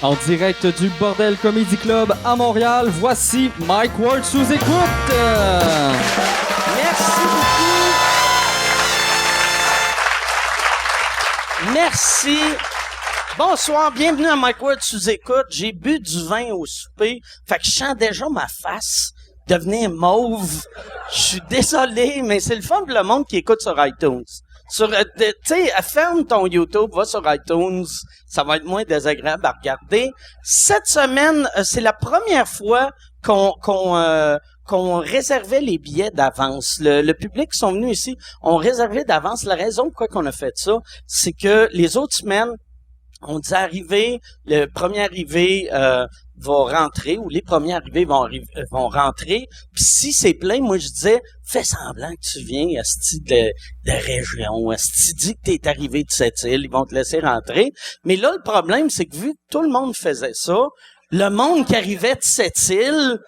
En direct du Bordel Comedy Club à Montréal, voici Mike Ward sous écoute. Merci beaucoup. Merci. Bonsoir, bienvenue à Mike Ward sous écoute. J'ai bu du vin au souper, fait que je sens déjà ma face devenir mauve. Je suis désolé, mais c'est le fun pour le monde qui écoute sur iTunes. Tu sais, ferme ton YouTube, va sur iTunes, ça va être moins désagréable à regarder. Cette semaine, c'est la première fois qu'on réservait les billets d'avance. Le public qui sont venus ici ont réservé d'avance. La raison pourquoi qu'on a fait ça, c'est que les autres semaines, on disait le premier arrivé va rentrer, ou les premiers arrivés vont rentrer. Puis si c'est plein, moi je disais, fais semblant que tu viens, asti de région, asti dis que t'es arrivé de cette île, ils vont te laisser rentrer. Mais là, le problème, c'est que vu que tout le monde faisait ça, le monde qui arrivait de cette île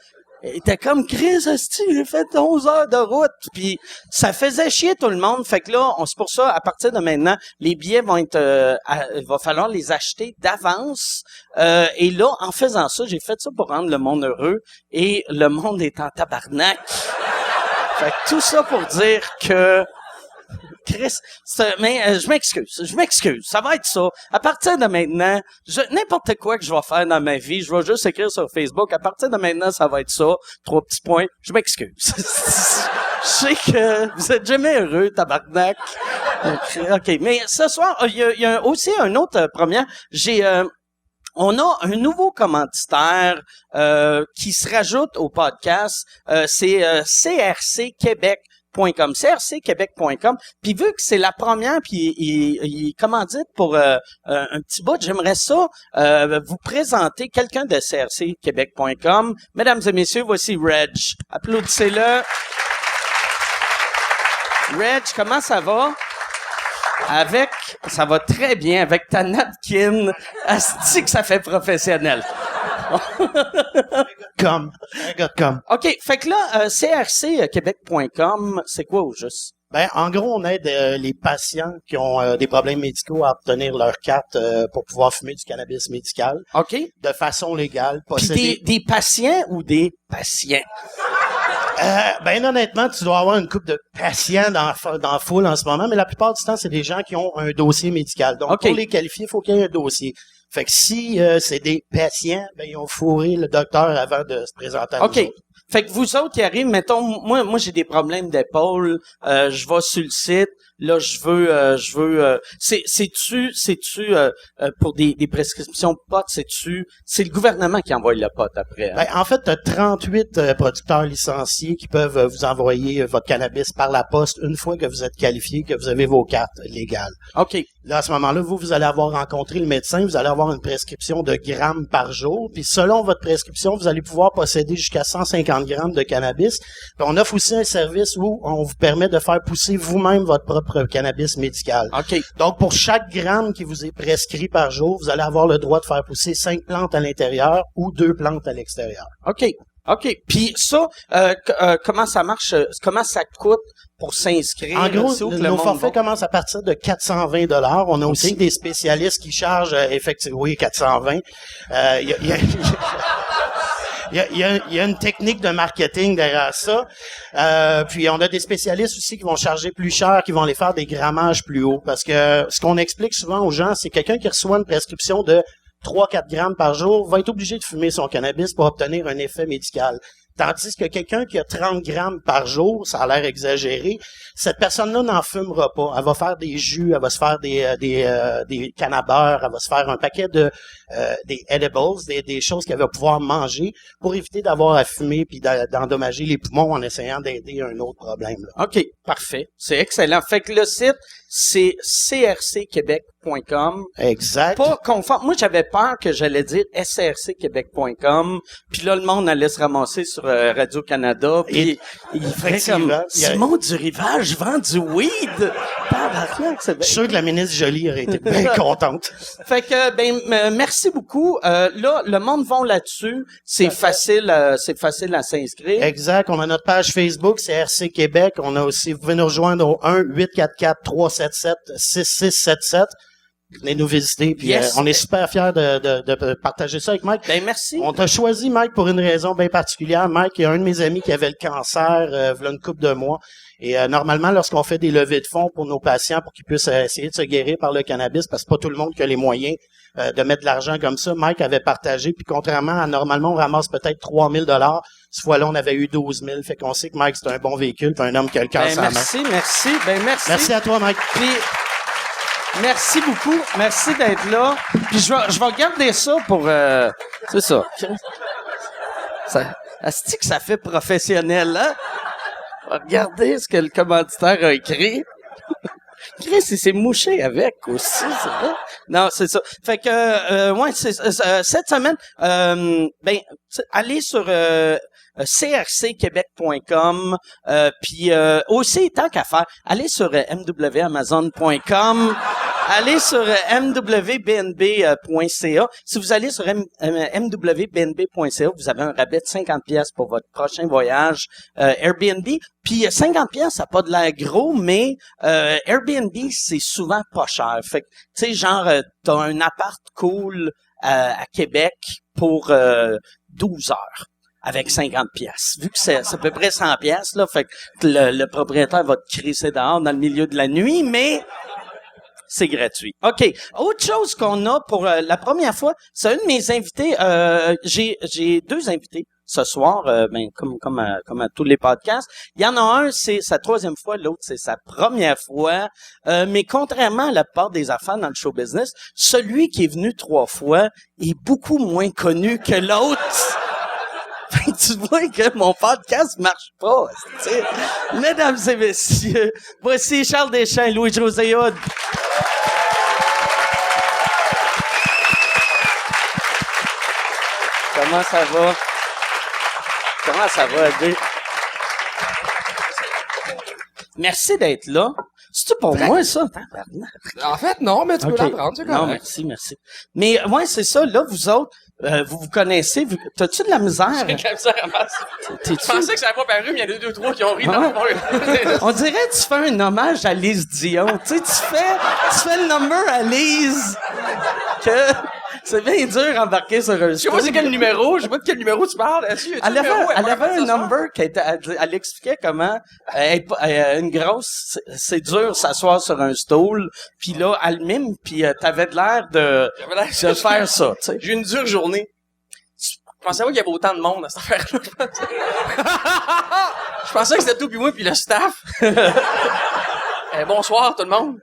était comme Chris, asti, j'ai fait 11 heures de route, puis ça faisait chier tout le monde. Fait que là, c'est pour ça, à partir de maintenant, les billets vont être, il va falloir les acheter d'avance. Et là, en faisant ça, j'ai fait ça pour rendre le monde heureux, et le monde est en tabarnak. Fait que tout ça pour dire que Chris, mais je m'excuse, ça va être ça. À partir de maintenant, n'importe quoi que je vais faire dans ma vie, je vais juste écrire sur Facebook, à partir de maintenant, ça va être ça. 3 petits points, je m'excuse. Je sais que vous êtes jamais heureux, tabarnak. OK, mais ce soir, il y a aussi un autre première. On a un nouveau commanditaire qui se rajoute au podcast. C'est crcquebec.com, puis vu que c'est la première, puis il commandite pour un petit bout, j'aimerais ça vous présenter quelqu'un de crcquebec.com. Mesdames et messieurs, voici Reg. Applaudissez-le. Reg, comment ça va? Ça va très bien avec ta napkin. Asti que ça fait professionnel. Comme. OK, fait que là, crcquebec.com, c'est quoi au juste? Ben, en gros, on aide les patients qui ont des problèmes médicaux à obtenir leur carte pour pouvoir fumer du cannabis médical. OK. De façon légale. Puis des patients ou des patients? Ben, honnêtement, tu dois avoir une couple de patients dans la foule en ce moment, mais la plupart du temps, c'est des gens qui ont un dossier médical. Donc, okay. Pour les qualifier, il faut qu'il y ait un dossier. Fait que si c'est des patients, ben, ils ont fourré le docteur avant de se présenter à nous autres. Fait que vous autres qui arrivent, mettons, moi j'ai des problèmes d'épaule, je vais sur le site, là je veux c'est-tu pour des prescriptions de potes, c'est le gouvernement qui envoie le pot après. Hein? Ben, en fait, tu as 38 producteurs licenciés qui peuvent vous envoyer votre cannabis par la poste une fois que vous êtes qualifié, que vous avez vos cartes légales. OK. Là, à ce moment-là, vous allez avoir rencontré le médecin, vous allez avoir une prescription de grammes par jour, puis selon votre prescription, vous allez pouvoir posséder jusqu'à 150 grammes de cannabis. Puis on offre aussi un service où on vous permet de faire pousser vous-même votre propre cannabis médical. OK. Donc, pour chaque gramme qui vous est prescrit par jour, vous allez avoir le droit de faire pousser 5 plantes à l'intérieur ou 2 plantes à l'extérieur. OK. Puis ça, comment ça marche? Comment ça coûte pour s'inscrire? En gros, nos forfaits commencent à partir de 420 $. On a aussi des spécialistes qui chargent, effectivement, oui, 420. Il y a une technique de marketing derrière ça. Puis on a des spécialistes aussi qui vont charger plus cher, qui vont aller faire des grammages plus hauts. Parce que ce qu'on explique souvent aux gens, c'est quelqu'un qui reçoit une prescription de 3-4 grammes par jour va être obligé de fumer son cannabis pour obtenir un effet médical. Tandis que quelqu'un qui a 30 grammes par jour, ça a l'air exagéré, cette personne-là n'en fumera pas. Elle va faire des jus, elle va se faire des cannabeurs, elle va se faire un paquet de des edibles, des choses qu'elle va pouvoir manger pour éviter d'avoir à fumer puis d'endommager les poumons en essayant d'aider un autre problème. Là. OK, parfait. C'est excellent. Fait que le site, c'est crcquebec.com. Exact. Pas conforme. Moi, j'avais peur que j'allais dire srcquebec.com, puis là, le monde allait se ramasser sur Radio-Canada, puis il ferait comme Simon du Rivage vend du weed. Je suis sûr que la ministre Joly aurait été bien contente. Fait que, merci beaucoup. Là, le monde va là-dessus. C'est facile à s'inscrire. Exact. On a notre page Facebook, c'est RC Québec. On a aussi, vous pouvez nous rejoindre au 1-844-377-6677. Venez nous visiter. Puis Yes. on est super fiers de partager ça avec Mike. Ben, merci. On t'a choisi, Mike, pour une raison bien particulière. Mike est un de mes amis qui avait le cancer v'là une couple de mois. Et normalement, lorsqu'on fait des levées de fonds pour nos patients pour qu'ils puissent essayer de se guérir par le cannabis, parce que c'est pas tout le monde qui a les moyens de mettre de l'argent comme ça, Mike avait partagé. Puis contrairement à normalement, on ramasse peut-être 3 000 $, cette fois-là, on avait eu 12 000. Fait qu'on sait que Mike, c'est un bon véhicule, puis un homme qui a le cœur Ben, sur la main. merci. Ben, merci. Merci à toi, Mike. Puis, merci beaucoup. Merci d'être là. Puis, je vais regarder ça pour... c'est ça. Asti que ça fait professionnel, hein? Regardez ce que le commanditaire a écrit. Chris, il s'est mouché avec aussi, c'est vrai? Non, c'est ça. Fait que, ouais, cette semaine, allez sur crcquebec.com, puis aussi, tant qu'à faire, allez sur mwamazon.com, allez sur mwbnb.ca. Si vous allez sur mwbnb.ca, vous avez un rabais de 50$ pour votre prochain voyage Airbnb. Puis 50$, ça n'a pas de l'air gros, mais Airbnb, c'est souvent pas cher. Fait que, tu sais, genre, t'as un appart cool à Québec pour 12 heures avec 50$. Vu que c'est à peu près 100$, là, fait que le propriétaire va te crisser dehors dans le milieu de la nuit, mais c'est gratuit. OK. Autre chose qu'on a pour la première fois, c'est un de mes invités. J'ai deux invités ce soir, comme à tous les podcasts. Il y en a un, c'est sa troisième fois, l'autre, c'est sa première fois. Mais contrairement à la part des affaires dans le show business, celui qui est venu 3 fois est beaucoup moins connu que l'autre. Fait que tu vois que mon podcast marche pas. T'sais. Mesdames et messieurs, voici Charles Deschamps et Louis-José Hood. Comment ça va? Comment ça va, Adé? Merci d'être là. C'est-tu pour moi, ça? En fait, non, mais tu peux Ok. l'apprendre, c'est Non, correct. merci. Mais, ouais, c'est ça. Là, vous autres, vous connaissez. T'as-tu de la misère? Comme ça, ramasse. T'es-tu- Je pensais que ça n'avait pas paru, mais il y en a 2-3 qui ont ri dans Ouais. le fond. On dirait que tu fais un hommage à Lise Dion. Tu sais, tu fais le number à Lise. Que c'est bien dur d'embarquer sur un Je sais pas c'est quel numéro, je sais pas de quel numéro tu parles. Est-ce que Elle avait un number qui était, elle expliquait comment une grosse, c'est dur s'asseoir sur un stool, puis là, elle mime, puis t'avais de l'air de faire ça, tu sais. J'ai eu une dure journée. Je pensais pas qu'il y avait autant de monde à cette affaire-là. Je pensais que c'était tout puis moi puis le staff. Bonsoir tout le monde.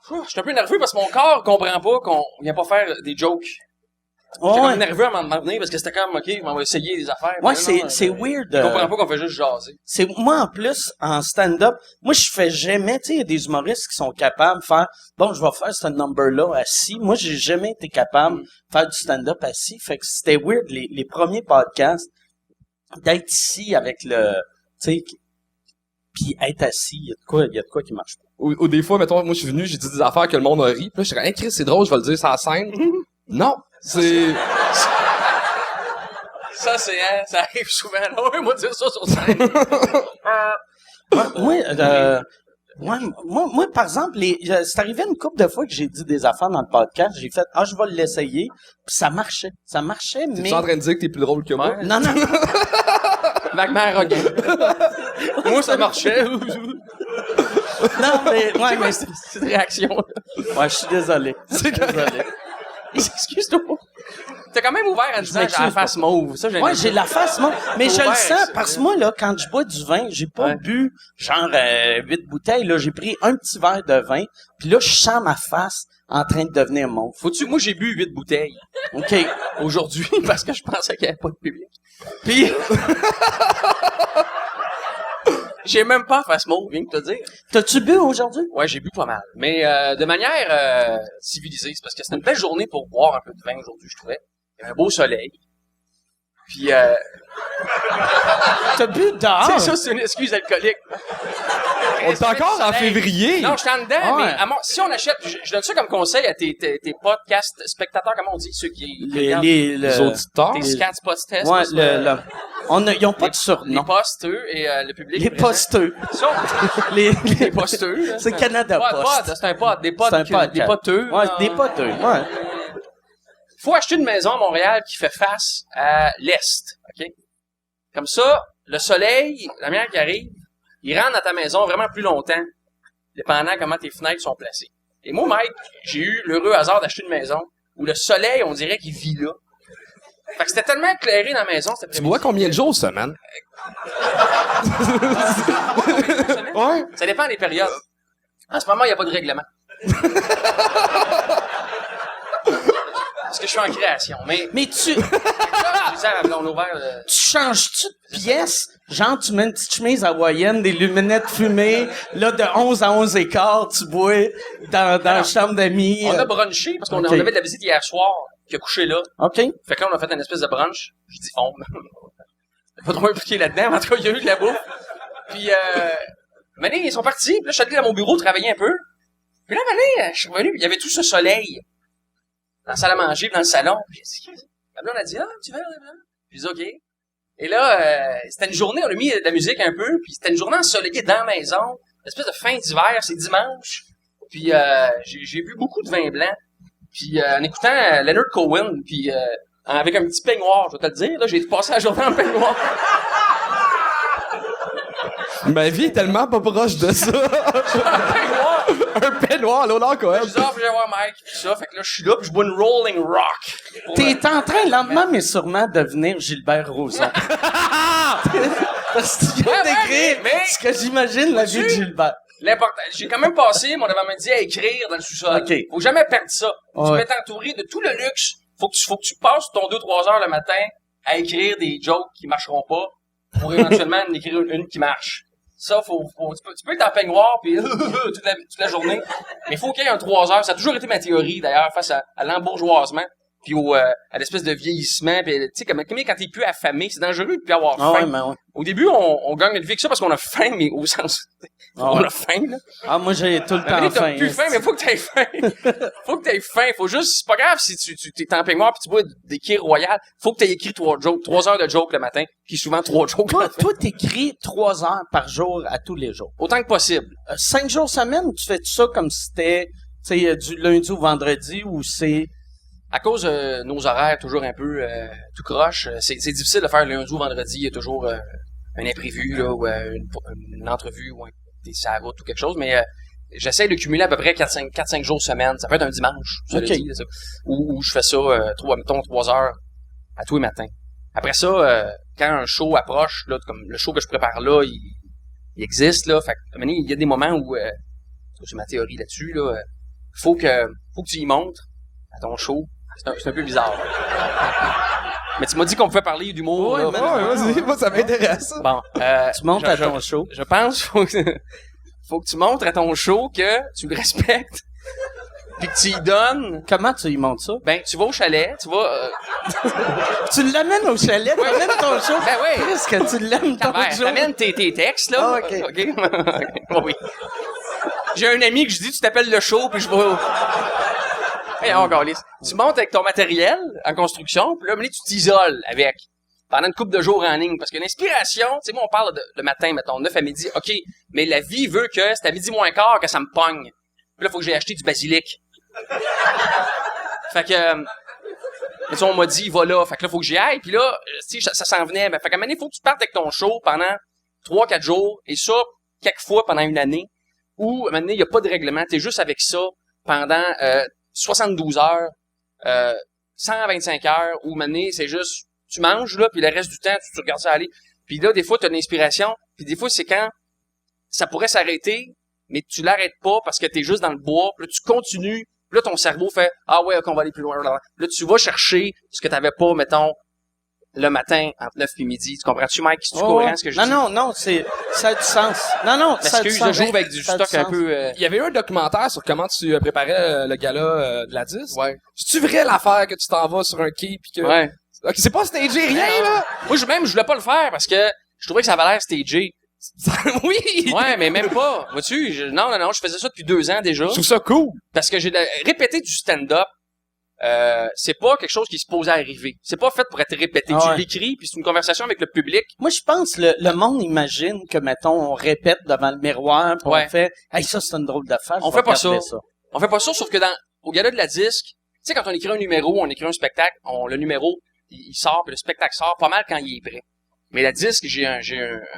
Je suis un peu nerveux parce que mon corps comprend pas qu'on vient pas faire des jokes. J'étais Ouais, comme nerveux à m'en venir parce que c'était comme, OK, on va essayer des affaires. ouais, Mais non, c'est weird. Je comprends pas qu'on fait juste jaser. C'est moi en plus en stand-up, moi je fais jamais, tu sais, il y a des humoristes qui sont capables de faire bon, je vais faire ce number là assis. Moi, j'ai jamais été capable de faire du stand-up assis, fait que c'était weird les premiers podcasts d'être ici avec le tu sais puis être assis, il y a de quoi qui marche pas. Ou des fois, mettons, moi je suis venu, j'ai dit des affaires que le monde a ri. Puis là, je suis Chris, c'est drôle, je vais le dire sur la scène. Non, c'est... Ça, c'est... Hein, ça arrive souvent. Là, oui, moi, dire ça sur scène. Moi, par exemple, c'est arrivé une couple de fois que j'ai dit des affaires dans le podcast, j'ai fait je vais l'essayer, puis ça marchait, mais T'es-tu en train de dire que t'es plus drôle que moi? non. Vaguement arrogant. Moi, ça marchait. Non, mais ouais, mais C'est une réaction. ouais, je suis désolé. Désolé. Excuse-toi. T'as quand même ouvert en disant que j'ai la m'excuse face mauve. Ça, Ouais, j'ai la face, moi. Mais je le Ouais, sens, c'est parce que ça. moi, là, quand je bois du vin, j'ai pas bu, genre, 8 bouteilles, là. J'ai pris un petit verre de vin, puis là, je sens ma face en train de devenir mauve. Moi, j'ai bu 8 bouteilles. OK. Aujourd'hui, parce que je pensais qu'il n'y avait pas de public. Puis, J'ai même pas face mauve, viens de te dire. t'as-tu bu aujourd'hui? Ouais, j'ai bu pas mal. Mais de manière civilisée. C'est parce que c'était une belle journée pour boire un peu de vin aujourd'hui, je trouvais. Il y avait un beau soleil. Puis, T'as bu dehors? c'est ça, c'est une excuse alcoolique. On est encore en février. Non, je suis en dedans, Ah ouais. mais si on achète, je donne ça comme conseil à tes podcasts spectateurs, comment on dit, ceux qui regardent, Les auditeurs. tes scats podcasts. Ouais, ils ont pas de les surnom. posteux et le public. Les posteux. Ça, Les les posteux. là, C'est Canada Pod, Post. c'est un pod, des pods, C'est un podcast. des poteux. Ouais, des poteux. Ouais. Faut acheter une maison à Montréal qui fait face à l'est, OK? Comme ça, le soleil, la lumière qui arrive, il rentre dans ta maison vraiment plus longtemps, dépendant comment tes fenêtres sont placées. Et moi, Mike, j'ai eu l'heureux hasard d'acheter une maison où le soleil, on dirait qu'il vit là. Fait que c'était tellement éclairé dans la maison, cet Tu après-midi. bois combien de jours semaine? Ouais. Ça dépend des périodes. En ce moment, il n'y a pas de règlement. Parce que je suis en création. Mais Tu on a ouvert... changes-tu de pièce? Genre, tu mets une petite chemise hawaïenne, des luminettes fumées, là, de 11 à 11 et quart, tu bois dans la chambre d'amis. On a brunché, parce qu'on Ok. on avait de la visite hier soir, qui a couché là. OK. Fait que là, on a fait une espèce de brunch. Je dis on. Pas trop impliqué là-dedans, mais en tout cas, il y a eu de la bouffe. Puis, Mané, ils sont partis. Puis là, je suis allé dans mon bureau travailler un peu. Puis là, Mané, je suis revenu, il y avait tout ce soleil dans la salle à manger, puis dans le salon. Puis j'ai dit, là, on a dit, tu veux? Puis j'ai dit, OK. Et là, c'était une journée, on a mis de la musique un peu, puis c'était une journée ensoleillée dans la maison, une espèce de fin d'hiver, c'est dimanche. Puis j'ai bu beaucoup de vin blanc. Puis en écoutant Leonard Cohen, puis avec un petit peignoir, je vais te le dire, là, j'ai passé la journée en peignoir. Ma vie est tellement pas proche de ça. Un peignoir, là, quoi. Je dis, faut que j'aille voir Mike, puis ça. Fait que là, je suis là, puis je bois une Rolling Rock. T'es en train, lentement, mais sûrement, de devenir Gilbert Rozon. Parce que tu viens Ouais, d'écrire mais- ce que j'imagine la vie de Gilbert. L'important, j'ai quand même passé mon avant-midi à écrire dans le sous-sol. OK. Faut jamais perdre ça. Tu Ouais. peux t'entourer de tout le luxe. Faut que tu passes ton 2-3 heures le matin à écrire des jokes qui marcheront pas pour éventuellement en écrire une qui marche. Ça, tu peux être en peignoir puis toute la journée. Mais il faut qu'il y ait un 3 heures. Ça a toujours été ma théorie, d'ailleurs, face à l'embourgeoisement puis à l'espèce de vieillissement. Puis, tu sais, comme quand t'es plus affamé, c'est dangereux de plus avoir Ah faim. ouais, mais ouais. Au début, on gagne notre vie que ça parce qu'on a faim, mais au sens... Ah on ouais. a faim, là. Ah, moi, j'ai tout le Mais temps t'as faim. plus faim, mais faut que t'aies faim. Faut que t'aies faim. Faut juste, c'est pas grave si tu t'es en peignoir pis tu bois des kirs royales. Faut que t'aies écrit 3 heures de jokes le matin, puis souvent 3 jokes. Toi, t'écris 3 heures par jour à tous les jours. Autant que possible. 5 jours semaine, ou tu fais tout ça comme si c'était, tu sais, du lundi au vendredi, ou c'est... À cause de nos horaires toujours un peu tout croche, c'est difficile de faire le lundi ou vendredi. Il y a toujours un imprévu, là, ou une entrevue, ou des sur la route ou quelque chose, mais j'essaie de cumuler à peu près 4-5 jours semaine. Ça peut être un dimanche, cela Ok. dit, là, ça. Où je fais ça, mettons 3 heures à tous les matins. Après ça, quand un show approche, là, comme le show que je prépare là, il existe, là. Fait que, à un moment donné, il y a des moments où, c'est ma théorie là-dessus, là, faut que tu y montres à ton show. C'est un peu bizarre. Mais tu m'as dit qu'on pouvait parler d'humour, Ouais, là. mais Ouais, vas-y, moi, ça m'intéresse. Bon, Tu montes à ton show. je pense faut que tu montres à ton show que tu le respectes puis que tu y donnes. Comment tu y montes ça? Ben, tu vas au chalet, tu vas... Tu l'amènes au chalet, t'amènes ton show. Ben oui. Qu'est-ce que tu l'aimes ton Ben, show? t'amènes tes textes, là. Ah, OK. OK? Oui. J'ai un ami que je dis, tu t'appelles le show, puis je vais... Hey, on calisse. Tu montes avec ton matériel en construction, puis là, tu t'isoles avec. Pendant une couple de jours en ligne. Parce que l'inspiration, tu sais, moi, on parle le matin, mettons, 9 à midi. OK, mais la vie veut que c'est à midi moins quart que ça me pogne. Puis là, faut que j'ai acheté du basilic. Fait que... mais on m'a dit, va là. Fait que là, faut que j'y aille. Puis là, si ça s'en venait. Ben, fait qu'à un moment donné, faut que tu partes avec ton show pendant 3-4 jours. Et ça, quelques fois pendant une année. Ou, à un moment donné, il n'y a pas de règlement. T'es juste avec ça pendant 72 heures, 125 heures. Ou, à un moment donné, c'est juste, tu manges, là, puis le reste du temps, tu regardes ça aller. Puis là, des fois, t'as de l'inspiration. Puis des fois, c'est quand ça pourrait s'arrêter, mais tu l'arrêtes pas parce que t'es juste dans le bois. Puis là, tu continues. Puis là, ton cerveau fait « Ah ouais, OK, on va aller plus loin. » Là, tu vas chercher ce que t'avais pas, mettons, le matin, entre 9 et midi. Tu comprends-tu, Mike? Tu courant ce que je dis? Non, ça a du sens. Non, ça a du Excuse, sens. je joue avec du Ça a stock un sens. peu... Il y avait eu un documentaire sur comment tu préparais le gala de la 10. Ouais. C'est-tu vrai l'affaire que tu t'en vas sur un quai pis que Ouais. Ok, c'est pas stagé, rien, là! Moi, je voulais pas le faire parce que je trouvais que ça avait l'air stagé. Oui! Ouais, mais même pas. Vois-tu? Non, je faisais ça depuis 2 ans déjà. Je trouve ça cool. Parce que répéter du stand-up, c'est pas quelque chose qui se pose à arriver. C'est pas fait pour être répété. Ah ouais. Tu l'écris, puis c'est une conversation avec le public. Moi, je pense le monde imagine que, mettons, on répète devant le miroir, puis Ouais. on fait « Hey, ça, c'est une drôle d'affaire. On je vais fait pas ça. regarder On fait pas ça, sauf que au gala de la disque, tu sais, quand on écrit un numéro, on écrit un spectacle, le numéro, il sort, puis le spectacle sort pas mal quand il est prêt. Mais la disque, j'ai un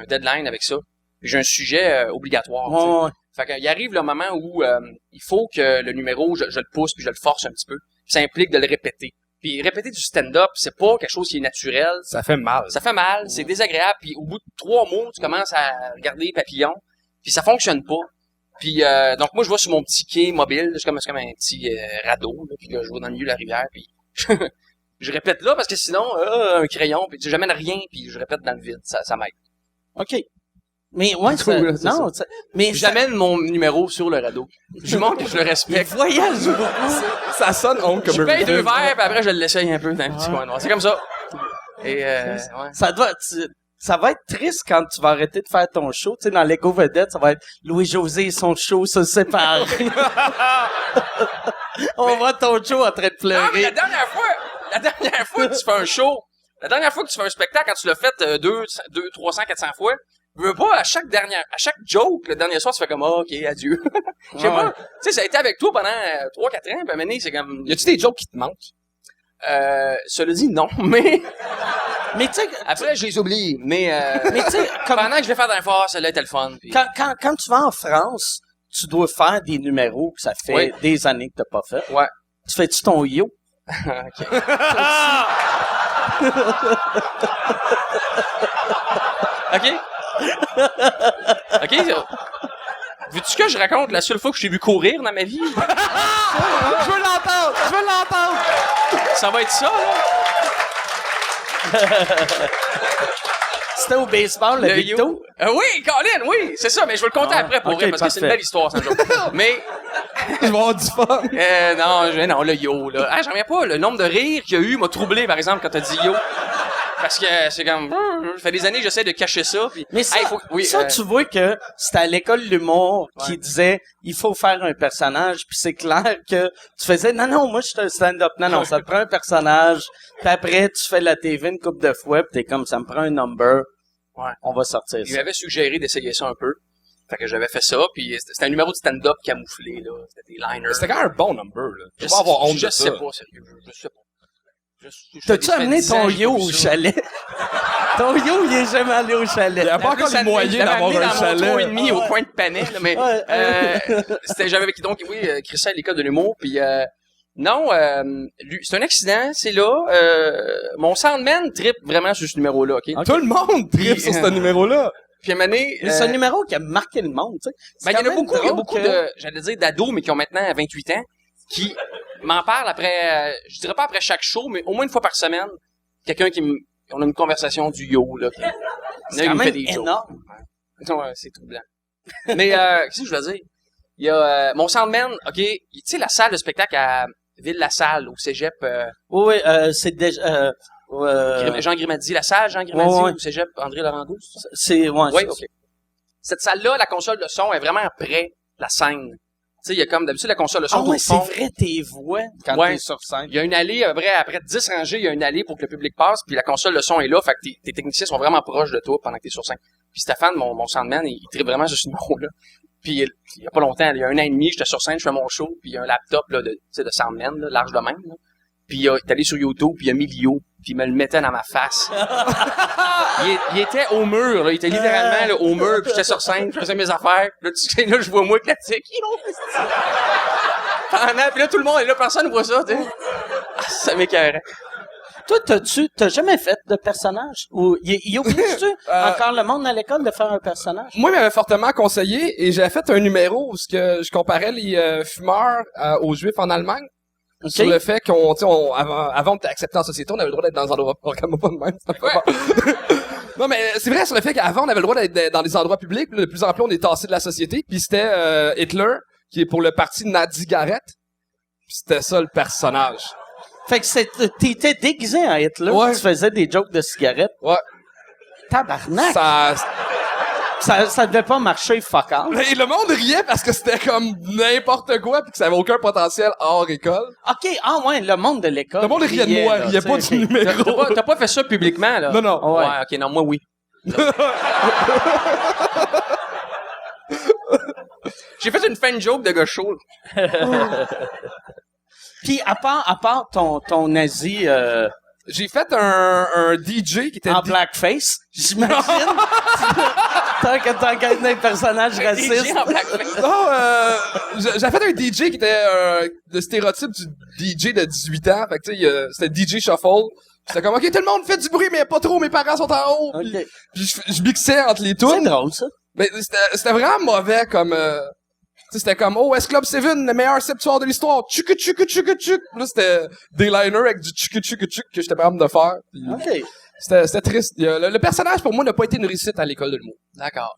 deadline avec ça. Puis j'ai un sujet obligatoire. tu sais. Ouais. Fait qu'il arrive le moment où il faut que le numéro, je le pousse puis je le force un petit peu. Puis ça implique de le répéter. Puis répéter du stand-up, c'est pas quelque chose qui est naturel. Ça fait mal. Ça fait mal, c'est désagréable. Puis au bout de 3 mots, tu commences à regarder les papillons. Puis ça fonctionne pas. Puis donc moi, je vais sur mon petit quai mobile. C'est comme un petit radeau. Là, puis là, je vais dans le milieu de la rivière. Puis je répète là parce que sinon, un crayon. Puis j'amène rien. Puis je répète dans le vide. Ça m'aide. OK. Mais ouais, Cool, là, c'est non, mais Puis j'amène mon numéro sur le radeau. Je lui montre que je le respecte. voyage. Ça sonne honte comme Je paye 2 refus. verres, puis après, je l'essaye un peu dans un petit coin noir. C'est comme ça. Et, ouais. Ça va être triste quand tu vas arrêter de faire ton show. Tu sais, dans l'Écho Vedette, ça va être Louis-José et son show se séparent. On voit ton show en train de Non, mais pleurer. la dernière fois que tu fais un show, la dernière fois que tu fais un spectacle, quand tu l'as fait 200, 300, 400 fois, je veux pas, à chaque joke, le dernier soir, tu fais comme, oh, OK, adieu. Je sais Ouais. pas. Tu sais, ça a été avec toi pendant 3-4 ans, puis à un moment donné, c'est comme, Y a-tu des jokes qui te manquent? cela dit, non, mais Mais tu sais, après, je les oublie. Mais tu sais, comme pendant que je vais faire dans le fort, celle-là était le fun. Puis... quand tu vas en France, tu dois faire des numéros que ça fait Oui. des années que t'as pas fait. Ouais. Tu fais-tu ton yo? OK. OK? OK? Veux-tu que je raconte la seule fois que je t'ai vu courir dans ma vie? Je veux l'entendre! Je veux l'entendre! Ça va être ça, là? C'était au baseball, le Victo? Oui, Colin, oui, c'est ça, mais je vais le compter Ah, après pour ok, vrai, parce que c'est une parfait. belle histoire, ça, Mais, Je vais avoir du fun. non, le yo, là. Ah, j'en reviens pas, le nombre de rires qu'il y a eu m'a troublé, par exemple, quand t'as dit yo. Parce que c'est comme, ça fait des années que j'essaie de cacher ça, puis... Mais ça, Hey, oui, tu vois que c'était à l'école de l'humour qui disait il faut faire un personnage, puis c'est clair que tu faisais non, moi je suis un stand-up. Non, ça te prend un personnage, puis après tu fais la TV une couple de fois, puis t'es comme ça me prend un number. Ouais. On va sortir Il ça. m'avait suggéré d'essayer ça un peu. Fait que j'avais fait ça, puis c'était un numéro de stand-up camouflé, là. C'était des liners. C'était quand même un bon number, là. Je Je vais pas avoir honte je de ça. sais pas, sérieux. Je sais pas. T'as-tu amené ton yo au chalet? Ton yo, il est jamais allé au chalet. Il y a pas encore les moyens d'avoir un chalet. Et demi au coin de Panay, là, mais j'avais avec donc Christian à l'école de l'humour, puis non, lui, c'est un accident, c'est là. Mon soundman trippe vraiment sur ce numéro-là, ok? Tout le monde tripe Puis, sur ce numéro-là. Puis à un moment donné, Mais c'est un numéro qui a marqué le monde, tu sais. ben, il y en a beaucoup, que... de, j'allais dire d'ados, mais qui ont maintenant 28 ans, qui m'en parlent après, je dirais pas après chaque show, mais au moins une fois par semaine, quelqu'un on a une conversation du yo, là. C'est quand même énorme. Ouais, c'est troublant. Mais, qu'est-ce que je veux dire? Il y a, mon soundman, ok, tu sais, la salle de spectacle à Ville-la-Salle, au cégep, Oui, c'est déjà, Jean Grimadi, la salle Jean Grimadi, Ouais. au cégep André Laurando. c'est, ouais, Oui, c'est- ok. Cette salle-là, la console de son est vraiment près la scène. Tu sais, il y a comme d'habitude la console de son Ah au ouais, c'est fond. vrai, tes voix quand Ouais. t'es sur scène. Il y a une allée, après 10 rangées, il y a une allée pour que le public passe, puis la console de son est là, fait que tes techniciens sont vraiment proches de toi pendant que t'es sur scène. Puis Stéphane, mon soundman, il tripe vraiment sur ce numéro-là. Puis il y a pas longtemps, il y a 1 an et demi, j'étais sur scène, je fais mon show, puis il y a un laptop là, de soundman, là, large de même. Là. Puis il est allé sur YouTube, puis il a mis Lio, puis il me le mettait dans ma face. il était au mur, là, il était littéralement là, au mur, puis j'étais sur scène, je faisais mes affaires, puis là, tu sais, là je vois moi classique. Puis là, tout le monde est là, personne voit ça, tu sais. Ah, ça m'écœurait. Toi, t'as jamais fait de personnage? Ou, il oblige-tu encore le monde à l'école de faire un personnage? Moi, il m'avait fortement conseillé et j'avais fait un numéro où je comparais les fumeurs aux juifs en Allemagne. Ok. Sur le fait qu'on, tu sais, avant d'être accepté en société, on avait le droit d'être dans des endroits, regarde-moi pas de même, ça me fait peur. Non, mais c'est vrai sur le fait qu'avant, on avait le droit d'être dans des endroits publics, puis là, de plus en plus, on est tassé de la société, puis c'était Hitler, qui est pour le parti Nazi Garrett. Puis c'était ça, le personnage. Fait que t'étais déguisé en Hitler, Ouais. tu faisais des jokes de cigarettes. Ouais. Tabarnak! Ça... Ça devait pas marcher, fuck all. Et le monde riait parce que c'était comme n'importe quoi pis que ça avait aucun potentiel hors école. OK, ouais, le monde de l'école. Le monde riait de moi, là, riait tu pas sais, du OK. numéro. T'as pas fait ça publiquement, là? Non, non. Ouais. Ouais, ok, non, moi, oui. J'ai fait une fan joke de gars chaud. Puis à part ton nazi J'ai fait un DJ qui était... en blackface, j'imagine. tant qu'à être un personnage raciste. DJ en blackface. Non, j'ai fait un DJ qui était le stéréotype du DJ de 18 ans. Fait que tu sais, c'était DJ Shuffle. C'était comme, OK, tout le monde fait du bruit, mais pas trop, mes parents sont en haut. OK. Puis je mixais entre les C'est tunes. drôle, ça. Mais c'était vraiment mauvais comme... tu sais, c'était comme, oh, S Club 7, le meilleur septuor de l'histoire. Tchuk, tchuk, tchuk, tchuk. Là, c'était des liners avec du tchuk, tchuk, tchuk que j'étais pas capable de faire. Puis OK. c'était triste. Le personnage, pour moi, n'a pas été une réussite à l'école de l'humour. D'accord.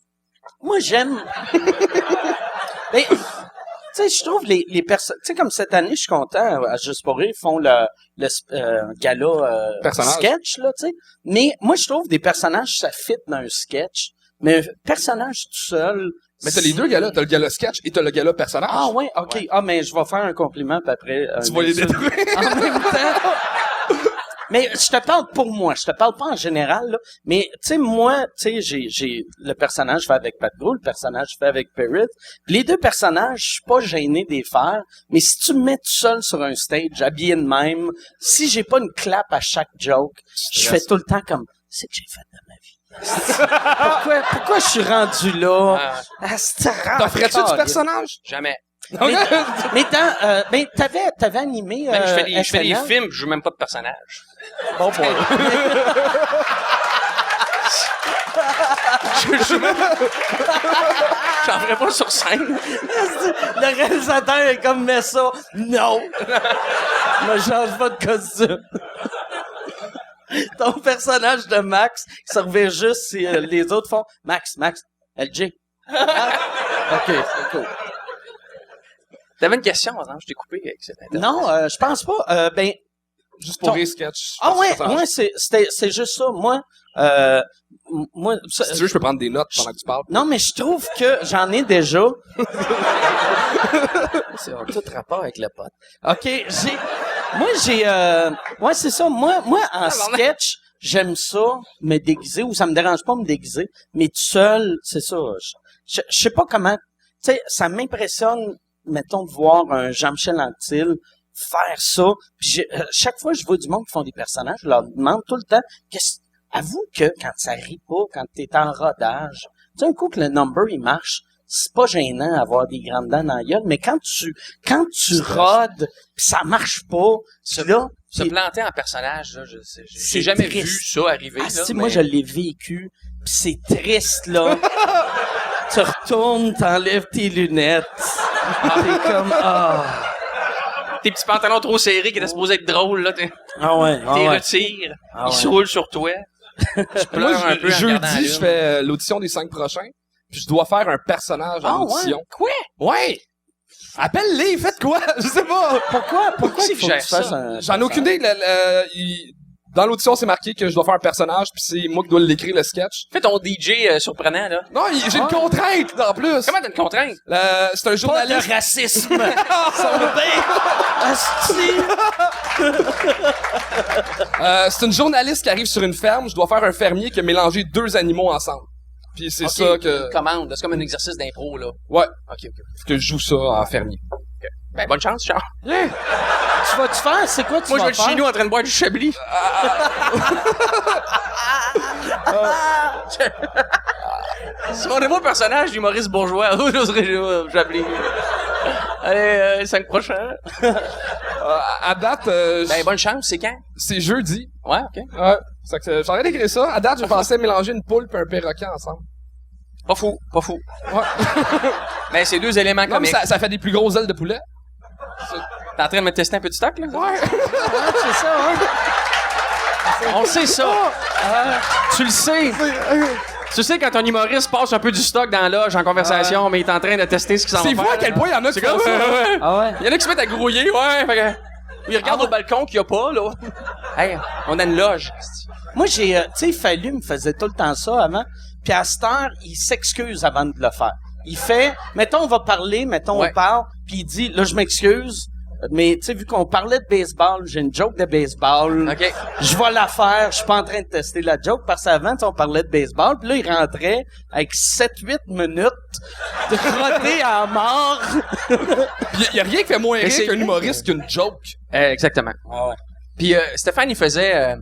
Moi, j'aime... Mais, tu sais, je trouve les personnes... Tu sais, comme cette année, je suis content, à Juste pour rire, ils font le gala Personnage. sketch, là, tu sais. Mais moi, je trouve des personnages, ça fit dans un sketch. Mais un personnage tout seul... Mais t'as les deux gars-là. T'as le gala sketch et t'as le gala personnage. Ah ouais, OK. Ouais. Ah, mais je vais faire un compliment, puis après... Tu vas les détruire. En même temps... Mais je te parle pour moi, je te parle pas en général, là. Mais, tu sais, moi, tu sais, j'ai le personnage fait avec Pat Grou, le personnage fait avec Perrit. Puis les deux personnages, je suis pas gêné de les faire. Mais si tu me mets tout seul sur un stage, habillé de même, si j'ai pas une clap à chaque joke, je fais tout le temps comme, c'est que j'ai fait de ma vie. Pourquoi je suis rendu là? Ah, c'est rare. T'en ferais-tu du personnage? Jamais. Mais t'avais animé, Même je fais des SNL. films, je joue même pas de personnage. Bon boy. J'en ferai pas sur scène. Le réalisateur est comme, mais ça, non. Ne change pas de costume. Ton personnage de Max, il se revient juste si les autres font Max, LG. Ah, OK, c'est cool. T'avais une question, par exemple, je t'ai coupé avec cette interview. Non, je pense pas. Juste pour rire sketch. Ah ouais, c'est juste ça. Moi, Si tu veux, je peux prendre des notes pendant que tu parles. non, mais je trouve que j'en ai déjà. C'est en tout rapport avec le pote. OK, ouais, c'est ça. Moi, en sketch, j'aime ça, me déguiser, ou ça me dérange pas me déguiser, mais tout seul, c'est ça. Je sais pas comment, tu sais, ça m'impressionne, mettons, de voir un Jean-Michel Anctil faire ça. Puis chaque fois que je vois du monde qui font des personnages, je leur demande tout le temps, avoue que quand ça rit pas, quand t'es en rodage, tu sais, un coup que le number, il marche, c'est pas gênant d'avoir des grandes dents dans la gueule, mais quand tu rodes, pis ça marche pas, là... Se planter en personnage, là, j'ai jamais vu triste. ça arriver. Ah, là, si, mais... moi, je l'ai vécu, pis c'est triste, là. Tu retournes, t'enlèves tes lunettes. T'es comme, Tes petits pantalons trop serrés qui étaient supposés être drôles, là, t'es Ah ouais, retires, ils se roulent sur toi. Tu pleures un peu en regardant la Jeudi, je lune. fais l'audition des 5 prochains. Puis je dois faire un personnage en audition. Quoi? Ouais! Appelle-les, faites quoi? Je sais pas! Pourquoi c'est il faut que que tu fasses un... J'en ai aucune idée. Dans l'audition, c'est marqué que je dois faire un personnage, puis c'est moi qui dois l'écrire, le sketch. Fais ton DJ surprenant, là. Non, j'ai une contrainte, en plus! Comment t'as une contrainte? C'est un Pas journaliste... de racisme! Son asti! c'est une journaliste qui arrive sur une ferme, je dois faire un fermier qui a mélangé 2 animaux ensemble. Puis c'est ça que... Une commande, c'est comme un exercice d'impro, là. Ouais, OK. que je joue ça en fermier. Ben, bonne chance, Charles. Tu vas-tu faire? C'est quoi tu Moi, je vas vais être chez faire? nous en train de boire du Chablis. C'est mon nouveau personnage d'humoriste bourgeois. Oh, j'oserais Chablis. Allez, 5 prochains. À date, Ben, bonne chance, c'est quand? c'est jeudi. Ouais, OK. Ouais. C'est que j'aurais d'écrire ça. À date, je pensais mélanger une poule et un perroquet ensemble. Pas fou, pas fou. Ouais. Ben, c'est 2 éléments Non, mais comiques. ça fait des plus grosses ailes de poulet. T'es en train de me tester un peu de stock, là? Ouais. C'est ça, hein? On sait ça. Tu le sais. Tu sais, quand un humoriste passe un peu du stock dans la loge en conversation, mais il est en train de tester ce qu'il s'en va C'est faire. fou à quel point il y en a qui C'est font comme ça. ça. Ah ouais? Il y en a qui se mettent à grouiller, ouais. Fait que... Il regarde au balcon qu'il y a pas, là. Hey, on a une loge. Moi, tu sais, Fallu me faisait tout le temps ça avant. Puis à cette heure, il s'excuse avant de le faire. Il fait, mettons, on va parler, Ouais. on parle, puis il dit, là, je m'excuse, mais tu sais, vu qu'on parlait de baseball, j'ai une joke de baseball. OK. Je vais la faire, je suis pas en train de tester la joke, parce qu'avant, tu sais, on parlait de baseball, puis là, il rentrait avec 7-8 minutes de crotté à mort. Il y a rien qui fait moins Mais rire c'est qu'un vrai. humoriste qu'une joke. Exactement. Puis Stéphane, il faisait...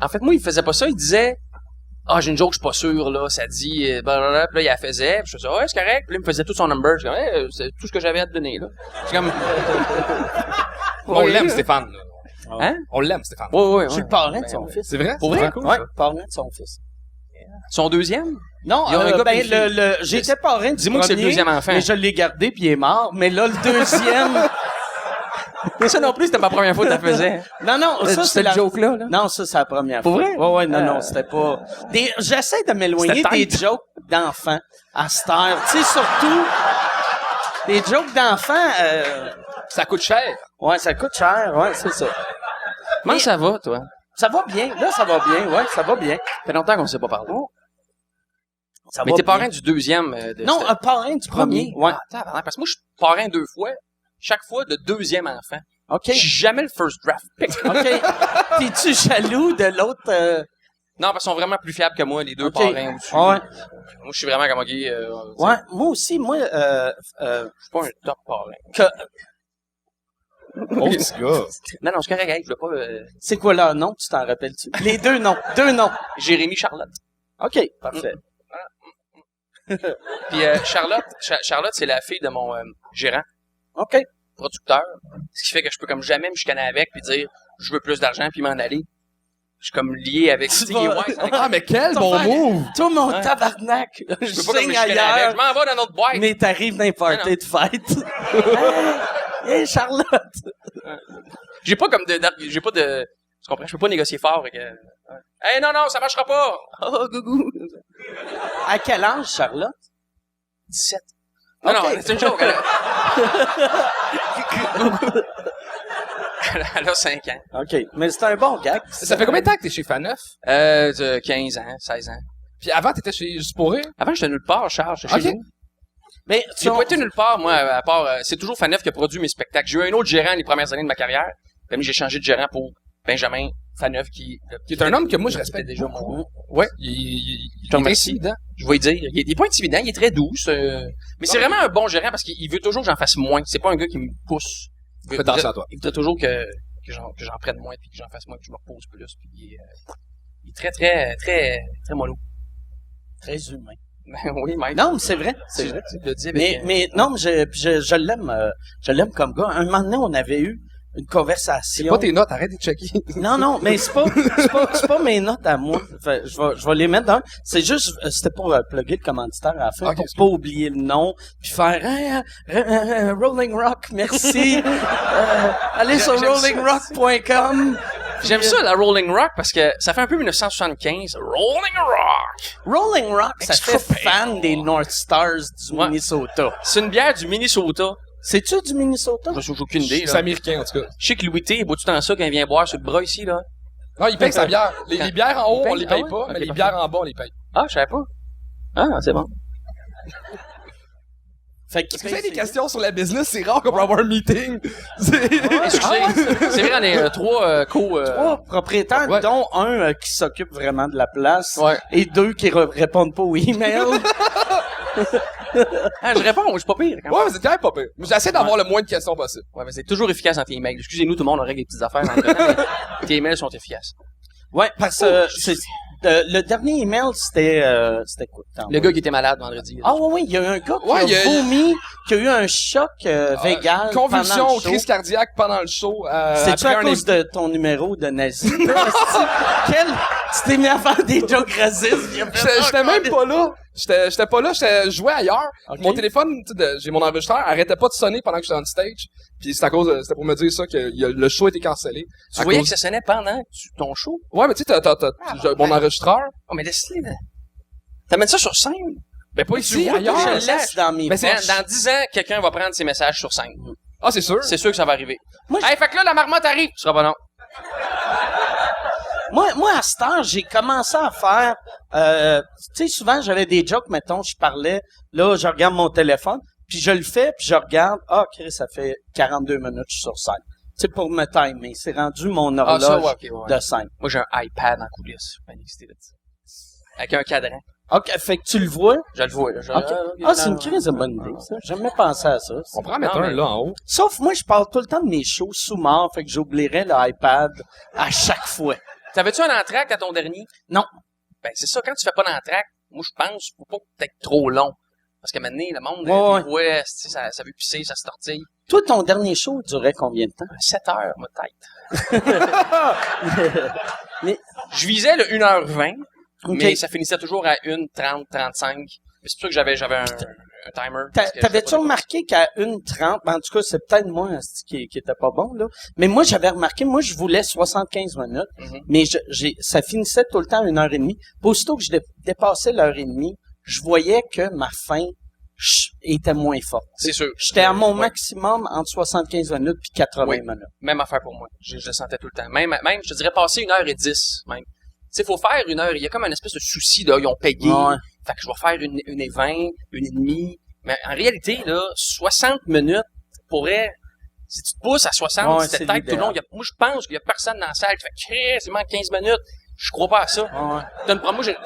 en fait, moi, il faisait pas ça. Il disait... Ah, j'ai une joke, je suis pas sûr, là. Ça dit... blablabla. Puis là, il la faisait. Puis je faisais... Ouais, c'est correct. Puis là, il me faisait tout son number. Je disais... Ouais, c'est tout ce que j'avais à te donner, là. Je suis comme... On Ouais, l'aime, là. Stéphane. là. Hein? On l'aime, Stéphane. Ouais. Je suis le parrain de son fils. C'est vrai? Pour vrai? Cool, Ouais, ça. parrain de son fils. Son deuxième? Non, Il y a un gars ben, puis une fille. j'étais parrain du Dis-moi que c'est le premier, deuxième enfant. mais je l'ai gardé puis il est mort. Mais là, le deuxième... Ça non plus, c'était ma première fois que tu la faisais. Non, ça, c'est la... cette joke-là, là. Non, ça, c'est la première Pour fois. vrai? Ouais, non, c'était pas... J'essaie de m'éloigner C'était des tight. jokes d'enfants à cette heure. Tu sais, surtout, des jokes d'enfants, Ça coûte cher. ouais, ça coûte cher, ouais, c'est ça. Comment ça va, toi? Ça va bien, là, ça va bien, ouais, ça va bien. Ça fait longtemps qu'on s'est pas parlé. Ça Mais va t'es bien. parrain du deuxième. Non, un parrain du premier, ouais. Ah, tabarnak, parce que moi, je suis parrain 2 fois. Chaque fois de deuxième enfant. OK, Je suis jamais le first draft pick. OK. T'es-tu jaloux de l'autre... Non, parce qu'ils sont vraiment plus fiables que moi, les deux OK. parrains au-dessus. Ouais. Moi, je suis vraiment comme, OK, Ouais, moi aussi, je suis pas un top parrain. que... Oh, petit gars. Non, c'est correct, hey, je veux pas... C'est quoi leur nom, tu t'en rappelles-tu? Les deux noms, Jérémy Charlotte. OK, parfait. Puis Charlotte, c'est la fille de mon gérant, OK. producteur. Ce qui fait que je peux comme jamais me chicaner avec puis dire, je veux plus d'argent puis m'en aller. Je suis comme lié avec... Tu Tu sais, il est vas- wise avec- Ah, mais quel T'as bon fait- move! Toi, mon Ouais. tabarnak, je Je peux pas comme me signe chicaner avec. ailleurs, Je m'en vais dans notre boîte. mais t'arrives dans un party Non. de fête. Hey, Charlotte! J'ai pas comme j'ai pas de, tu comprends? Je peux pas négocier fort avec, hey, non, ça marchera pas! Oh, gougou! À quel âge, Charlotte? 17. Non, Ok. c'est une joke. Elle a 5 ans. OK, mais c'est un bon gag. Ça fait combien de temps que t'es chez Faneuf? 15 ans, 16 ans. Puis avant, t'étais chez Juste pour rire? Avant, j'étais nulle part, Charles, j'étais chez Ok. nous. Mais J'ai pas été nulle part, moi, à part, c'est toujours Faneuf qui a produit mes spectacles. J'ai eu un autre gérant les premières années de ma carrière. Puis j'ai changé de gérant pour Benjamin Faneuf qui Qui est un homme que moi, je respecte déjà mon... Ouais. Il te est remercie. intimidant. Je vais lui dire. Il est pas intimidant, il est très doux. Mais c'est vraiment un bon gérant parce qu'il veut toujours que j'en fasse moins. C'est pas un gars qui me pousse. Fais attention à toi. Il voudrait toujours que j'en prenne moins puis que j'en fasse moins, que je me repose plus. Puis il est très, très, très, très mollo. Très humain. Ben oui, Mike. Non, mais c'est vrai, c'est vrai. Tu le dis avec, Mais non, mais je l'aime comme gars. Un moment donné, on avait eu une conversation. C'est pas tes notes, arrête de checker. Non, mais c'est pas mes notes à moi. Fait, je vais les mettre dans. C'est juste, c'était pour plugger le commanditaire à la fin, Ok, pour excuse. pas oublier le nom, puis faire Rolling Rock, merci. Allez sur J'aime ça. rollingrock.com. J'aime ça, la Rolling Rock, parce que ça fait un peu 1975. Rolling Rock! Rolling Rock, ça Extra fait pay. fan des North Stars du Ouais. Minnesota. C'est une bière du Minnesota. C'est-tu du Minnesota? J'ai aucune idée, C'est là. américain, en tout cas. Je sais que Louis T, il boit tout le temps ça quand il vient boire sur le bras ici, là. Non, il paye sa bière. Les bières en haut, Il paye? on les paye Ah ouais? pas, Ok, mais les parfait. bières en bas, on les paye. Ah, je savais pas. Ah, c'est bon. Fait qu'il Est-ce que paye vous avez des ses- questions sur la business? C'est rare qu'on peut avoir un meeting. Excusez. C'est vrai, on est trois Trois propriétaires, Ouais. dont un qui s'occupe vraiment de la place Ouais. et deux qui répondent pas aux emails. Ah, je réponds, je suis pas pire. Quand même. Ouais, mais c'est quand même pas pire. Mais j'essaie d'avoir le moins de questions possible. Ouais, mais c'est toujours efficace dans tes emails. Excusez-nous, tout le monde, on règle des petites affaires. Entre-temps, mais tes emails sont efficaces. Ouais, parce que le dernier email, c'était quoi? Attends, Le gars qui était malade vendredi. là. Ah oui, il y a eu un gars qui Ouais, il y a a- vomi, qui a eu un choc végal Convulsion, pendant le show. crise cardiaque pendant le show. C'est-tu après à un cause de ton numéro de nazi? Tu t'es mis à faire des jokes racistes. il a fait- J'étais même pas là. J'étais pas là, je jouais ailleurs. Ok. Mon téléphone, tu sais, j'ai mon enregistreur, arrêtait pas de sonner pendant que j'étais on stage. Puis c'était c'était pour me dire ça que le show était cancellé. Tu À voyais cause- que ça sonnait pendant ton show? Ouais, mais tu sais, mon enregistreur. Oh, mais laisse-les, là. T'amènes ça sur scène? Ben pas Tu ici, vois que ailleurs. je le laisse dans mes Mais c'est- poches. Dans 10 ans, quelqu'un va prendre ses messages sur scène. Ah, c'est sûr. C'est sûr que ça va arriver. Moi, Hey, fait que là, la marmotte arrive. Tu seras pas non. Moi, à cette heure, j'ai commencé à faire... tu sais, souvent, j'avais des jokes, mettons, je parlais, là, je regarde mon téléphone, puis je le fais, puis je regarde, Chris, ça fait 42 minutes, je suis sur scène. Tu sais, pour me timer, c'est rendu mon Ah, horloge ça, ouais, ok, ouais. de scène. Moi, j'ai un iPad en coulisses. Avec un cadran. OK, fait que tu le vois? Je le vois, là. OK. C'est une crise de bonne idée, ça. J'ai jamais pensé à ça. On pourrait en mettre Non, un mais- là en haut. Sauf moi, je parle tout le temps de mes shows sous mort, fait que j'oublierais l'iPad à chaque fois. T'avais-tu un entracte à ton dernier? Non. Ben, c'est ça, quand tu fais pas d'entracte, moi, je pense, faut pas que t'aies trop long. Parce qu'à un moment donné, le monde, Ouais, des fois, tu sais, ça veut pisser, ça se tortille. Toi, ton dernier show durait combien de temps? 7 heures, ma tête. Mais, Je visais le 1h20, OK. mais ça finissait toujours à 1h30, 35. Mais c'est pour ça que j'avais un timer. parce que T'avais-tu j'étais pas- remarqué qu'à 1h30, en tout cas, c'est peut-être moi qui était pas bon, là, mais moi, j'avais remarqué, moi, je voulais 75 minutes, Mhm. mais ça finissait tout le temps à 1h30. Puis aussitôt que je dépassais l'heure et demie, je voyais que ma fin était moins forte. C'est sûr. J'étais à mon Ouais. maximum entre 75 minutes puis 80 Oui. minutes. Même affaire pour moi. Je le sentais tout le temps. Même, je te dirais passer 1h10, même. Tu sais, faut faire 1h. Il y a comme un espèce de souci, là. Ils ont payé. Ouais. Fait que je vais faire 1h20, 1h30. Mais en réalité, là, 60 minutes pourrait, si tu te pousses à 60, Ouais, c'était c'est peut-être tout l'idéal. long. Moi, je pense qu'il y a personne dans la salle qui fait, Chris, il manque 15 minutes. Je crois pas à ça. Ouais. T'as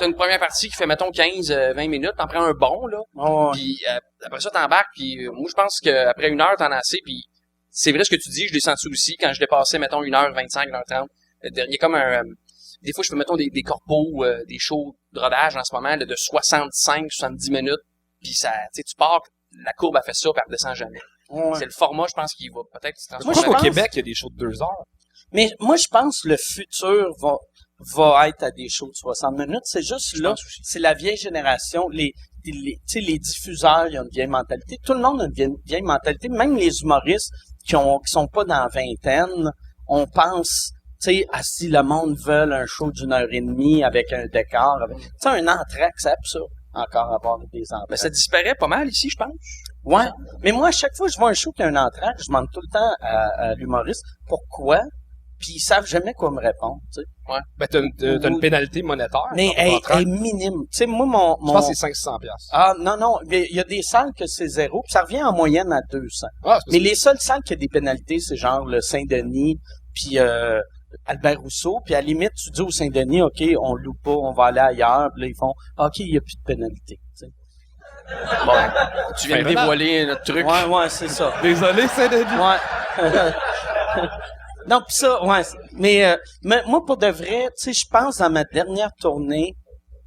une première partie qui fait, mettons, 15-20 minutes. T'en prends un bon, là. Ouais. Puis après ça, t'embarques. Puis moi, je pense qu'après 1 heure, t'en as assez. Puis c'est vrai ce que tu dis. Je l'ai senti aussi quand je dépassais, mettons, 1h25, 1h30. Il y a comme un... des fois, je fais, mettons, des corpos, des shows de rodage en ce moment, là, de 65-70 minutes. Puis ça, tu sais, tu pars, la courbe a fait ça, puis elle redescend jamais. Ouais. C'est le format, je pense, qui va peut-être se Moi, Pourquoi je transformer. qu'au pense- Québec, il y a des shows de 2 heures? Mais moi, je pense que le futur va être à des shows de 60 minutes. C'est juste Je là, pense aussi. c'est la vieille génération. Tu sais, les diffuseurs, ils ont une vieille mentalité. Tout le monde a une vieille mentalité. Même les humoristes qui sont pas dans la vingtaine, on pense, tu sais, si le monde veut un show d'1h30 avec un décor, tu sais, un entracte, c'est absurde. Encore avoir des entractes. Mais ça disparaît pas mal ici, je pense. Ouais. Mais moi, à chaque fois que je vois un show qui a un entracte, je demande tout le temps à l'humoriste pourquoi, puis ils savent jamais quoi me répondre, tu sais. Ben, t'as une pénalité monétaire. Mais dans ton elle contrat. est minime. Tu sais, moi, Je pense que c'est 500 piastres. Ah, non, il y a des salles que c'est zéro, puis ça revient en moyenne à 200. Ah, c'est Mais les seules salles qui ont des pénalités, c'est genre le Saint-Denis, puis Albert Rousseau, puis à la limite, tu dis au Saint-Denis, OK, on loue pas, on va aller ailleurs, puis là, ils font, OK, il y a plus de pénalité. Tu sais. Bon, tu viens de Fin de dévoiler notre truc. Ouais, c'est ça. Désolé, Saint-Denis. Ouais. Non, pis ça, ouais. Mais moi, pour de vrai, tu sais, je pense dans ma dernière tournée,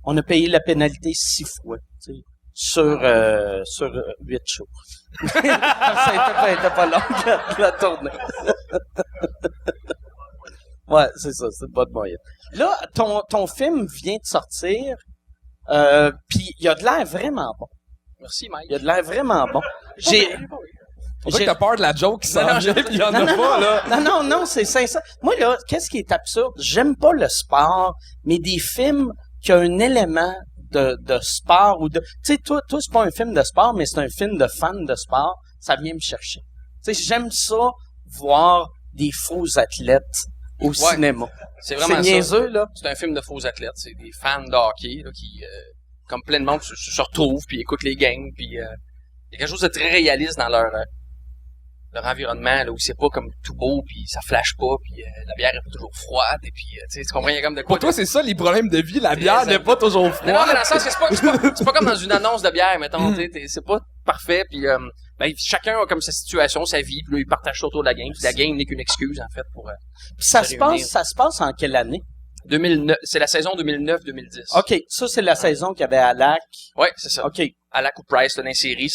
on a payé la pénalité 6 fois, tu sais, sur 8 shows. ça était pas long, la tournée. Ouais, c'est ça, c'est une bonne moyenne. Là, ton film vient de sortir, puis il y a de l'air vraiment bon. Merci, Mike. Il y a de l'air vraiment bon. J'ai... On dirait que t'as peur de la joke qui s'en Non, vient, je- pis il y en a pas, là. Non, c'est sincère. Moi, là, qu'est-ce qui est absurde? J'aime pas le sport, mais des films qui ont un élément de sport ou de... Tu sais, toi, c'est pas un film de sport, mais c'est un film de fan de sport. Ça vient me chercher. Tu sais, j'aime ça, voir des faux athlètes au cinéma. C'est vraiment C'est ça. niaiseux, là. C'est un film de faux athlètes. C'est des fans de hockey là, qui, comme plein de monde, se retrouvent puis écoutent les games. Puis il y a quelque chose de très réaliste dans leur environnement là, où c'est pas comme tout beau puis ça flash pas puis la bière est pas toujours froide et puis tu sais, tu comprends, il y a comme de quoi. Pour toi, c'est ça, les problèmes de vie. La bière n'est pas toujours Non, mais froide. dans le sens que c'est pas comme dans une annonce de bière, mettons, tu sais, c'est pas parfait, puis ben, chacun a comme sa situation, sa vie, puis là, il partage ça autour de la game, puis la game n'est qu'une excuse, en fait, pour Puis ça se se réunir. passe en quelle année? 2009, c'est la saison 2009-2010. OK, ça, c'est la saison qu'il y avait à Lac. Ouais, c'est ça. OK. Alak ou Price, là, dans les séries,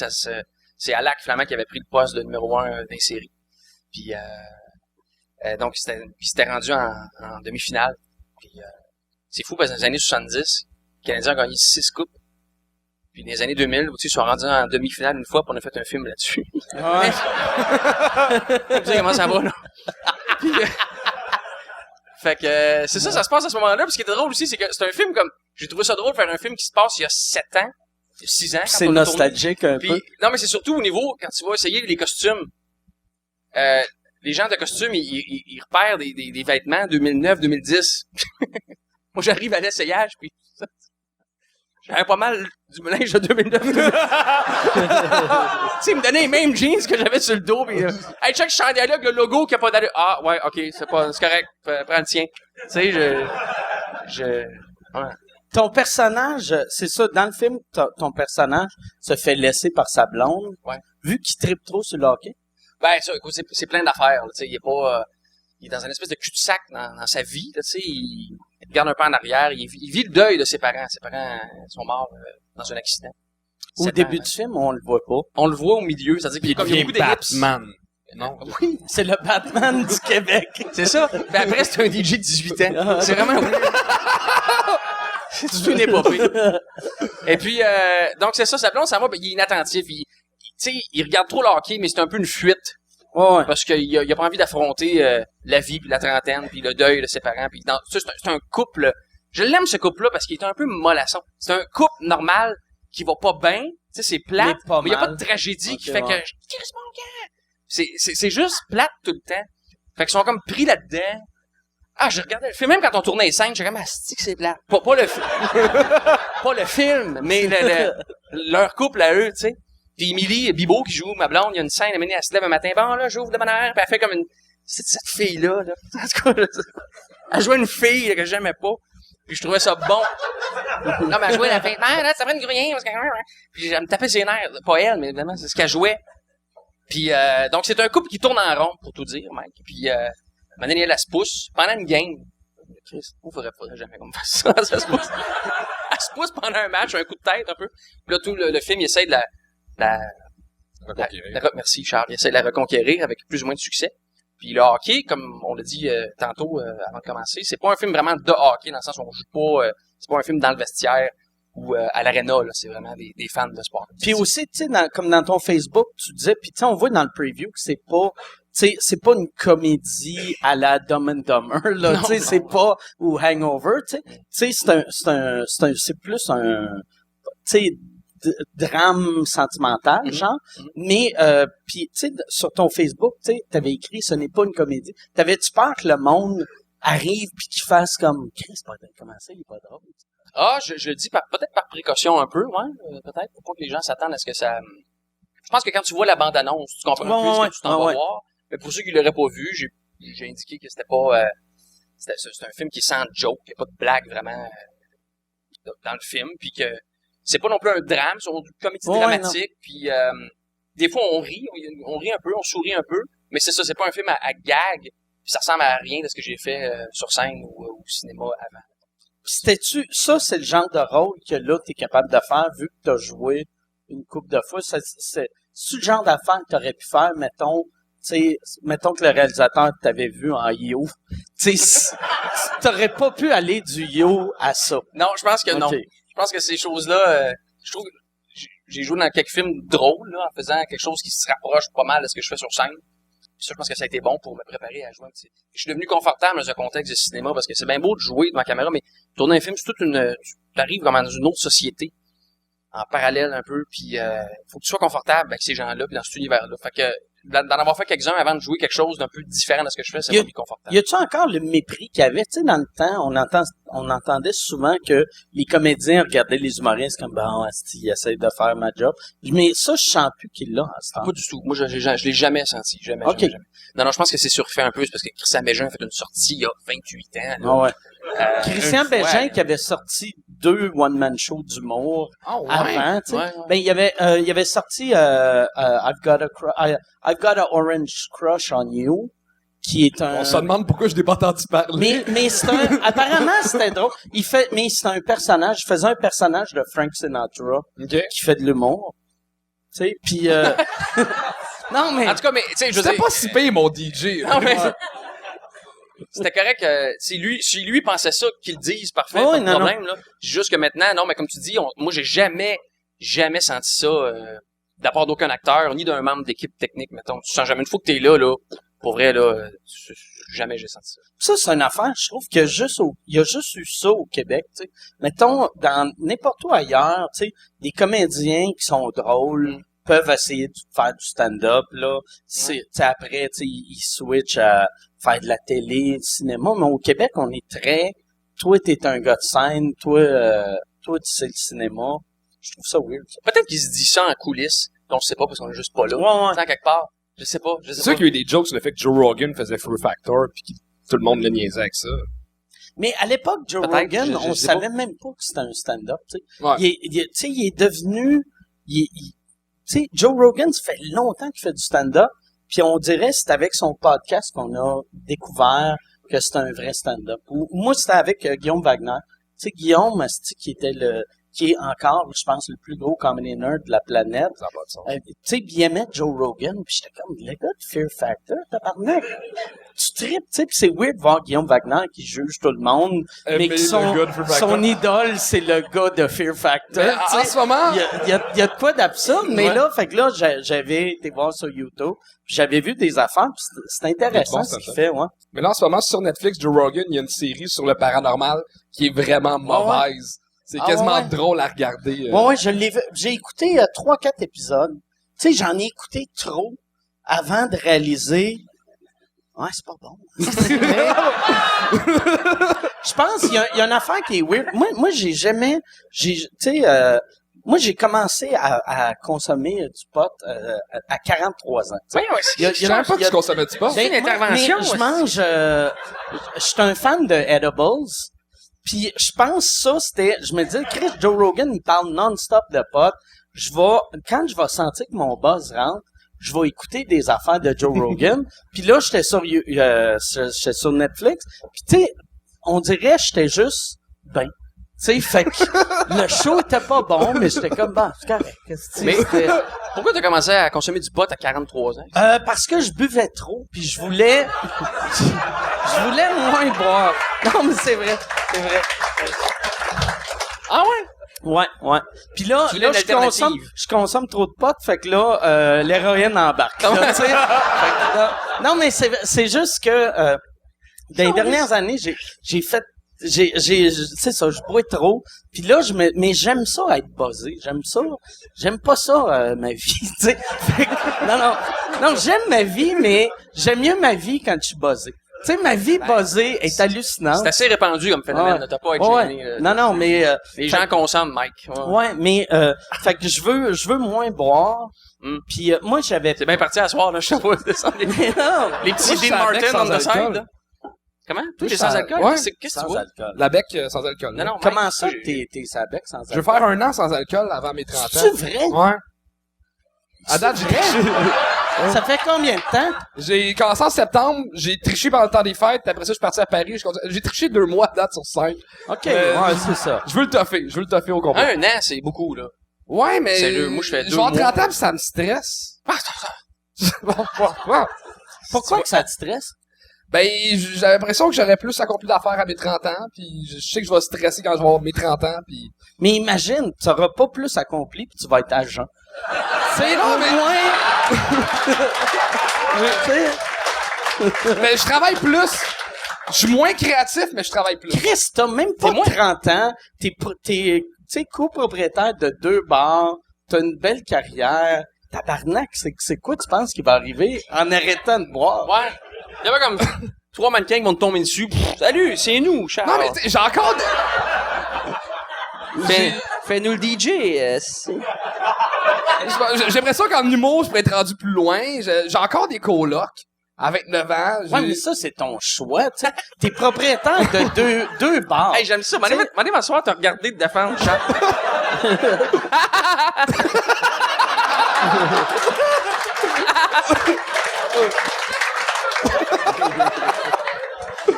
c'est Alak, finalement, qui avait pris le poste de numéro 1 dans les séries. Puis, donc, c'était rendu en demi-finale. Puis, c'est fou, parce que dans les années 70, les Canadiens ont gagné 6 coupes. Puis, dans les années 2000, tu sais, ils sont rendus en demi-finale une fois, puis on a fait un film là-dessus. Ouais. Tu sais comment ça va, là? Puis, fait que, c'est ça se passe à ce moment-là. Puis, ce qui était drôle aussi, c'est que c'est un film comme, j'ai trouvé ça drôle de faire un film qui se passe il y a 7 ans, 6 ans. quand C'est on l'a tourné. nostalgique un Puis, peu. non, mais c'est surtout au niveau, quand tu vas essayer les costumes, les gens de costume, ils repèrent des vêtements 2009, 2010. Moi, j'arrive à l'essayage, puis j'avais pas mal du linge de 2009. Tu sais, il me donnait les mêmes jeans que j'avais sur le dos, puis hey, check ce chandail-là avec le logo qui a pas d'allure. Ah, ouais, ok, c'est correct, prends le tien. Tu sais, ouais. Ton personnage, c'est ça, dans le film, ton personnage se fait laisser par sa blonde. Ouais. Vu qu'il trippe trop sur le hockey. Ben, ça, écoute, c'est plein d'affaires, tu sais, il est pas, il est dans une espèce de cul-de-sac dans sa vie, tu sais, il regarde un peu en arrière, il vit le deuil de ses parents. Ses parents sont morts dans un accident. Au début du film, on le voit pas. On le voit au milieu, c'est-à-dire qu'il y a beaucoup d'ellipses. Batman. Non. Oui, c'est le Batman du Québec. C'est ça. Ben après, c'est un DJ de 18 ans. C'est vraiment weird. C'est toute une épopée. Et puis, donc c'est ça, sa blonde, ça va, ben, il est inattentif. Tu sais, il regarde trop le hockey, mais c'est un peu une fuite. Ouais. Parce qu'il a pas envie d'affronter la vie, puis la trentaine, puis le deuil de ses parents. Puis c'est un couple... Je l'aime, ce couple-là, parce qu'il est un peu mollasson. C'est un couple normal qui va pas bien. Tu sais, c'est plate, mais il n'y a pas de tragédie qui fait que... Qu'est-ce mon gars? C'est juste plate tout le temps. Fait qu'ils sont comme pris là-dedans. Ah, je regardais le film. Même quand on tournait les scènes, j'étais comme, asti que c'est plate. Pas le film. Pas le film, mais leur couple à eux, tu sais. Puis Émilie Bibeau qui joue ma blonde, il y a une scène, elle se lève un matin, bon là, j'ouvre de bonne heure, puis elle fait comme une... C'est cette fille-là, là. En tout cas, elle jouait une fille là, que j'aimais pas. Puis je trouvais ça bon. Non, mais elle jouait la fille, là, ça prend une gruyère, parce que... Puis elle me tapait ses nerfs. Pas elle, mais évidemment, c'est ce qu'elle jouait. Puis donc c'est un couple qui tourne en rond, pour tout dire, Mike. Puis maintenant, elle se pousse pendant une game. Chris, faudrait jamais qu'on me fasse ça. Ça se pousse. Elle se pousse pendant un match, un coup de tête un peu. Puis là, tout le film, il essaie de merci Charles, il essaie de la reconquérir avec plus ou moins de succès. Puis le hockey, comme on l'a dit tantôt avant de commencer, c'est pas un film vraiment de hockey, dans le sens où on joue pas, c'est pas un film dans le vestiaire ou à l'aréna, là, c'est vraiment des fans de sport. Puis aussi, tu sais, comme dans ton Facebook, tu disais, puis tu sais, on voit dans le preview que c'est pas... Tu sais, c'est pas une comédie à la Dumb and Dumber, là, tu sais, c'est pas, ou Hangover, tu sais, c'est plus un, tu sais, drame sentimental, genre, mais, puis tu sais, sur ton Facebook, tu sais, t'avais écrit, ce n'est pas une comédie. T'avais-tu peur que le monde arrive puis qu'il fasse comme, Chris, comment ça, il est pas drôle? Ah, je le dis peut-être par précaution un peu, ouais, peut-être, pour pas que les gens s'attendent à ce que ça... Je pense que quand tu vois la bande-annonce, tu comprends plus ce que tu t'en vas voir. Mais pour ceux qui l'auraient pas vu, j'ai indiqué que c'était pas... c'est un film qui est sans joke, il n'y a pas de blague vraiment dans le film, puis que c'est pas non plus un drame, c'est une comédie dramatique, puis des fois on rit un peu, on sourit un peu, mais c'est ça, c'est pas un film à gag, puis ça ressemble à rien de ce que j'ai fait sur scène ou au cinéma avant. C'était-tu, ça c'est le genre de rôle que là t'es capable de faire vu que t'as joué une couple de fois, c'est-tu le genre d'affaire que t'aurais pu faire, mettons que le réalisateur t'avait vu en yo, tu sais, t'aurais pas pu aller du yo à ça. Non, je pense que non. Je pense que ces choses-là, je trouve que j'ai joué dans quelques films drôles, là, en faisant quelque chose qui se rapproche pas mal de ce que je fais sur scène. Puis ça, je pense que ça a été bon pour me préparer à jouer. Je suis devenu confortable dans un contexte de cinéma parce que c'est bien beau de jouer devant la caméra, mais tourner un film, c'est tu arrives vraiment dans une autre société, en parallèle un peu, puis faut que tu sois confortable avec ces gens-là, puis dans cet univers-là. Fait que d'en avoir fait quelques-uns avant de jouer quelque chose d'un peu différent de ce que je fais, c'est pas plus confortable. Y a-tu encore le mépris qu'il y avait? Tu sais, dans le temps, on entendait souvent que les comédiens regardaient les humoristes comme, bon, ils essayent de faire ma job. Mais ça, je sens plus qu'il l'a, en ce temps. Pas du tout. Moi, je l'ai jamais senti. Jamais, okay. jamais. Non, je pense que c'est surfait un peu, c'est parce que Christian Bégin a fait une sortie il y a 28 ans. Là. Ah ouais. Christian Bégin qui avait sorti 2 one-man shows d'humour avant, tu sais. Ouais. Ben, il avait sorti I've Got a Orange Crush on You, qui est un... On se demande pourquoi je n'ai pas entendu parler. Mais c'est apparemment, c'était drôle. Mais c'est un personnage, il faisait un personnage de Frank Sinatra, qui fait de l'humour. Tu sais, puis non, mais... En tout cas, mais, tu sais, je c'était pas si pire, mon DJ. Non, mais... C'était correct, si lui pensait ça, qu'il le dise, parfait, pas de problème, là. Juste que maintenant, non, mais comme tu dis, moi, j'ai jamais senti ça, de la part d'aucun acteur, ni d'un membre d'équipe technique, mettons. Tu sens jamais une fois que t'es là, pour vrai, là, jamais j'ai senti ça. Ça, c'est une affaire, je trouve qu'il y a juste eu ça au Québec, tu sais. Mettons, dans n'importe où ailleurs, tu sais, des comédiens qui sont drôles, peuvent essayer de faire du stand-up, là. C'est, tu sais, après, tu sais, ils switchent à faire de la télé, du cinéma. Mais au Québec, on est très... Toi, t'es un gars de scène. Toi, tu sais le cinéma. Je trouve ça weird. Ça. Peut-être qu'il se dit ça en coulisses. On sait pas parce qu'on est juste pas là. Ouais. Tant quelque part. Je sais pas. C'est sûr qu'il y a eu des jokes sur le fait que Joe Rogan faisait Fear Factor pis que tout le monde le niaisait avec ça. Mais à l'époque, Joe Peut-être, Rogan, je on sais savait pas. même pas que c'était un stand-up, tu sais. Ouais. Tu sais, il est devenu... tu sais, Joe Rogan, ça fait longtemps qu'il fait du stand-up, puis on dirait que c'est avec son podcast qu'on a découvert que c'est un vrai stand-up. Ou moi, c'était avec Guillaume Wagner. Tu sais, Guillaume, qui est encore, je pense, le plus gros comedy nerd de la planète. Ça n'a pas de sens. Tu sais, il aimait Joe Rogan, puis j'étais comme, le gars de Fear Factor, tabarnak. Tu tripes, tu sais, puis c'est weird de voir Guillaume Wagner qui juge tout le monde, mais que le gars de Fear Factor. son idole, c'est le gars de Fear Factor. Mais tu en sais. ce moment... Il y a de quoi d'absurde, mais Ouais. là, fait que là, j'avais été voir sur YouTube, puis j'avais vu des affaires, puis c'est intéressant bon, ce ça qu'il fait. fait, ouais. Mais là, en ce moment, sur Netflix, Joe Rogan, il y a une série sur le paranormal qui est vraiment mauvaise. C'est Ah quasiment ouais? drôle à regarder. Ouais, je l'ai vu. J'ai écouté 3-4 épisodes. Tu sais, j'en ai écouté trop avant de réaliser. Ouais, c'est pas bon. Je pense qu'il y a une affaire qui est weird. Moi, moi, j'ai commencé à consommer du pot à 43 ans. tu sais. Ouais, Il y a- Je savais pas que tu consommais du pot. C'est une intervention, mais je ouais. mange... je suis un fan de edibles. Puis je pense ça, c'était... Je me disais, Chris, Joe Rogan, il parle non-stop de pot. Quand je vais sentir que mon buzz rentre, je vais écouter des affaires de Joe Rogan. Puis là, j'étais j'étais sur Netflix. Puis tu sais, on dirait que j'étais juste ben. Tu sais, fait que le show était pas bon, mais j'étais comme, bah, c'est correct. Mais- C'était- Pourquoi t'as commencé à consommer du pot à 43 ans? parce que je buvais trop, puis je voulais moins boire. Non, mais c'est vrai. Ah ouais? Ouais. Puis là, Tu voulais une alternative. je consomme trop de pot, fait que là, l'héroïne embarque. Là, tu sais. Fait que là- non, mais c'est juste que dans les dernières années, j'ai fait c'est ça, je bois trop. Puis là, mais j'aime ça être buzzé. J'aime pas ça, ma vie, tu sais. Fait que, non, j'aime ma vie, mais j'aime mieux ma vie quand je suis buzzé. Tu sais, ma vie buzzée est hallucinante. C'est assez répandu comme phénomène, Ouais. là. T'as pas à être Ouais. gêné. Non, mais Les fait- gens consomment, Mike. Ouais. ouais, mais fait que je veux moins boire. Mm. Puis moi, j'avais C'est bien parti à soir, là. Je sais pas, descendre les, mais non, les petits Moi, je suis Dean avec Martin on sans the alcool. side, là. Comment? Toi, Moi, t'es je sans suis alcool? ouais. Qu'est-ce que sans tu vois? alcool. La bec sans alcool. Non, non, Comment Mike, ça, j'ai- t'es sa bec sans alcool? Je veux faire 1 an sans alcool avant mes 30 ans. C'est vrai? Ouais. À date, j'ai triché. Ça fait combien de temps? J'ai commencé en septembre, j'ai triché pendant le temps des fêtes, puis après ça, je suis parti à Paris. J'ai triché 2 mois à date sur 5. OK, ouais, c'est ça. Je veux le toffer au complet. 1 an, c'est beaucoup, là. Ouais, mais... Sérieux, moi, je fais 2 Je vais en mois. 30 ans, puis ça me stresse. Pourquoi que ça te stresse? Ben, j'ai l'impression que j'aurais plus accompli d'affaires à mes 30 ans, puis je sais que je vais stresser quand je vais avoir mes 30 ans, puis... Mais imagine, tu n'auras pas plus accompli puis tu vas être agent. C'est non, au mais- moins... Tu sais, Mais je travaille plus. Je suis moins créatif, mais je travaille plus. Chris, t'as même pas T'es moins- 30 ans, t'es tu sais, copropriétaire de 2 bars, t'as une belle carrière. Tabarnak, c'est quoi tu penses qui va arriver en arrêtant de boire? Ouais. Il y avait comme 3 mannequins qui vont te tomber dessus. Pff, salut, c'est nous, Charles. Non, mais t'sais, j'ai encore... Fais-nous le DJ. J'aimerais ça qu'en humour, je pourrais être rendu plus loin. J'ai encore des colocs. À 29 ans, Ouais, mais ça, c'est ton choix, tu sais. T'es propriétaire de deux bars. Hey, j'aime ça. M'en m'asseoir, t'as regardé de défendre Charles.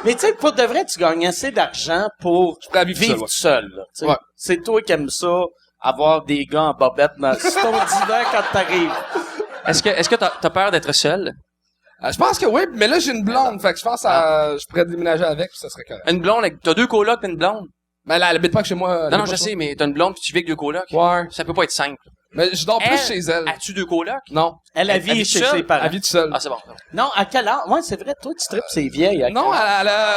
Mais tu sais, pour de vrai, tu gagnes assez d'argent pour pourrais vivre vivre seul, ouais. tout seul, là, tu sais. Ouais. C'est toi qui aimes ça, avoir des gars en bobette sur ton divan quand t'arrives. Est-ce que t'as peur d'être seul? je pense que oui, mais là, j'ai une blonde. Fait que je pense à... Je pourrais déménager avec, puis ça serait correct. Une blonde, t'as 2 colocs pis une blonde? Mais là, elle habite pas que chez moi. Non, je sais, mais t'as une blonde pis tu vis avec 2 colocs. Ouais. Ça peut pas être simple. Mais je dors plus chez elle. As-tu 2 colocs? Non. Elle Elle vit vit chez seule? ses parents. Elle vit toute seule. Ah, c'est bon. Non, à quel âge? Ouais, c'est vrai, toi, tu tripes, c'est vieille. Non, elle a...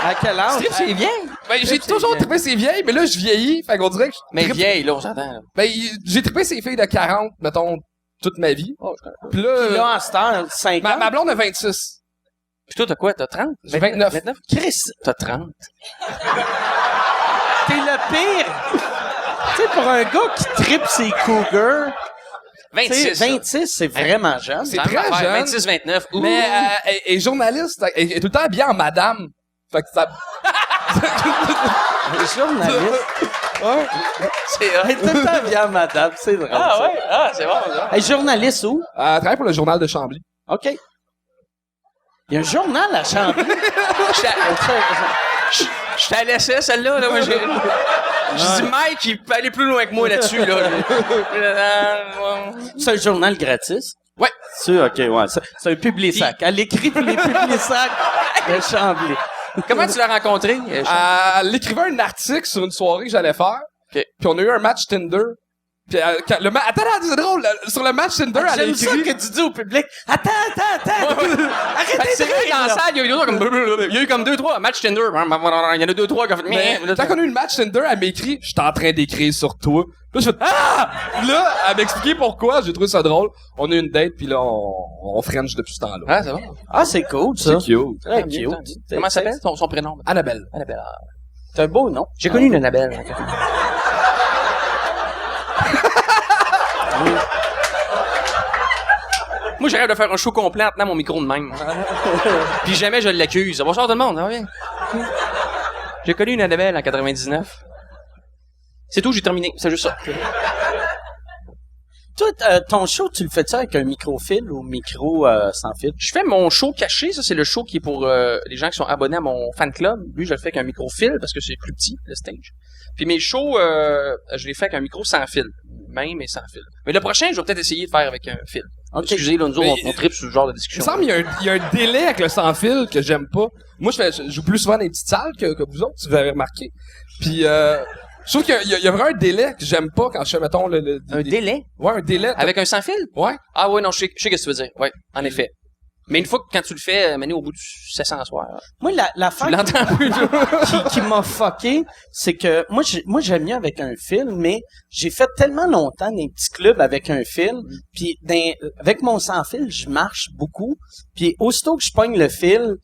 À quel âge? C'est bien. Ben, j'ai toujours trippé ces vieilles, mais là, je vieillis, fait qu'on dirait que Mais vieille, là, on s'entend, là. Ben, j'ai trippé ces filles de 40, mettons, toute ma vie. Oh, je connais pas. Puis là, Puis là, en ce temps, 5 ans. ma blonde a 26. Puis toi, t'as quoi? T'as 30? J'ai 29. Chris, T'as 30. t'es le pire. Tu sais, pour un gars qui trippe ses cougars, tu 26. sais, 26, c'est vraiment jeune. C'est Ça très va faire jeune. 26, 29. Ouh. Mais elle est journaliste, elle est tout le temps habillée en madame. Fait que ça... Journaliste. Ouais. C'est Elle est tout le temps bien, madame. C'est drôle. Ah ça. ouais? Ah, c'est bon, ça. Elle est journaliste où? Elle travaille pour le journal de Chambly. OK. Il y a un journal à Chambly. Je t'ai laissé, celle-là, là. Moi, j'ai dit, Mike, il peut aller plus loin que moi là-dessus, là. C'est un journal gratis? Ouais. C'est OK, ouais. C'est un Publisac. Elle écrit pour les Publisac de Chambly. Comment tu l'as rencontré? Elle écrivait un article sur une soirée que j'allais faire. OK. Puis on a eu un match Tinder. Puis attends, c'est drôle. Sur le match Tinder, elle a J'aime ça écrit... que tu dis au public. Attends. Arrêtez C'est de vrai, rire, dans la là. salle, il y a eu comme 2-3 matchs Tinder. Il y en a 2-3 qui ont fait... Mais quand on a eu le match Tinder, elle m'écrit « Je suis en train d'écrire sur toi. » Puis là, je fais « Ah! » Là, elle m'expliquait pourquoi. J'ai trouvé ça drôle. On a eu une date, puis là, on French depuis ce temps-là. Ah, c'est bon. Ah, c'est cool, ça. C'est cute. Très Tant mieux, cute. tant mieux. Comment elle s'appelle, son prénom? Annabelle. Annabelle. C'est un beau nom. J'ai connu une Annabelle. Moi, j'arrive de faire un show complet en tenant mon micro de même. Puis jamais je l'accuse. Bonsoir tout le monde, ça va bien? J'ai connu une Annabelle en 99. C'est tout, j'ai terminé. C'est juste ça. Toi, ton show, tu le fais-tu avec un micro-fil ou micro sans fil? Je fais mon show caché. Ça, c'est le show qui est pour les gens qui sont abonnés à mon fan club. Lui, je le fais avec un micro-fil parce que c'est plus petit, le stage. Puis mes shows, je les fais avec un micro sans fil. Même et sans fil. Mais le prochain, je vais peut-être essayer de faire avec un fil. OK. Excusez, là, nous autres, Mais- on tripe sur ce genre de Il discussion. me semble qu'il y a un délai avec le sans-fil que j'aime pas. Moi, je joue plus souvent dans les petites salles que vous autres, si vous avez remarqué. Puis, je trouve qu'il y a vraiment un délai que j'aime pas quand je fais, mettons, Un délai? Ouais, un délai. Avec un sans fil? Ouais. Ah ouais, non, je sais ce que tu veux dire. Ouais, en effet. Mais une fois que quand tu le fais, Mané, au bout du 700 soirs, Moi, tu l'affaire l'entends plus. qui m'a fucké, c'est que moi j'aime mieux avec un fil, mais j'ai fait tellement longtemps des petits clubs avec un fil, puis avec mon sans fil, je marche beaucoup, puis aussitôt que je pogne le fil,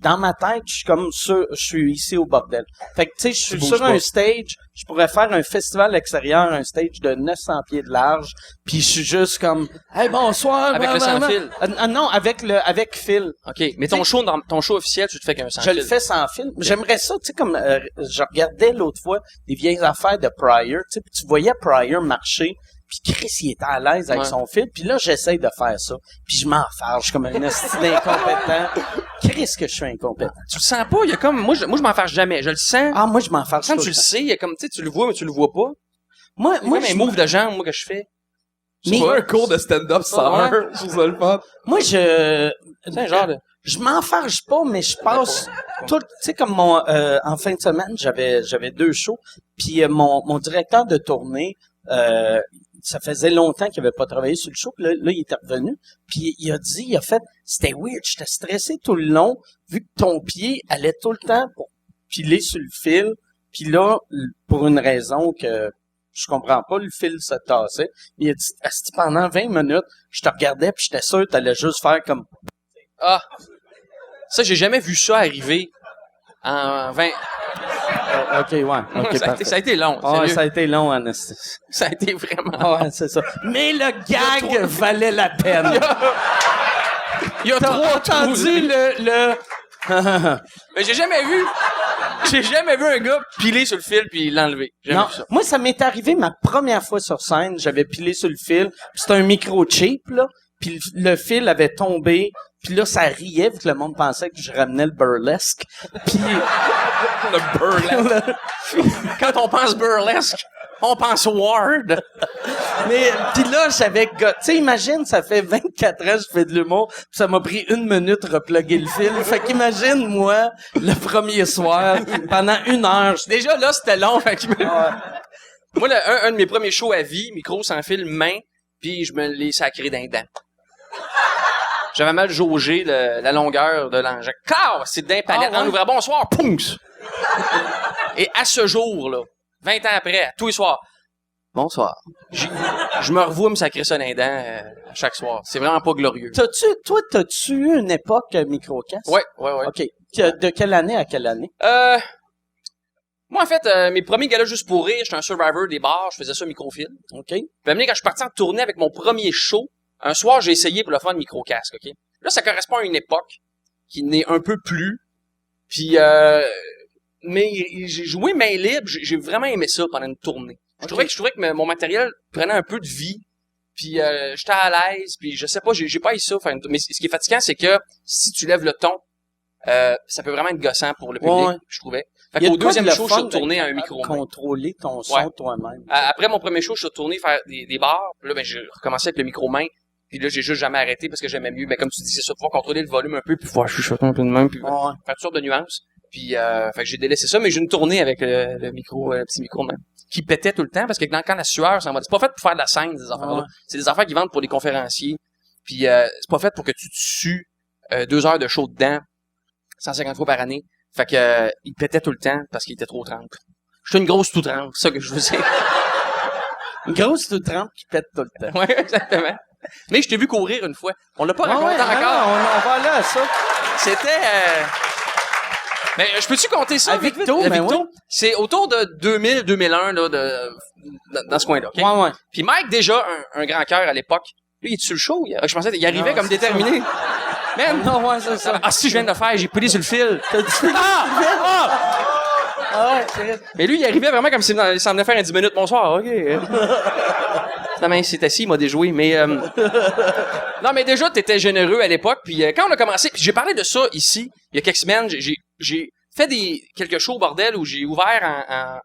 dans ma tête, je suis comme sûr, je suis ici au bordel. Fait que tu sais, je suis sur un stage, je pourrais faire un festival extérieur, un stage de 900 pieds de large, puis je suis juste comme hey bonsoir Avec le sans fil. non, avec fil. OK. Mais ton show officiel, tu te fais avec un sans Je fil. le fais sans film. J'aimerais ça, tu sais, comme je regardais l'autre fois des vieilles affaires de Pryor, tu sais, puis tu voyais Pryor marcher, puis Chris, il était à l'aise avec Ouais. son fil, puis là, j'essaye de faire ça, puis je m'enfarge comme un esti d'incompétent. Chris, que je suis incompétent. Tu le sens pas? Il y a comme, moi, je m'en fâche jamais. Je le sens. Ah, moi, je m'enfarge Quand tout tu le le temps. sais, il y a comme, tu sais, tu le vois, mais tu le vois pas. Moi, Moi, je un move de jambe, moi, que je fais. C'est pas un cours de stand-up sans Ouais. Je trouve ça le fun. moi, C'est un genre de... je m'enfarge pas, mais je passe tout, tu sais, comme en fin de semaine, j'avais 2 shows, puis mon directeur de tournée, ça faisait longtemps qu'il avait pas travaillé sur le show, puis là, il était revenu, puis il a fait, c'était weird, j'étais stressé tout le long, vu que ton pied allait tout le temps pour piler sur le fil, puis là, pour une raison que je comprends pas, le fil se tassait. Il a dit, asti, pendant 20 minutes, je te regardais, puis j'étais sûr que t'allais juste faire comme... Ah! Ça, j'ai jamais vu ça arriver en 20... OK, ouais. OK, parfait. ça a été long. Ah, sérieux. ça a été long, Anastasie. Ça a été vraiment... Ah, ouais, c'est ça. Mais le gag valait la peine. Il y a T'as trois entendu le... Mais j'ai jamais vu un gars piler sur le fil puis l'enlever. J'ai Non, jamais vu ça. moi, ça m'est arrivé ma première fois sur scène. J'avais pilé sur le fil. Puis c'était un micro cheap, là. Puis le fil avait tombé. Puis là, ça riait vu que le monde pensait que je ramenais le burlesque. Puis... Le burlesque. Quand on pense burlesque, on pense Ward. Mais puis là, j'avais... Tu sais, imagine, ça fait 24 ans que je fais de l'humour. Puis ça m'a pris 1 minute de repluguer le fil. Fait qu'imagine, moi, le premier soir, pendant 1 heure... Déjà, là, c'était long. Fait que... Moi, un de mes premiers shows à vie, micro sans fil, main, puis je me l'ai sacré d'un dent. J'avais mal jaugé la longueur de l'engin. Car, c'est d'un palette. Ah ouais? En ouvrant, bonsoir, pounce! Et à ce jour, là, 20 ans après, tous les soirs, bonsoir. Je me revois me sacrer ça dans les dents à chaque soir. C'est vraiment pas glorieux. T'as-tu eu une époque microcast? Ouais. OK. De quelle année à quelle année? Moi, en fait, mes premiers galas juste pour rire, j'étais un survivor des bars, je faisais ça microfilm. OK. Puis quand je suis parti en tournée avec mon premier show, un soir, j'ai essayé pour le fun micro-casque, OK? Là, ça correspond à une époque qui n'est un peu plus. Puis, mais j'ai joué main libre, j'ai vraiment aimé ça pendant une tournée. Je trouvais que mon matériel prenait un peu de vie, puis j'étais à l'aise, puis je sais pas, j'ai pas eu ça. Mais ce qui est fatigant, c'est que si tu lèves le ton, ça peut vraiment être gossant pour le public, je trouvais. Fait qu'au deuxième show, je suis retourné à un micro. Contrôler ton son toi-même. Après mon premier show, je suis retourné faire des bars. Puis là, j'ai recommencé avec le micro-main. Puis là, j'ai juste jamais arrêté parce que j'aimais mieux. Mais comme tu disais ça, pouvoir contrôler le volume un peu, puis pouvoir chuchoter un peu de même, puis faire toutes sortes de nuances. Puis, fait que j'ai délaissé ça, mais j'ai une tournée avec le micro, le petit micro même, qui pétait tout le temps parce que quand la sueur s'en va, c'est pas fait pour faire de la scène, ces affaires-là. C'est des affaires qui vendent pour les conférenciers. Puis, c'est pas fait pour que tu te sues 2 heures de show dedans, 150 fois par année. Fait que il pétait tout le temps parce qu'il était trop trempe. J'étais une grosse tout trempe, c'est ça que je veux dire. Une grosse tout trempe qui pète tout le temps. Ouais, exactement. Mais je t'ai vu courir une fois. On l'a pas raconté encore. On va là, ça. C'était... Mais je peux-tu compter ça? À Victo, vite? Ben oui. C'est autour de 2000-2001, là, dans ce coin-là, OK? Ouais. Puis Mike, déjà, un grand cœur à l'époque, lui, il est sur le show? Je pensais qu'il arrivait comme déterminé. Man! Non, ouais, c'est ça. Ah, si je viens de le faire, j'ai pris sur le fil. Ah ouais, c'est vrai. Mais lui, il arrivait vraiment comme s'il s'en venait faire un 10 minutes. Bonsoir, OK. Finalement, il s'est assis, il m'a déjoué. Mais non, mais déjà, t'étais généreux à l'époque. Puis quand on a commencé, puis j'ai parlé de ça ici, il y a quelques semaines, j'ai fait quelques shows, bordel, où j'ai ouvert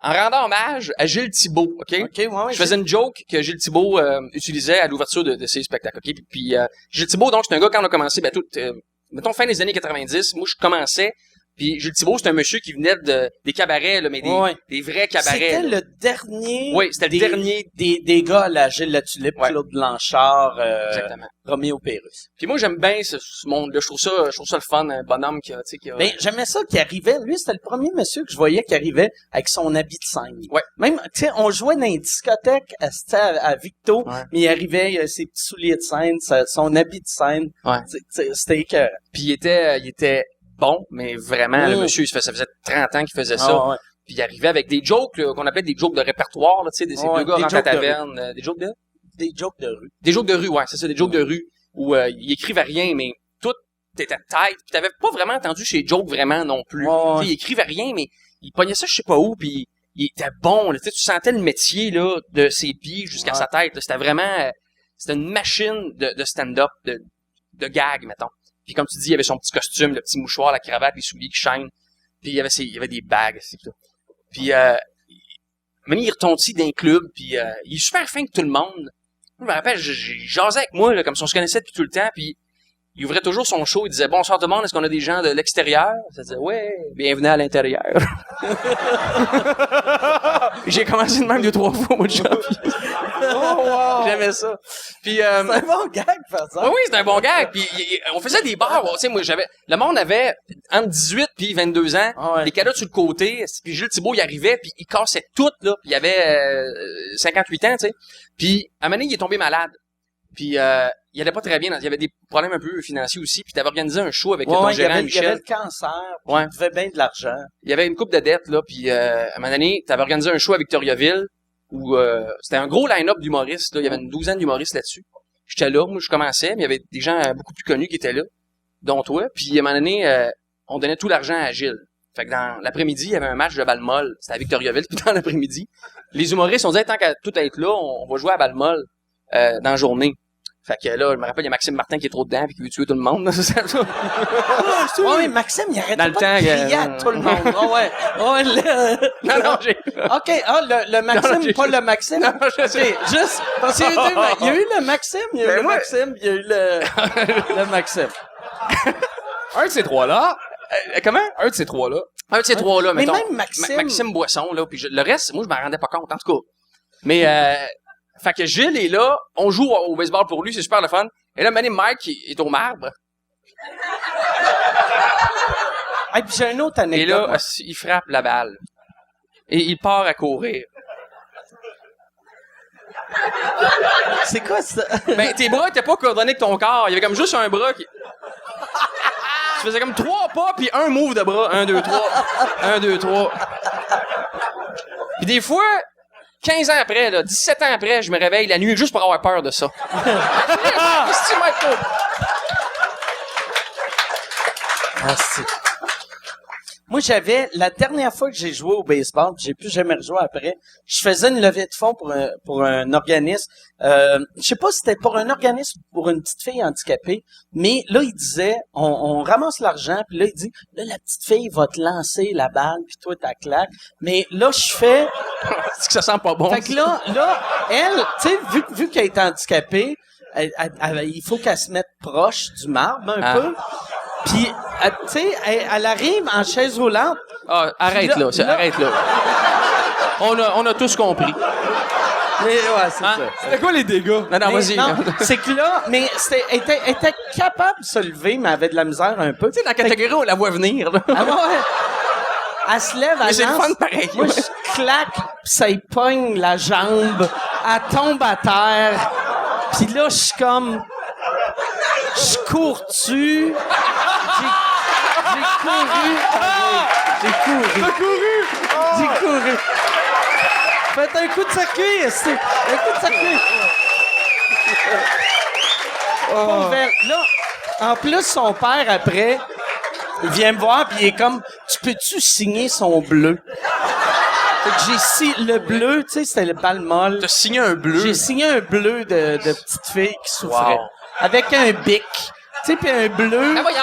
en rendant hommage à Gilles Thibault, OK? Je faisais une joke que Gilles Thibault utilisait à l'ouverture de ses spectacles, OK? Puis Gilles Thibault, donc, c'est un gars, quand on a commencé, mettons, fin des années 90, moi, je commençais, puis Gilles Thibault, c'est un monsieur qui venait des cabarets, là, mais des vrais cabarets. C'était le dernier. Oui, c'était le dernier. Des gars à la Gilles Latulippe, Claude Blanchard, exactement. Roméo Pérus. Puis moi, j'aime bien ce monde-là. Je trouve ça le fun, un bonhomme qui a... Ben, j'aimais ça qui arrivait. Lui, c'était le premier monsieur que je voyais qui arrivait avec son habit de scène. Ouais. Même, tu sais, on jouait dans une discothèque à Victo, mais il arrivait, il avait ses petits souliers de scène, son habit de scène. Ouais. C'était écœurant. Puis il était bon, mais vraiment, le monsieur, ça faisait 30 ans qu'il faisait ça. Ouais. Puis il arrivait avec des jokes, là, qu'on appelle des jokes de répertoire, là, tu sais, ces deux gars rentrent à la taverne. Des jokes de? Des jokes de rue. Des jokes de rue, ouais, c'est ça, des jokes de rue, où ils écrivaient rien, mais tout était tight. Puis t'avais pas vraiment entendu ces jokes vraiment non plus. Ouais. Ils écrivaient rien, mais ils pognaient ça je sais pas où, puis il était bon, là, tu sais, tu sentais le métier, là, de ses pieds jusqu'à sa tête, là. C'était vraiment, c'était une machine de stand-up, de gag, mettons. Puis comme tu dis, il y avait son petit costume, le petit mouchoir, la cravate, les souliers qui chaînent. Puis il y avait des bagues, c'est tout. Puis maintenant, il retontit d'un club, puis il est super fin avec tout le monde. Je me rappelle, j'ai jasé avec moi, là, comme si on se connaissait depuis tout le temps, puis il ouvrait toujours son show, il disait « Bonsoir tout le monde, est-ce qu'on a des gens de l'extérieur? » Ça disait « Ouais, bienvenue à l'intérieur. » J'ai commencé de même 2-3 fois, moi, de show. J'aimais ça. Puis C'est un bon gag, par exemple. oui, c'était un bon gag. Puis on faisait des bars. Tu sais, moi, le monde avait entre 18 puis 22 ans. Les cadeaux sur le côté. Puis Gilles Thibault, il arrivait, puis il cassait tout, là. Puis il avait 58 ans, tu sais. Puis à un moment donné, il est tombé malade. Puis il allait pas très bien. Il y avait des problèmes un peu financiers aussi. Puis t'avais organisé un show avec ton gérant, Michel. Il y avait le cancer. Puis il devait bien de l'argent. Il y avait une coupe de dettes, là. Puis à un moment donné, t'avais organisé un show à Victoriaville où c'était un gros line-up d'humoristes. Là. Il y avait une douzaine d'humoristes là-dessus. J'étais là, moi je commençais, mais il y avait des gens beaucoup plus connus qui étaient là, dont toi. Puis à un moment donné, on donnait tout l'argent à Gilles. Fait que dans l'après-midi, il y avait un match de balle-molle. C'était à Victoriaville, puis dans l'après-midi, les humoristes ont dit tant qu'à tout être là, on va jouer à balle-molle dans la journée. Fait que là, je me rappelle, il y a Maxime Martin qui est trop dedans et qui veut tuer tout le monde. Oui, Maxime, il arrête dans pas de crier à tout le monde. Non, j'ai... OK, le Maxime, non, pas le Maxime. Non, je sais. Juste, parce qu'il y a eu le Maxime, il y a eu le Maxime, il y a eu le Maxime. Un de ces trois-là. Comment? Un de ces trois-là. Un de ces trois-là, mais mettons. même Maxime. Maxime Boisson, là. Puis le reste, moi, je m'en rendais pas compte, en tout cas. Mais, fait que Gilles est là, on joue au baseball pour lui, c'est super le fun. Et là, Mike est au marbre. Hey, puis j'ai une autre Et anecdote. là, moi. il frappe la balle. Et il part à courir. C'est quoi ça? Ben, tes bras étaient pas coordonnés avec ton corps. Il y avait comme juste un bras qui... Tu faisais comme 3 pas, puis un move de bras. 1, 2, 3. 1, 2, 3. Puis des fois, 15 ans après, là, 17 ans après, je me réveille la nuit juste pour avoir peur de ça. Qu'est-ce que tu m'as fait? Ah, c'est... Moi, la dernière fois que j'ai joué au baseball, puis j'ai plus jamais rejoué après, je faisais une levée de fonds pour un organisme. Je sais pas si c'était pour un organisme ou pour une petite fille handicapée, mais là, il disait, on ramasse l'argent, puis là, il dit, là, la petite fille va te lancer la balle, puis toi, ta claque. Mais là, je fais... Est-ce que ça sent pas bon? Fait que là, elle, tu sais, vu qu'elle est handicapée, il faut qu'elle se mette proche du marbre un peu. Puis, tu sais, elle arrive en chaise roulante. Ah, arrête là, arrête là. On a tous compris. Mais, ouais, c'est Hein? ça. C'était quoi les dégâts? Non, Mais vas-y. non, c'est que là, mais elle était capable de se lever, mais elle avait de la misère un peu. Tu sais, dans la catégorie, on la voit venir, là. Ah ouais. Elle se lève, Mais elle c'est le lance. fun pareil. Moi, je claque, pis ça y pogne la jambe. Elle tombe à terre. Puis là, je suis comme... Je cours dessus. J'ai couru. J'ai couru. Faites un coup de circuit, un coup de circuit. Pauvre elle. Là, en plus, son père, après, il vient me voir, puis il est comme, tu peux-tu signer son bleu? Fait que le bleu, tu sais, c'était le balle molle. T'as signé un bleu. J'ai signé un bleu de petite fille qui souffrait. Wow. Avec un bic. Tu sais, puis un bleu. Ah, voyons,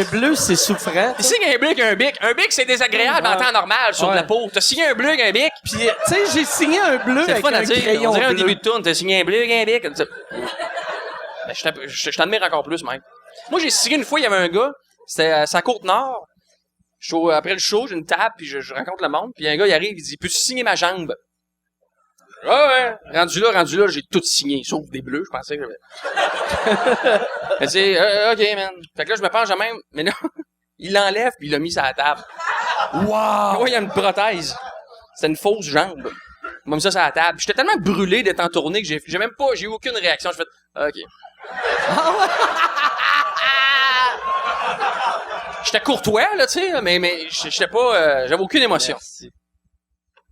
Un bleu, c'est souffrant. Tu signes un bic, un bic. Un bic, c'est désagréable en temps normal sur de la peau. T'as signé un bleu avec un bic. Puis, tu sais, j'ai signé un bleu C'est le avec fun à un dire. crayon On dirait un bleu. début de tourne. T'as signé un bleu avec un bic. Ben, je t'admire encore plus, mec. Moi, j'ai signé une fois, il y avait un gars. C'était à sa Côte-Nord. Après le show, j'ai une table, puis je rencontre le monde. Puis un gars, il arrive, il dit, peux-tu signer ma jambe? Ouais. Rendu là, j'ai tout signé, sauf des bleus, je pensais que j'avais. Elle dit, OK, man. Fait que là, je me penche de même, mais là, il l'enlève, puis il l'a mis sur la table. Wow! Ouais, il y a une prothèse. C'était une fausse jambe. Il m'a mis ça sur la table. J'étais tellement brûlé d'être en tournée que j'ai eu aucune réaction. J'ai fait, OK. J'étais courtois, là, tu sais, mais j'étais pas, j'avais aucune émotion.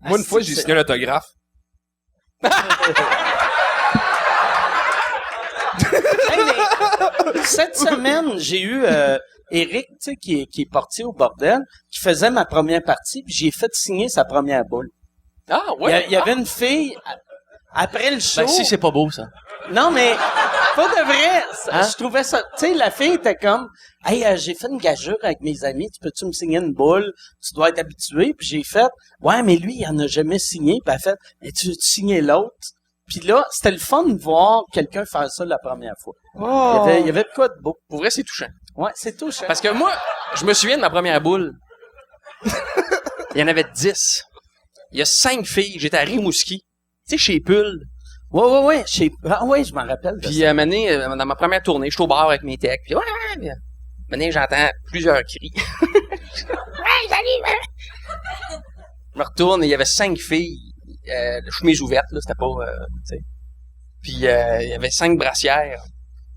Moi, une fois, j'ai signé un autographe. Hey, mais cette semaine, j'ai eu Eric, tu sais, qui est portier au bordel, qui faisait ma première partie, puis j'ai fait signer sa première boule. Ah, ouais. Il y avait une fille, après le show... Ben, si, c'est pas beau, ça. Non, mais pas de vrai. Hein? Je trouvais ça... Tu sais, la fille était comme... « Hey, j'ai fait une gageure avec mes amis. Tu peux-tu me signer une boule? Tu dois être habitué. » Puis j'ai fait... « Ouais, mais lui, il en a jamais signé. » Puis elle a fait... « Et tu veux signer l'autre? » Puis là, c'était le fun de voir quelqu'un faire ça la première fois. Il y avait de quoi de beau. Pour vrai, c'est touchant. Ouais, c'est touchant. Parce que moi, je me souviens de ma première boule. Il y en avait 10. Il y a 5 filles. J'étais à Rimouski. Tu sais, chez Pull. Ouais. Ah ouais, je m'en rappelle. de Puis ça. à un moment donné, dans ma première tournée, je suis au bar avec mes techs. Puis ouais, puis, à un moment donné, j'entends plusieurs cris. Ouais, salut! Je me retourne et il y avait 5 filles. Chemise ouverte, là, c'était pas... tu sais. Puis il y avait 5 brassières.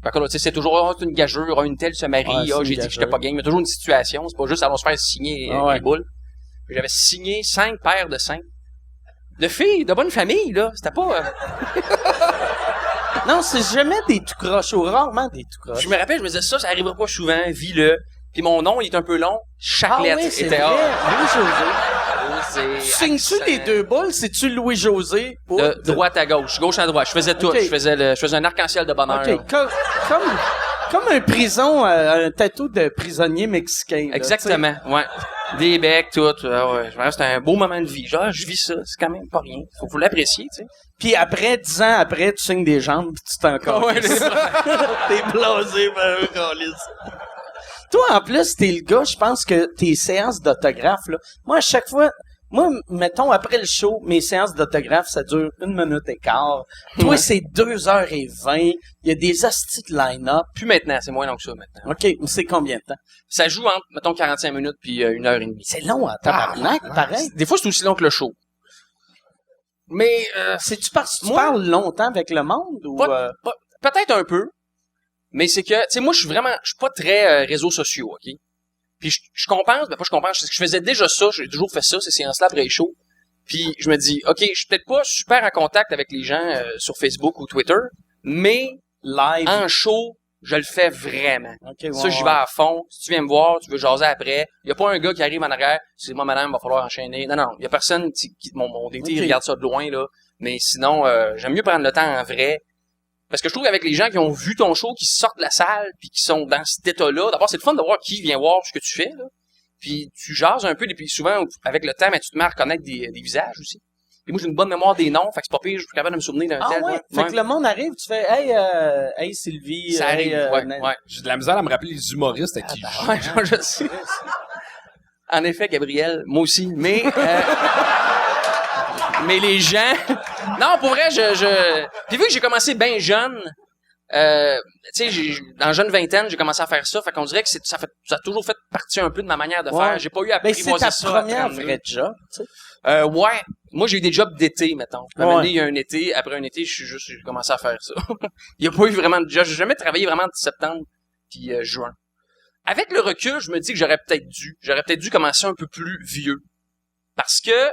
Fait que là, tu sais, c'est toujours une gageure, une telle se marie. Ouais, c'est une J'ai dit que j'étais gageure. pas game. Il y a toujours une situation. C'est pas juste allons se faire signer Ah ouais. les boules. Puis j'avais signé 5 paires de 5. De filles, de bonne famille, là. C'était pas... Non, c'est jamais des tout croches, ou rarement des tout croches. Je me rappelle, je me disais ça arrivera pas souvent, vis-le. Puis mon nom, il est un peu long. Chaque Ah lettre oui, c'est était vrai. A. Louis-José. Tu signes-tu les deux boules? C'est-tu Louis-José? Ou- De droite à gauche, gauche à droite. Je faisais tout. Ok. Je faisais un arc-en-ciel de bonheur. OK. Comme un prison, un tatou de prisonnier mexicain. là, Exactement, ouais. Des becs, tout. Ah ouais. Je me c'était un beau moment de vie. Genre, je vis ça. C'est quand même pas rien. Faut l'apprécier, tu sais. Puis après, 10 ans après, tu signes des jambes pis tu t'en Ouais, calisses. T'es blasé, ben, calice. Toi, en plus, t'es le gars, je pense que tes séances d'autographe, là, moi, à chaque fois, Moi, mettons, après le show, mes séances d'autographe, ça dure 1 minute et quart. Toi, c'est 2h20. Il y a des hosties de line-up. Plus maintenant, c'est moins long que ça maintenant. OK, c'est combien de temps? Ça joue entre, mettons, 45 minutes puis 1h30. C'est long en tabarnak, pareil. Des fois, c'est aussi long que le show. Mais, C'est-tu parce que tu Moi- parles longtemps avec le monde ou... peut-être un peu, mais c'est que, tu sais, moi, je suis pas très réseaux sociaux, OK? Puis je compense, ben pas je compense, c'est que je faisais déjà ça, j'ai toujours fait ça, ces séances-là après les shows. Puis je me dis, OK, je suis peut-être pas super en contact avec les gens sur Facebook ou Twitter, mais live? en show, je le fais vraiment. OK, ouais, Ça, j'y vais à fond. Si tu viens me voir, tu veux jaser après, il y a pas un gars qui arrive en arrière, c'est moi madame, va falloir enchaîner. Non, il y a personne qui mon DT, il regarde ça de loin, là. Mais sinon, j'aime mieux prendre le temps en vrai. Parce que je trouve qu'avec les gens qui ont vu ton show, qui sortent de la salle, puis qui sont dans cet état-là, d'abord, c'est le fun de voir qui vient voir ce que tu fais, là. Puis tu jases un peu, et puis souvent, avec le temps, ben, tu te mets à reconnaître des visages aussi. Et moi, j'ai une bonne mémoire des noms, fait que c'est pas pire, je suis capable de me souvenir d'un Ah tel. ouais? Fait que le monde arrive, tu fais, hey Sylvie. Ça arrive, Nan- ouais. J'ai de la misère à me rappeler les humoristes avec qui je Ouais, je sais. En effet, Gabriel, moi aussi. Mais mais les gens, non, pour vrai, Puis vu que j'ai commencé bien jeune, tu sais, dans jeune vingtaine, j'ai commencé à faire ça. Fait qu'on dirait que ça a toujours fait partie un peu de ma manière de Ouais. faire. J'ai pas eu à Ben, c'est apprivoiser ta ça. à première 32. vraie job, tu sais. Ouais. Moi, j'ai eu des jobs d'été, mettons. À un Ouais. moment donné, il y a un été. Après un été, j'ai commencé à faire ça. Il y a pas eu vraiment de job. J'ai jamais travaillé vraiment de septembre puis juin. Avec le recul, je me dis que j'aurais peut-être dû commencer un peu plus vieux. Parce que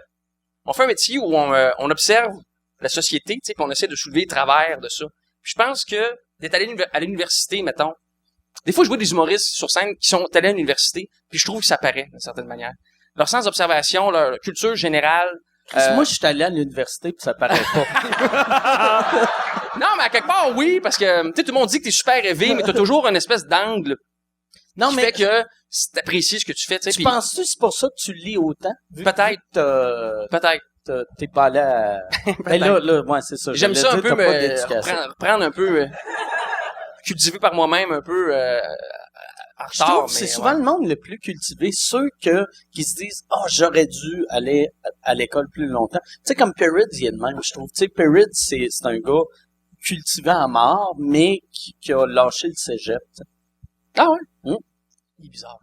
on fait un métier où on observe la société, tu sais, puis on essaie de soulever les travers de ça. Puis je pense que d'être allé à l'université, mettons, des fois je vois des humoristes sur scène qui sont allés à l'université, puis je trouve que ça paraît d'une certaine manière. Leur sens d'observation, leur culture générale. Moi, je suis allé à l'université puis ça paraît pas. Non, mais à quelque part, oui, parce que tu sais, tout le monde dit que t'es super rêvé, mais t'as toujours une espèce d'angle Non, qui mais fait que t'apprécies ce que tu fais, tu sais. tu puis penses-tu que c'est pour ça que tu lis autant? Peut-être. Peut-être. Peut-être. T'es pas allé à... Ben là, ouais, c'est ça. J'aime J'allais ça un dire, peu, t'as pas mais d'éducation. reprendre un peu, cultiver par moi-même un peu en Je retard. trouve que c'est mais souvent le monde le plus cultivé, ceux qui se disent « Ah, j'aurais dû aller à l'école plus longtemps. » Tu sais, comme Perrids, il est de même, je trouve. Tu sais, Perrids, c'est un gars cultivé à mort, mais qui a lâché le cégep. Tu sais. Ah ouais? Il est bizarre.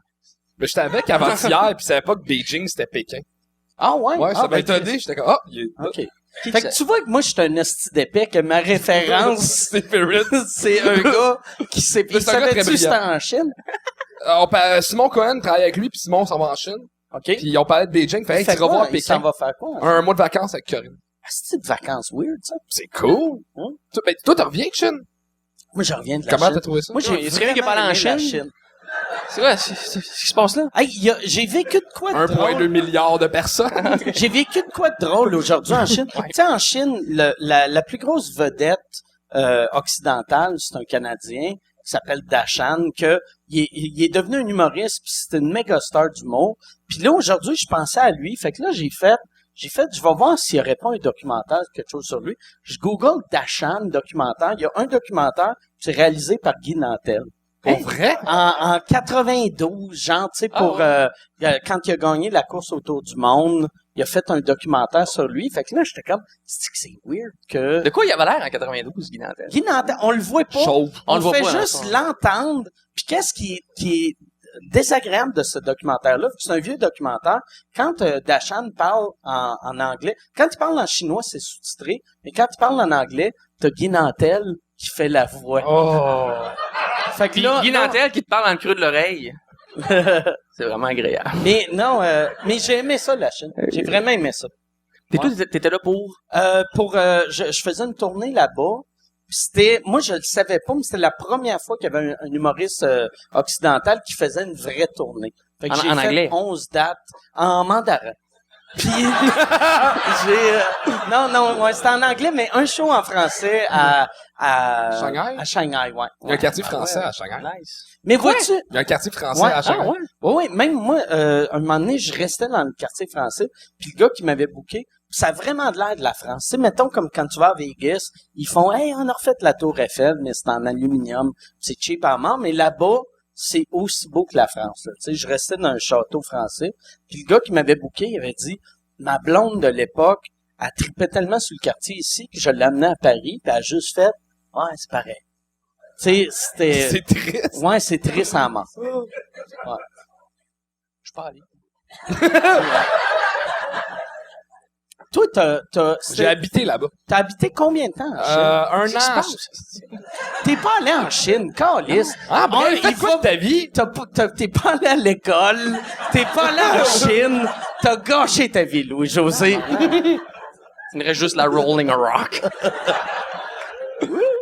Mais j'étais avec avant-hier, puis je savais pas que Beijing, c'était Pékin. Ah ouais? Ouais, ça m'a ben, étonné. J'étais comme, il est... OK. Fait que tu vois que moi, je suis un esti d'épais, que ma référence, c'est Perritt. c'est un gars qui s'est... C'est un gars très Savais-tu c'était brillant. en Chine? Simon Cohen travaille avec lui, puis Simon s'en va en Chine. OK. Puis ils ont parlé de Beijing. Fait, hey, Fait tu vas voir quoi? Il s'en Pékin. va faire quoi? Un mois de vacances avec Corinne. C'est de vacances weird, ça? C'est cool. Hein? Toi, t'en reviens de Chine? Moi, je reviens de la Comment Chine. t'as trouvé ça? Moi, j'ai Il y a quelqu'un qui est pas allé en vraiment aimé la Chine? C'est vrai, c'est ce qui se passe là? Hey, j'ai vécu de quoi de 1,2 drôle. milliard de personnes. J'ai vécu de quoi de drôle aujourd'hui en Chine. Tu sais, en Chine, la plus grosse vedette occidentale, c'est un Canadien qui s'appelle Dashan, que il est devenu un humoriste, puis c'est une méga star d'humour. Puis là, aujourd'hui, je pensais à lui. Fait que là, j'ai fait, je vais voir s'il n'y aurait pas un documentaire, quelque chose sur lui. Je google Dashan documentaire. Il y a un documentaire, c'est réalisé par Guy Nantel. Pour vrai? En 92, genre, tu sais, pour quand il a gagné la course autour du monde, il a fait un documentaire sur lui. Fait que là, j'étais comme, c'est weird que... De quoi il avait l'air en 92, Guy Nantel? Guy Nantel, on le voit pas. Chauve. On le voit fait pas, juste hein, l'entendre. Puis qu'est-ce qui est désagréable de ce documentaire-là? C'est un vieux documentaire. Quand Dashan parle en anglais, quand il parle en chinois, c'est sous-titré. Mais quand il parle en anglais, t'as Guy Nantel qui fait la voix. Oh. Fait que Puis là, Guy non, Nantel qui te parle dans le creux de l'oreille. C'est vraiment agréable. mais non, mais j'ai aimé ça, la Chine. J'ai vraiment aimé ça. Toi, t'étais là pour... Je faisais une tournée là-bas. Puis c'était, moi je le savais pas, mais c'était la première fois qu'il y avait un humoriste occidental qui faisait une vraie tournée. Fait que En- j'ai en fait anglais? 11 dates en mandarin. Puis non, ouais, c'était en anglais, mais un show en français à Shanghai? À Shanghai, ouais. Il y a un quartier français à Shanghai. Mais vois-tu? Il y a un quartier français Ouais, à Shanghai. ouais, même moi, un moment donné, je restais dans le quartier français, puis le gars qui m'avait booké, ça a vraiment de l'air de la France. Tu sais, mettons, comme quand tu vas à Vegas, ils font, hey, on a refait la tour Eiffel, mais c'est en aluminium, c'est cheap à mort, mais là-bas, c'est aussi beau que la France, là. Tu sais, je restais dans un château français, puis le gars qui m'avait booké, il avait dit, ma blonde de l'époque, elle tripait tellement sur le quartier ici que je l'ai amenée à Paris, puis elle a juste fait « Ouais, c'est pareil. » Tu sais, c'était... C'est triste. Ouais, c'est triste à mort. Ouais. Je suis pas allé. Toi, J'ai habité là-bas. t'as habité combien de temps en Chine? Un Qu'est-ce qui se an. passe? T'es pas allé en Chine, câlisse. Ah, bref, fais il quoi va- de ta vie? T'es pas allé à l'école, t'es pas allé en Chine, t'as gâché ta vie, Louis-José. Il me reste juste la Rolling Rock.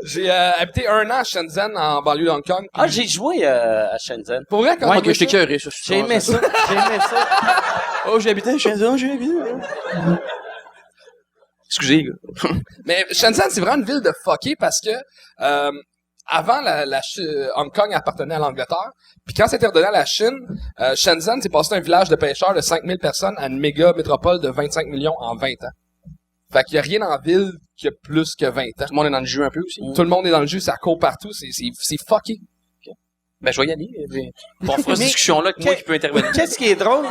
J'ai habité un an à Shenzhen, en banlieue de Hong Kong. Ah, j'ai joué à Shenzhen. Pour vrai, quand Ouais, on Ok, je t'ai curé, ça. J'ai aimé ça, j'ai aimé ça. Oh, j'ai habité chez eux, j'ai habité. Excusez, gars. Mais Shenzhen, c'est vraiment une ville de fucké parce que avant, Hong Kong appartenait à l'Angleterre. Puis quand c'était redonné à la Chine, Shenzhen s'est passé d'un village de pêcheurs de 5000 personnes à une méga métropole de 25 millions en 20 ans. Fait qu'il y a rien en ville qui a plus que 20 ans. Tout le monde est dans le jeu un peu aussi. Tout le monde est dans le jus, ça court partout, c'est fucké. Ben, je vais y aller. Bon, on fera cette Mais- discussion-là avec moi qui peut intervenir. Qu'est-ce qui est drôle?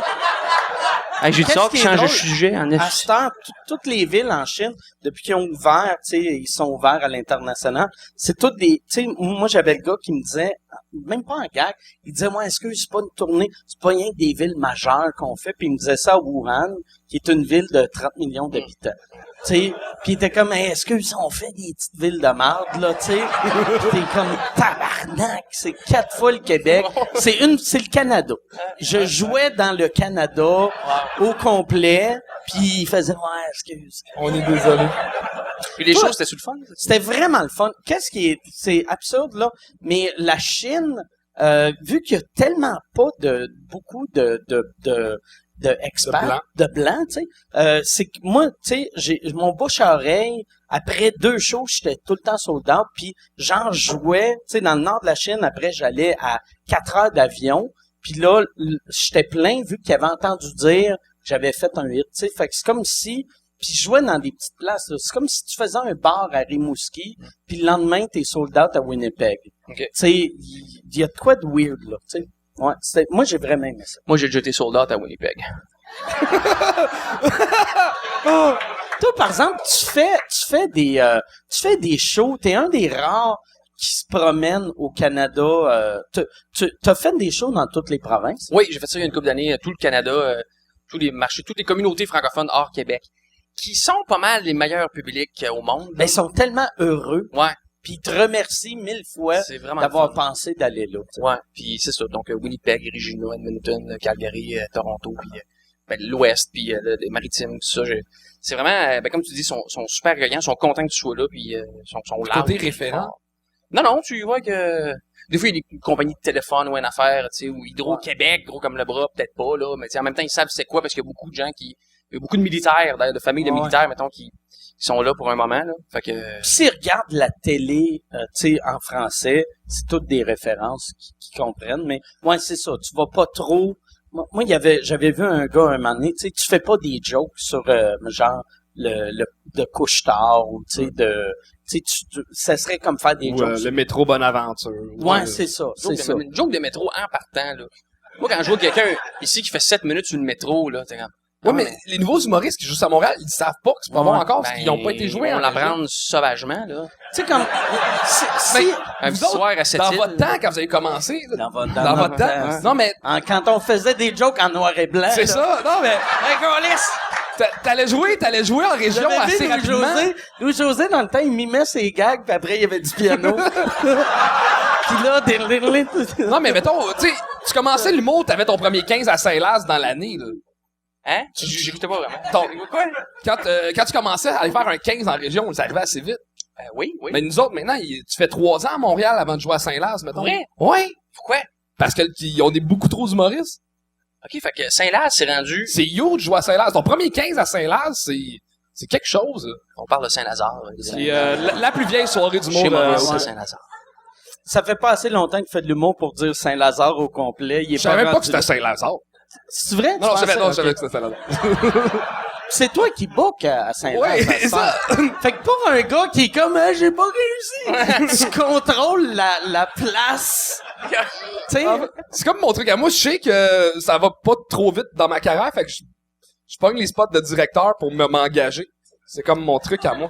Hey, j'ai Qu'est-ce ça qui qui est change de drôle? sujet en À cette heure, toutes les villes en Chine, depuis qu'ils ont ouvert, tu sais, ils sont ouverts à l'international, c'est toutes des, tu sais, moi j'avais le gars qui me disait, même pas en gag, il disait, moi, est-ce que c'est pas une tournée, c'est pas rien que des villes majeures qu'on fait, puis il me disait ça à Wuhan, qui est une ville de 30 millions d'habitants. Tu sais, puis il était comme, hey, est-ce qu'ils ont fait des petites villes de marde, là, tu sais? T'es comme, tabarnak, c'est 4 fois le Québec. C'est le Canada. Je jouais dans le Canada au complet, puis il faisait, ouais, excuse. On est désolé. Puis les Toi- choses, c'était sur le fun. C'était vraiment le fun. C'est absurde, là, mais la Chine, vu qu'il y a tellement pas beaucoup de experts, de blancs, tu sais, c'est que moi, tu sais, j'ai mon bouche à oreille, après 2 shows, j'étais tout le temps sold out, puis genre, je jouais, tu sais, dans le nord de la Chine, après, j'allais à 4 heures d'avion, puis là, j'étais plein, vu qu'ils avaient entendu dire que j'avais fait un hit, tu sais, fait que c'est comme si, puis je jouais dans des petites places, là. C'est comme si tu faisais un bar à Rimouski, puis le lendemain, t'es sold out à Winnipeg. Ok. Tu sais, il y a de quoi de weird, là, tu sais. Ouais, moi, j'ai vraiment aimé ça. Moi, j'ai déjà été sold out à Winnipeg. Toi, par exemple, tu fais des shows, t'es un des rares qui se promènent au Canada, t'as fait des shows dans toutes les provinces? Oui, j'ai fait ça il y a une couple d'années, tout le Canada, tous les marchés, toutes les communautés francophones hors Québec, qui sont pas mal les meilleurs publics au monde. Ben, ils sont tellement heureux, Ouais, puis ils te remercient 1000 fois c'est vraiment d'avoir le fun. pensé d'aller là. tu sais. Ouais, puis c'est ça. Donc Winnipeg, Regina, Edmonton, Calgary, Toronto, puis ben, l'Ouest, puis les Maritimes, tout ça. C'est vraiment, ben, comme tu dis, sont super accueillants, sont contents que tu sois là, puis sont là. Côté référent. Non, tu vois que des fois il y a des compagnies de téléphone ou une affaire, tu sais, ou Hydro-Québec, gros comme le bras, peut-être pas là, mais tu sais, en même temps ils savent c'est quoi parce qu'il y a beaucoup de gens il y a beaucoup de militaires, d'ailleurs, de familles de Ouais. militaires, mettons, qui sont là pour un moment là. Fait que Puis s'ils regardent la télé, tu sais, en français, c'est toutes des références qui comprennent, mais ouais, c'est ça, tu vas pas trop... Moi, j'avais vu un gars un moment donné, tu sais, tu fais pas des jokes sur, genre, de couche-tard, ou tu sais, ça serait comme faire des Ou jokes. le métro Bonaventure. Ouais, c'est ça, joke c'est ça. une joke de métro en partant là. Moi quand je vois quelqu'un ici qui fait 7 minutes sur le métro là, t'es comme Ouais, mais les nouveaux humoristes qui jouent à Montréal, ils savent pas que c'est pas bon Ouais. encore parce qu'ils ont pas été joués on en l'apprend sauvagement là. Tu sais, comme... si, Un Vous petit autres, soir à cette dans île. votre temps, quand vous avez commencé, là, dans votre, dans votre temps. hein. Non, mais Quand on faisait des jokes en noir et blanc. c'est là. ça. Non, mais Hey, câlisse! t'allais jouer en région J'avais vu assez rapidement. Louis-José, dans le temps, il mimait ses gags, puis après, il y avait du piano. Puis là, Non, mais mettons, tu sais, tu commençais l'humour, t'avais ton premier 15 à Saint-Laz dans l'année, là. Hein? J'écoutais pas vraiment. Quoi? Quand tu commençais à aller faire un 15 en région, ça arrivait assez vite. Oui. Mais nous autres, maintenant, tu fais 3 ans à Montréal avant de jouer à Saint-Laz, mettons. Vrai? Ouais. Pourquoi? Parce qu'ils ont des beaucoup trop d'humoristes. OK, fait que Saint-Laz c'est rendu. C'est huge de jouer à Saint-Laz. Ton premier 15 à Saint-Laz, c'est quelque chose. là. On parle de Saint-Lazare. C'est la plus vieille soirée du Chez monde. Maurice, Ouais. c'est Saint-Lazare. Ça fait pas assez longtemps qu'il fait de l'humour pour dire Saint-Lazare au complet. Il est Je savais même pas rendu que c'était là. Saint-Lazare. C'est vrai? Non, Tu je savais pensais? que Ok. c'était Saint-Lazare. C'est toi qui book à Saint-Laz. Ouais, ça se ça. fait. Fait que pour un gars qui est comme, ah, j'ai pas réussi, tu contrôles la place. Tu sais? C'est comme mon truc à moi, je sais que ça va pas trop vite dans ma carrière, fait que je je pogne les spots de directeur pour m'engager. C'est comme mon truc à moi.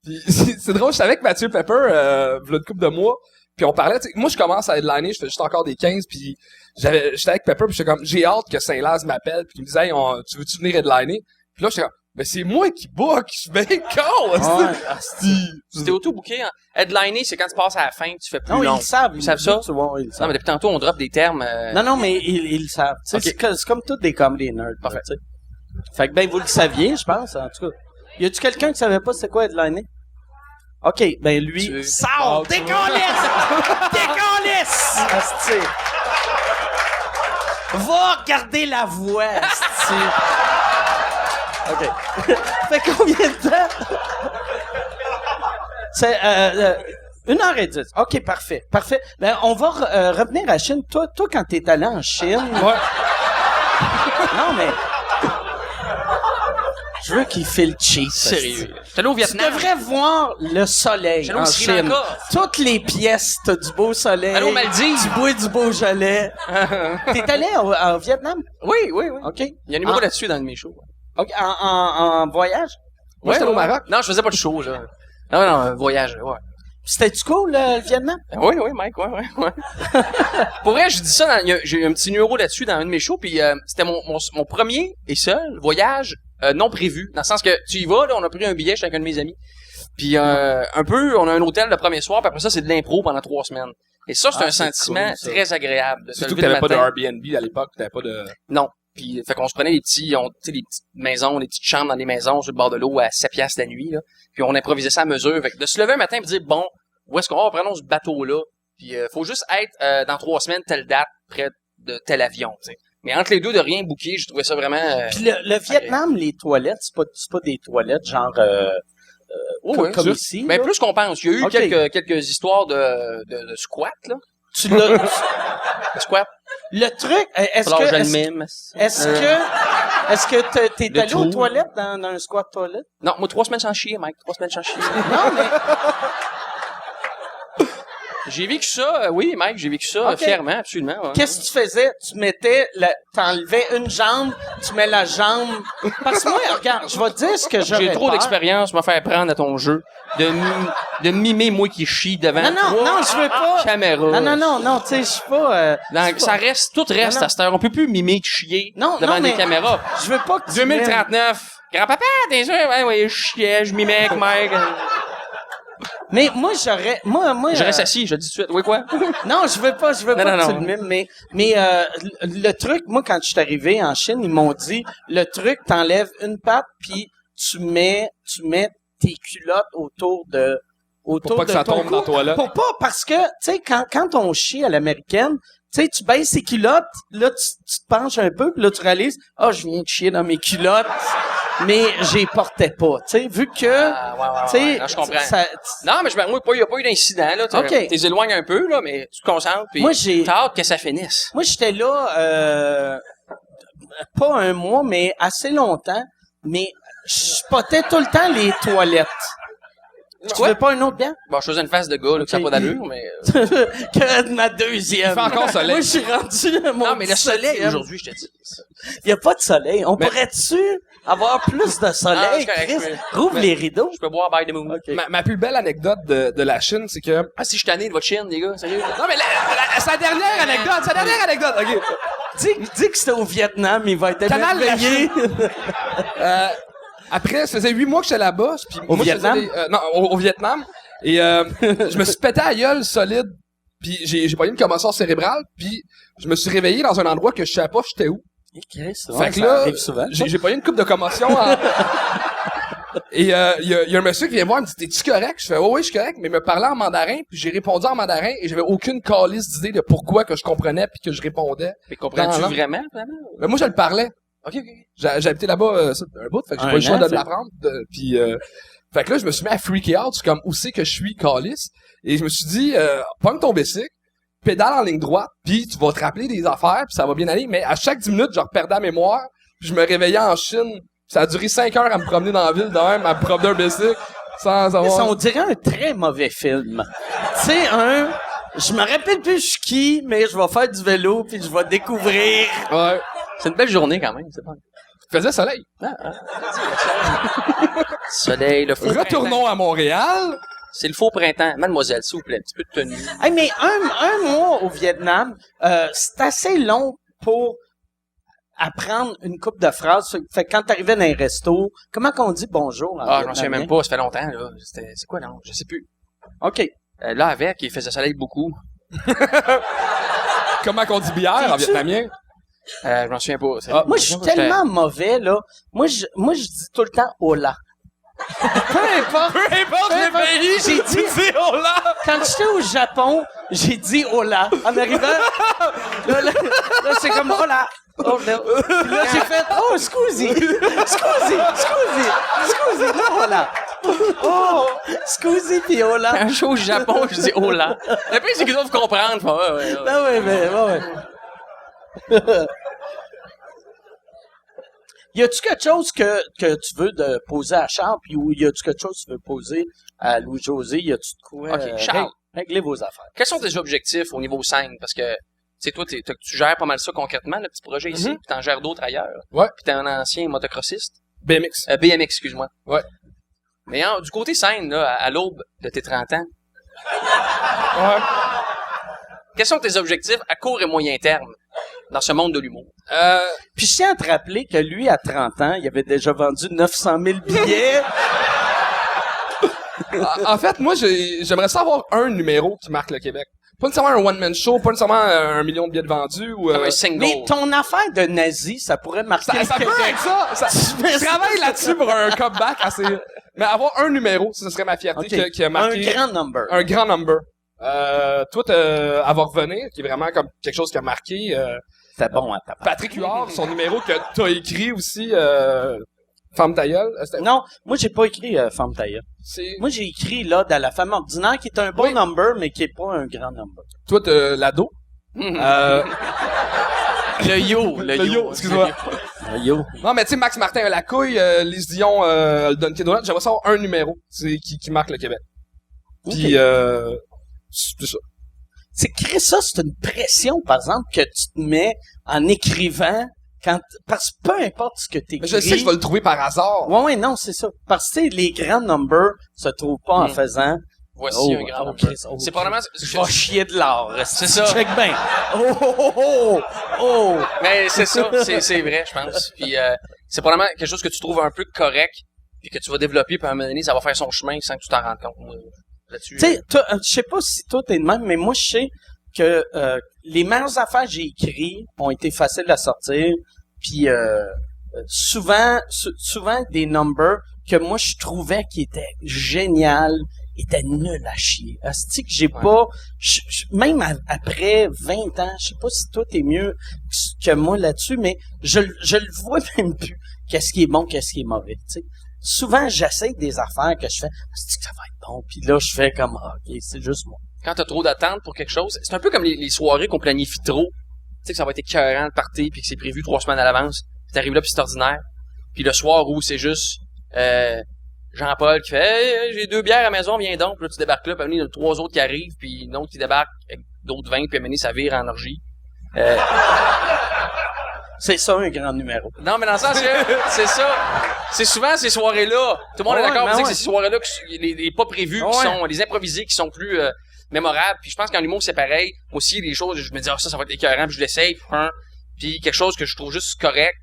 Puis c'est drôle, j'étais avec Mathieu Pepper, v'là une couple de mois, puis on parlait, moi je commence à headliner, je fais juste encore des 15, puis j'étais avec Pepper, puis j'étais comme, j'ai hâte que Saint-Laz m'appelle, puis il me disait, hey, tu veux-tu venir headliner? Puis là, j'étais comme, mais c'est moi qui book, je suis bien con, C'était auto-booké. Hein. Headliner, c'est quand tu passes à la fin, tu fais plus Non, long. ils le savent. Ils savent ça? Ouais, ils le savent. Non, mais depuis tantôt, on drop des termes. Non, mais ils le savent. Tu sais, Ok. c'est comme tous des comedy nerds. Parfait. Là, tu sais. Fait que, ben, vous le saviez, je pense, en tout cas. Y a-tu quelqu'un qui savait pas c'est quoi headliner? OK, ben, lui, sort! Décalisse! Décalisse! Asti. Va regarder la voix, asti. OK. Fait combien de temps? C'est 1h10. OK, parfait. Parfait. Ben, on va revenir à Chine. Toi, quand t'es allé en Chine... Ouais. Non, mais... Je veux qu'il file cheap. Sérieux. T'es allé au Tu Vietnam. devrais voir le soleil J'allais au en Sri Chine. Lanka. Toutes les pièces, t'as du beau soleil. Allô, Maldives. Tu bois du beau gelé. T'es allé en Vietnam? Oui. OK. Il y a un numéro là-dessus dans mes shows. OK. En voyage? Moi, j'étais allé au Maroc. Non, je faisais pas de show, là. Non, voyage, ouais. C'était-tu cool, le Vietnam? Oui, Mike, ouais. Pour vrai, je dis ça, j'ai un petit numéro là-dessus dans un de mes shows, puis c'était mon premier et seul voyage non prévu, dans le sens que tu y vas, là, on a pris un billet, j'étais avec un de mes amis, puis un peu, on a un hôtel le premier soir, puis après ça, c'est de l'impro pendant 3 semaines. Et ça, c'est un c'est sentiment cool, ça. très agréable. De se Surtout que lever le t'avais pas de matin. Airbnb à l'époque, t'avais pas de... Non. Puis, fait qu'on se prenait des petites maisons, des petites chambres dans des maisons sur le bord de l'eau à 7 piastres la nuit, là. Puis on improvisait ça à mesure. Fait que de se lever un matin et dire, bon, où est-ce qu'on va prendre ce bateau-là? Puis, faut juste être, dans 3 semaines, telle date, près de tel avion, tu sais. Mais entre les deux, de rien booker, j'ai trouvé ça vraiment, Puis le Vietnam, les toilettes, c'est pas des toilettes genre comme juste. ici. Ben, là. plus qu'on pense. Il y a eu Ok. quelques histoires de squat, là. Tu l'as. De squat. Le truc, est-ce Alors, je le que mime. est-ce que t'es Le allé aux trou. toilettes dans un squat toilette? Non, moi, 3 semaines sans chier, Mike. 3 semaines sans chier. Non, mais J'ai vécu ça, oui, Mike, j'ai vécu ça Ok. fièrement, absolument. Ouais. qu'est-ce que tu faisais? Tu mettais t'enlevais une jambe, tu mets la jambe. Parce que moi, regarde, je vais te dire ce que j'aurais J'ai trop peur. d'expérience pour me faire prendre à ton jeu, de mimer moi qui chie devant Non, je veux pas. caméra. Non, tu sais, je suis pas. Donc, ça reste, tout reste Non, non. à cette heure. On peut plus mimer de chier Non, devant non, des mais- caméras. Je veux pas que tu 2039. Grand-papa, t'es sûr? Ouais, je chiais, je mimais avec Mike. Mais moi, moi. Je reste assis, je le dis tout de suite. Oui, quoi? Non, je veux pas Non, que non, tu non. le mimes, mais le truc, moi, quand je suis arrivé en Chine, ils m'ont dit, le truc, t'enlèves une patte, puis tu mets tes culottes autour Pour pas que ça ton tombe cou. dans la toilette. Pour pas, parce que, tu sais, quand on chie à l'américaine, tu sais, tu baisses tes culottes, là, tu te penches un peu, puis là, tu réalises, je viens de chier dans mes culottes, mais j'y portais pas, tu sais, vu que, Ouais. tu sais, Non, je comprends. ça- Non, mais moi, il n'y a pas eu d'incident, là. Ok. T'es éloignes un peu, là, mais tu te concentres, puis Moi, j'ai- t'as hâte que ça finisse. Moi, j'étais là, pas un mois, mais assez longtemps, mais je spottais tout le temps les toilettes. Tu veux pas un autre bien? Bon, je faisais une face de gars, là, que ça n'a pas d'allure, mais... Que ma deuxième. Il fait encore soleil. Moi, je suis rendu à mon Non, mais le soleil, 17e. aujourd'hui, je te dis. Il y a pas de soleil. On pourrait-tu avoir plus de soleil, Ah, c'est correct, Chris? mais- Rouvre mais- les rideaux. Je peux boire by the moon. Ma plus belle anecdote de la Chine, c'est que... Ah, si je suis tanné de votre chienne, les gars, sérieux? Non, mais sa dernière anecdote, OK. Dis que c'était au Vietnam, il va être Canal émerveillé. Après, ça faisait 8 mois que j'étais là-bas. Puis moi, je Vietnam? faisais non, au Vietnam. Et je me suis pété à gueule solide. Puis j'ai pas eu une commotion cérébrale. Puis je me suis réveillé dans un endroit que je savais pas j'étais où. Fait que là, j'ai pas eu une coupe de commotion. Et il y a un monsieur qui vient me voir, il me dit, t'es-tu correct? Je fais, oui, je suis correct, mais il me parlait en mandarin, puis j'ai répondu en mandarin, et j'avais aucune calice d'idée de pourquoi que je comprenais puis que je répondais. Mais comprends-tu Non. vraiment? Mais moi, je le parlais. OK. J'ai habité là-bas un bout, fait que j'ai Un pas eu le choix an, de fait. l'apprendre. Puis, fait que là, je me suis mis à freaker out, c'est comme où c'est que je suis, calice. Et je me suis dit, pogne ton bicycle, pédale en ligne droite, puis tu vas te rappeler des affaires, puis ça va bien aller. Mais à chaque 10 minutes, je reperdais la mémoire, puis je me réveillais en Chine. Ça a duré 5 heures à me promener dans la ville, de même, à me promener un bicycle, sans avoir... On dirait un très mauvais film. Tu sais, je me rappelle plus je suis qui, mais je vais faire du vélo puis je vais découvrir. Ouais. C'est une belle journée quand même, c'est pas. Il faisait soleil. Soleil, le faux printemps. Retournons à Montréal. C'est le faux printemps. Mademoiselle, s'il vous plaît, un petit peu de tenue. Hey, mais un mois au Vietnam, c'est assez long pour apprendre une couple de phrases. Fait que quand t'arrivais dans un resto, comment qu'on dit bonjour en Ah, je m'en souviens vietnamien? même pas, ça fait longtemps, là. C'est quoi, non? Je sais plus. OK. Là, avec, il faisait soleil beaucoup. Comment qu'on dit bière en T'es-tu? vietnamien? Je m'en souviens pas. C'est- Moi, je suis tellement mauvais, là. Moi, je dis tout le temps hola. Peu importe. Peu importe les pays, J'ai dit, dis hola. quand j'étais au Japon, j'ai dit hola. En arrivant, là, c'est comme hola. Oh, là. Puis là, j'ai fait, oh, scusi. Scusi. Là, hola. Oh, scusi puis hola. Un show au Japon, je dis oh là. Le pire, c'est qu'ils doivent comprendre. Fait, ouais. Ah ouais, mais, ouais. Y a-tu quelque chose que tu veux de poser à Charles, puis ou y a-tu quelque chose que tu veux poser à Louis-José? Y a-tu de quoi? Ok, Charles. Réglez vos affaires. Quels sont tes objectifs au niveau scène? Parce que, tu sais, toi, tu gères pas mal ça concrètement, le petit projet ici, puis t'en gères d'autres ailleurs. Ouais. Puis t'es un ancien motocrossiste. BMX. BMX, excuse-moi. Ouais. Mais du côté scène, là, à l'aube de tes 30 ans, Ouais. quels sont tes objectifs à court et moyen terme dans ce monde de l'humour? Puis je tiens à te rappeler que lui, à 30 ans, il avait déjà vendu 900 000 billets. En fait, moi, j'aimerais savoir un numéro qui marque le Québec. Pas nécessairement un one-man show, pas nécessairement 1 million de billets vendus ou... Comme un single. Mais ton affaire de nazi, ça pourrait marquer Ça le peut Québec. être ça. Je travaille là-dessus pour un comeback assez... Mais avoir un numéro, ce serait ma fierté Ok. qui a marqué... Un grand number. Un grand number. Toi, avoir revenir, qui est vraiment comme quelque chose qui a marqué. C'était bon à ta part. Patrick Huard, son numéro que t'as écrit aussi, Femme ta gueule. Non, moi, j'ai pas écrit Femme tailleur. C'est... Moi, j'ai écrit L'Ode à la femme ordinaire, qui est un bon Oui. number, mais qui est pas un grand number. Toi, t'as l'ado. Le yo, Le yo, excuse-moi. Yo. Non, mais tu sais, Max Martin a la couille, Lise Dion, le Dunkin' Donuts. J'aimerais savoir un numéro qui marque le Québec. Puis, c'est ça. C'est que ça, c'est une pression, par exemple, que tu te mets en écrivant parce que peu importe ce que t'écris. Mais je sais que je vais le trouver par hasard. Ouais, non, c'est ça. Parce que, tu sais, les grands numbers se trouvent pas en faisant. Voici un grand number. C'est probablement... Je vais chier de l'or. C'est ça. Check bien. Oh. Mais c'est ça, c'est vrai, je pense. Puis c'est probablement quelque chose que tu trouves un peu correct, puis que tu vas développer, puis à un moment donné, ça va faire son chemin sans que tu t'en rendes compte. Moi, là-dessus. Tu sais, je sais pas si toi t'es de même, mais moi je sais que les meilleures affaires que j'ai écrites ont été faciles à sortir, puis souvent des numbers que moi je trouvais qui étaient génial, étaient nuls à chier. Asti que j'ai pas, même après 20 ans, je sais pas si toi t'es mieux que moi là-dessus, mais je le vois même plus. Qu'est-ce qui est bon, qu'est-ce qui est mauvais, tu sais. Souvent, j'essaie des affaires que je fais, asti que ça va être bon, puis là je fais comme ok, c'est juste moi. Quand t'as trop d'attentes pour quelque chose, c'est un peu comme les soirées qu'on planifie trop. Tu sais que ça va être écœurant le party, puis que c'est prévu 3 semaines à l'avance. Puis t'arrives là, puis c'est ordinaire. Puis le soir où c'est juste Jean-Paul qui fait hey, j'ai 2 bières à la maison, viens donc. Puis là, tu débarques là, puis il y a 3 autres qui arrivent, puis une autre qui débarque avec d'autres vins, puis à un moment donné, ça vire en orgie. C'est ça un grand numéro. Non, mais dans le sens que c'est ça. C'est souvent ces soirées-là. Tout le monde est d'accord pour dire que c'est ces soirées-là, les pas prévus, qui sont les improvisés, qui sont plus mémorables. Puis je pense qu'en humour, c'est pareil. Moi aussi, les choses, je me dis, ça va être écœurant, puis je l'essaye. Puis quelque chose que je trouve juste correct.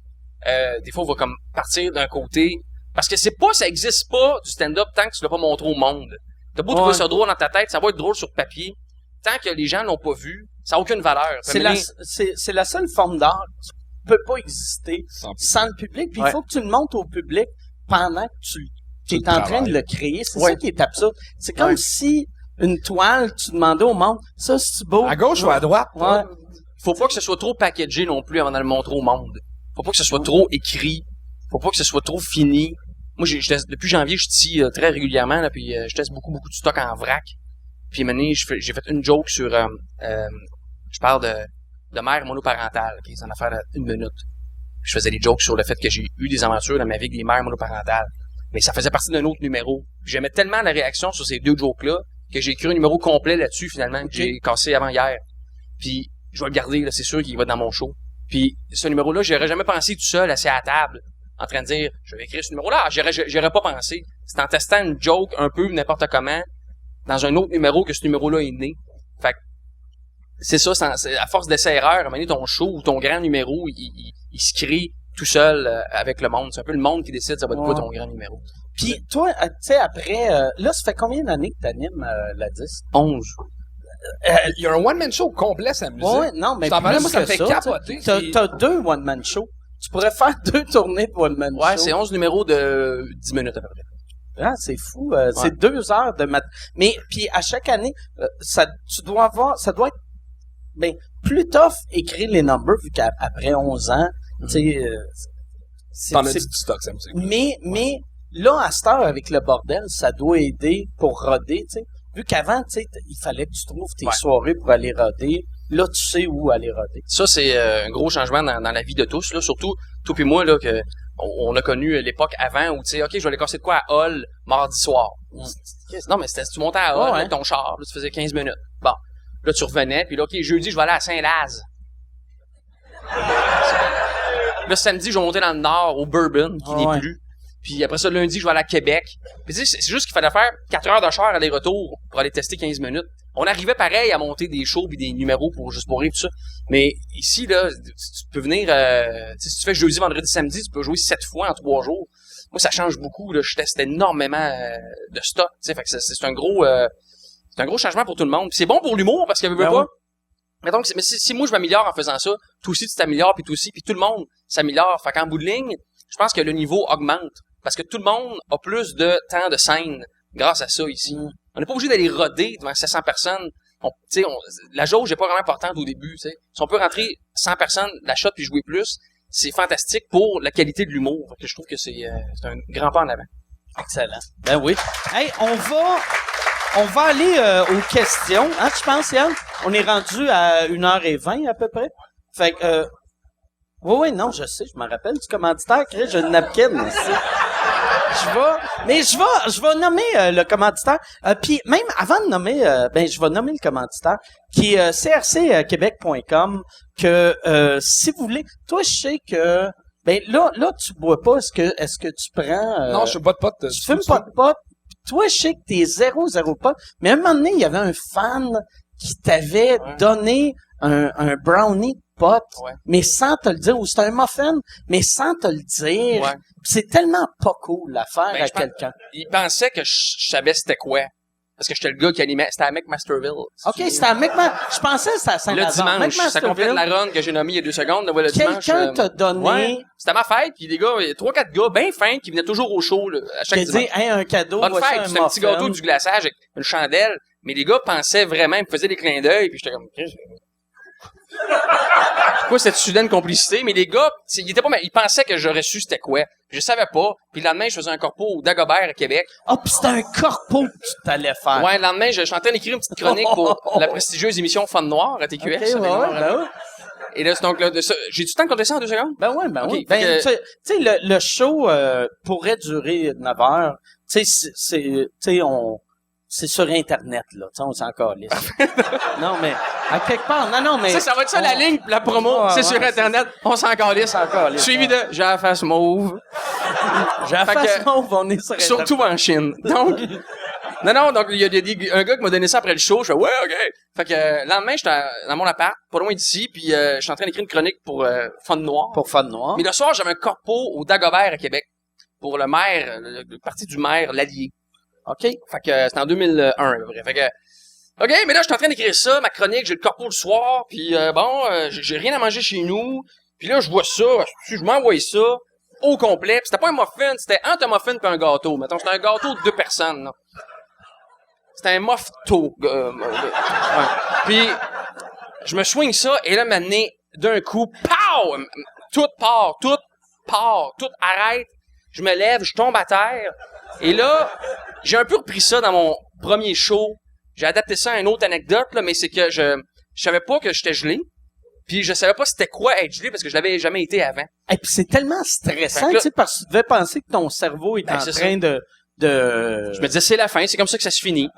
Des fois, on va comme partir d'un côté. Parce que c'est pas, ça existe pas du stand-up tant que tu l'as pas montré au monde. T'as beau trouver ça drôle dans ta tête, ça va être drôle sur papier. Tant que les gens l'ont pas vu, ça n'a aucune valeur. C'est la seule forme d'art qui peut pas exister sans le public. Puis il faut que tu le montres au public pendant que tu es en train de le créer. C'est ça qui est absurde. C'est comme si une toile, tu demandais au monde, ça c'est beau. À gauche ou à droite? Ouais. Faut pas que ce soit trop packagé non plus avant de le montrer au monde. Faut pas que ce soit trop écrit. Faut pas que ce soit trop fini. Moi, depuis janvier, je tisse très régulièrement, là, puis je teste beaucoup de stock en vrac. Puis maintenant, j'ai fait une joke sur... je parle de mère monoparentale, okay, c'est une affaire d'1 minute. Puis je faisais des jokes sur le fait que j'ai eu des aventures dans ma vie avec des mères monoparentales. Mais ça faisait partie d'un autre numéro. Puis j'aimais tellement la réaction sur ces 2 jokes-là que j'ai écrit un numéro complet là-dessus, finalement, que j'ai cassé avant hier. Puis je vais le garder, là, c'est sûr qu'il va dans mon show. Puis ce numéro-là, j'aurais jamais pensé tout seul, assis à la table, en train de dire, je vais écrire ce numéro-là. J'aurais pas pensé. C'est en testant une joke un peu n'importe comment, dans un autre numéro que ce numéro-là est né. Fait que, c'est ça, c'est à force d'essais-erreurs, à un moment donné, ton show ou ton grand numéro, il se crée tout seul avec le monde. C'est un peu le monde qui décide ça va être quoi ton grand numéro. Puis toi, tu sais, après, là, ça fait combien d'années que t'animes la 10? 11. Il y a un one-man show complet samedi. Ouais, non, mais T'en parlais, moi, ça me plus fait que capoter. T'as 2 one-man shows. Tu pourrais faire 2 tournées de one-man show. Ouais, c'est 11 numéros de 10 minutes à peu près. Ah, c'est fou. C'est 2 heures de Mais, puis à chaque année, ça doit être plus tough écrire les numbers, vu qu'après 11 ans, tu sais... T'en as dit du stock, ça me dit. Mais là, à cette heure, avec le bordel, ça doit aider pour roder, tu sais. Vu qu'avant, tu sais, il fallait que tu trouves tes soirées pour aller roder. Là, tu sais où aller roder. Ça, c'est un gros changement dans la vie de tous, là. Surtout, toi et moi, là, que on a connu l'époque avant où, tu sais, OK, je vais aller casser de quoi à Hall mardi soir. Non, mais tu montais à Hall avec ton char, là, tu faisais 15 minutes. Bon. Là, tu revenais, puis là, OK, jeudi, je vais aller à Saint-Laz. Là, samedi, je vais monter dans le nord, au Bourbon, qui n'est plus. Puis après ça, lundi, je vais aller à Québec. Puis tu sais, c'est juste qu'il fallait faire 4 heures de char aller-retour pour aller tester 15 minutes. On arrivait pareil à monter des shows puis des numéros pour juste pour rire, tout ça. Mais ici, là, tu peux venir... si tu fais jeudi, vendredi, samedi, tu peux jouer 7 fois en 3 jours. Moi, ça change beaucoup. Là. Je teste énormément de stock. Fait que c'est un gros changement pour tout le monde. Puis c'est bon pour l'humour parce qu'il y avait pas... Mais donc, si moi je m'améliore en faisant ça, toi aussi tu t'améliores, puis toi aussi, puis tout le monde s'améliore. Fait qu'en bout de ligne, je pense que le niveau augmente. Parce que tout le monde a plus de temps de scène grâce à ça ici. On n'est pas obligé d'aller roder devant 700 personnes. La jauge n'est pas vraiment importante au début. T'sais. Si on peut rentrer 100 personnes, la shot puis jouer plus, c'est fantastique pour la qualité de l'humour. Je trouve que c'est un grand pas en avant. Excellent. Ben oui. Hey, on va aller aux questions. Hein, tu penses, Yann? On est rendu à 1h20 à peu près. Fait que... Oui, non, je sais, je me rappelle du commanditaire. J'ai une napkin ici. Je vais nommer le commanditaire. Puis même avant de nommer, je vais nommer le commanditaire qui est crcquebec.com. Que si vous voulez, toi, je sais que là tu bois pas. Est-ce que tu prends Non, je bois de pot. Tu fumes pas de pot. Toi, je sais que t'es 0 pot. Mais à un moment donné, il y avait un fan qui t'avait donné un brownie de pot, mais sans te le dire, ou c'est un muffin, mais sans te le dire. Ouais. C'est tellement pas cool à faire à quelqu'un. Il pensait que je savais c'était quoi. Parce que j'étais le gars qui animait. C'était à McMasterville. OK, c'était à McMasterville. Je pensais que c'était à Saint-Lazare. Le dimanche, ça complète la run que j'ai nommée il y a 2 secondes. Le dimanche, quelqu'un t'a donné... Ouais, c'était ma fête, puis des gars, 3-4 gars bien fins qui venaient toujours au show là, à chaque dimanche. Dit, hey, un cadeau, bonne fête, c'était un petit gâteau, du glaçage avec une chandelle. Mais les gars pensaient vraiment, ils me faisaient des clins d'œil, puis j'étais comme... Quoi cette soudaine complicité? Mais les gars, ils pensaient que j'aurais su c'était quoi. Je savais pas. Puis le lendemain, je faisais un corpo au Dagobert à Québec. Ah, puis c'était un corpo que tu t'allais faire. Ouais, le lendemain, je suis en train d'écrire une petite chronique pour la prestigieuse émission Fun Noir à TQS. Okay, ouais. Et là, c'est donc là, j'ai du temps de compter ça en 2 secondes? Oui. Ben, tu sais, le show pourrait durer 9 heures. Tu sais, c'est sur Internet, là. Tu sais, on s'en calisse. Non, mais, à quelque part, non, mais... Ça va être ça la ligne, la promo. C'est sur Internet, on s'en calisse. Suivi de j'ai la face mauve. J'ai la face mauve, on est sur Internet. Surtout en Chine. Donc, donc, il y a un gars qui m'a donné ça après le show. Je fais, ouais, OK. Fait que, le lendemain, j'étais dans mon appart, pas loin d'ici, puis je suis en train d'écrire une chronique pour Fun Noir. Pour Fun Noir. Mais le soir, j'avais un corpo au Dagobert à Québec pour le maire, le parti du maire, l'Allier. OK? Fait que c'était en 2001, à peu près. Fait que, OK, mais là, je suis en train d'écrire ça, ma chronique, j'ai le corpo le soir, puis j'ai rien à manger chez nous. Puis là, je vois ça, je m'envoie ça au complet. Puis c'était pas un muffin, c'était entre un muffin et un gâteau. Mettons, c'était un gâteau de 2 personnes, là. C'était un muff-to. Puis, je me swing ça, et là, maintenant, d'un coup, pow! Tout part, tout arrête. Je me lève, je tombe à terre. Et là, j'ai un peu repris ça dans mon premier show. J'ai adapté ça à une autre anecdote, là, mais c'est que je savais pas que j'étais gelé. Puis je savais pas c'était quoi être gelé parce que je l'avais jamais été avant. Et puis c'est tellement stressant, tu sais, parce que tu devais penser que ton cerveau est en train de Je me disais, c'est la fin, c'est comme ça que ça se finit.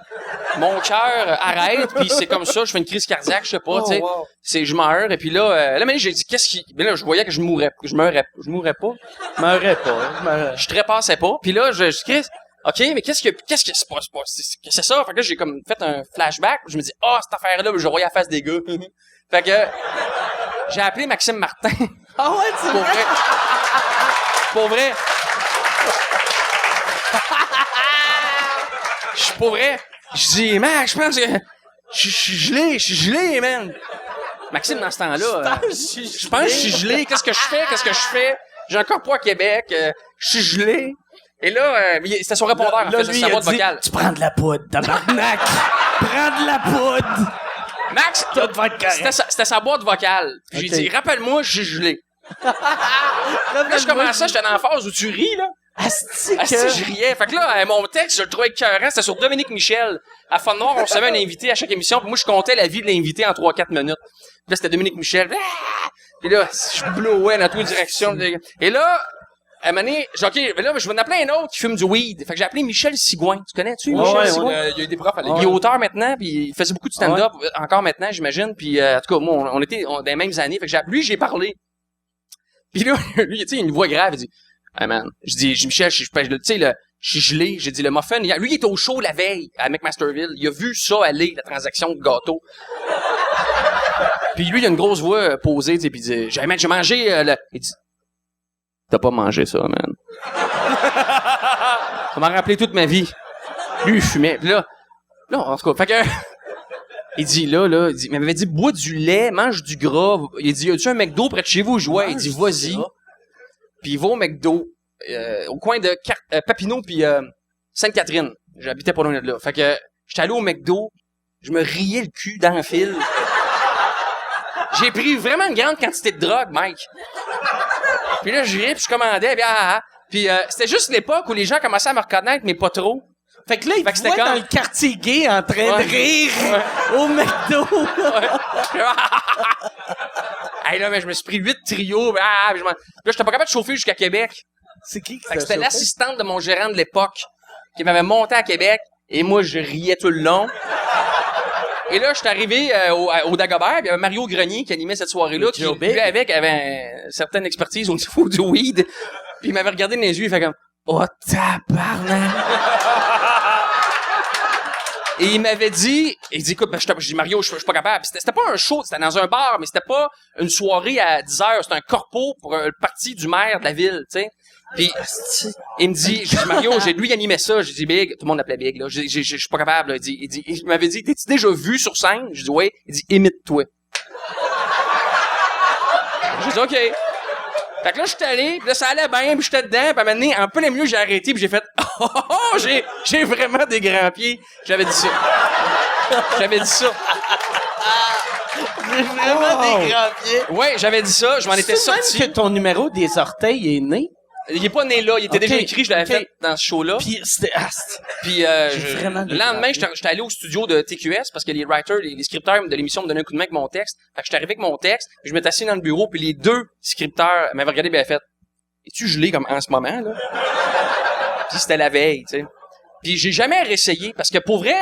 Mon cœur arrête, puis c'est comme ça, je fais une crise cardiaque, je sais pas, tu sais. C'est, je meurs, et puis là, j'ai dit, qu'est-ce qui... Mais là, je voyais que je mourais pas. Je trépassais pas, puis là, je dis, OK, mais qu'est-ce que c'est ça? Fait que là, j'ai comme fait un flashback, je me dis, cette affaire-là, je voyais la face des gars. Fait que, j'ai appelé Maxime Martin. Ah ouais, c'est Pour vrai. Pour vrai. Pour vrai. Je dis, Max, je pense que je suis gelé, man. Maxime, dans ce temps-là, je pense que je suis gelé. Qu'est-ce que je fais? J'ai encore pas à Québec. Je suis gelé. Et là, c'était son répondeur, en fait, sa boîte vocale. Tu prends de la poudre, tabarnak! Prends de la poudre! Max, c'était sa boîte vocale. Puis j'ai dit, rappelle-moi, je suis gelé. Là, je commençais, j'étais dans la phase où tu ris, là. Asti, je riais. Fait que là, mon texte, je le trouvais écœurant. C'était sur Dominique Michel. À Fun Noir, on recevait un invité à chaque émission. Puis moi, je comptais la vie de l'invité en 3-4 minutes. Puis là, c'était Dominique Michel. Puis là, je blowais dans toutes les directions. Et là, à un moment donné, j'ai OK, mais là, je vais en appeler un autre qui fume du weed. Fait que j'ai appelé Michel Sigouin. Tu connais-tu, Michel Sigouin? Il y a eu des profs à l'école. Il est auteur maintenant, puis il faisait beaucoup de stand-up, encore maintenant, j'imagine. Puis en tout cas, moi, on était dans les mêmes années. Fait que lui, j'ai parlé. Puis là, lui, tu sais, il a une voix grave. Il dit, hey man, je dis Michel, tu sais, je suis gelé. J'ai dit, le muffin, lui, il était au show la veille à McMasterville. Il a vu ça aller, la transaction de gâteau. Puis lui, il a une grosse voix posée, tu sais, puis il dit, j'ai mangé Il dit, t'as pas mangé ça, man. Ça m'a rappelé toute ma vie. Lui, il fumait. Puis là, en tout cas, fait que... Il dit, il m'avait dit, bois du lait, mange du gras. Il dit, y a-tu un McDo près de chez vous? Je vois. Il dit, vas-y. Puis il va au McDo, au coin de Papineau puis Sainte-Catherine. J'habitais pas loin de là. Fait que j'étais allé au McDo, je me riais le cul dans le fil. J'ai pris vraiment une grande quantité de drogue, Mike. Puis là, je riais, puis je commandais, puis c'était juste l'époque où les gens commençaient à me reconnaître, mais pas trop. Fait que là, il te voit dans le quartier gay en train de rire au McDo. Hey, là, mais je me suis pris 8 trios. Là, j'étais pas capable de chauffer jusqu'à Québec. C'est qui fait que c'était l'assistante de mon gérant de l'époque qui m'avait monté à Québec. Et moi, je riais tout le long. Et là, je suis arrivé au Dagobert, puis il y avait Mario Grenier qui animait cette soirée-là, qui lui avait une certaine expertise au niveau du weed. Puis il m'avait regardé dans les yeux, il fait comme « Oh, tabarnak! » Et il m'avait dit, écoute, je dis, Mario, je suis pas capable. Puis c'était pas un show, c'était dans un bar, mais c'était pas une soirée à 10h, c'était un corpo pour le parti du maire de la ville, tu sais. Puis il me dit, je dis, Mario, lui, il animait ça. J'ai dit, Big, tout le monde l'appelait Big, là. Je suis pas capable, là. Il m'avait dit, t'es-tu déjà vu sur scène? Je dis, oui. Il dit, imite-toi. J'ai dit, OK. Fait que là, j'étais allé, pis là, ça allait bien, pis j'étais dedans, pis à un moment donné, en plein milieu, j'ai arrêté, pis j'ai fait « Oh, j'ai vraiment des grands pieds! » J'avais dit ça. J'ai vraiment des grands pieds. Ouais, j'avais dit ça, je m'en étais sorti. Même que ton numéro des orteils est né? Il est pas né là, il était déjà écrit, je l'avais fait dans ce show-là. Puis c'était... Puis le lendemain, j'étais allé au studio de TQS parce que les writers, les scripteurs de l'émission me donnaient un coup de main avec mon texte. Fait que j'étais arrivé avec mon texte, puis je m'étais assis dans le bureau, puis les deux scripteurs m'avaient regardé et m'avaient fait « Es-tu gelé comme en ce moment, là? » Puis c'était la veille, tu sais. Puis j'ai jamais réessayé parce que pour vrai,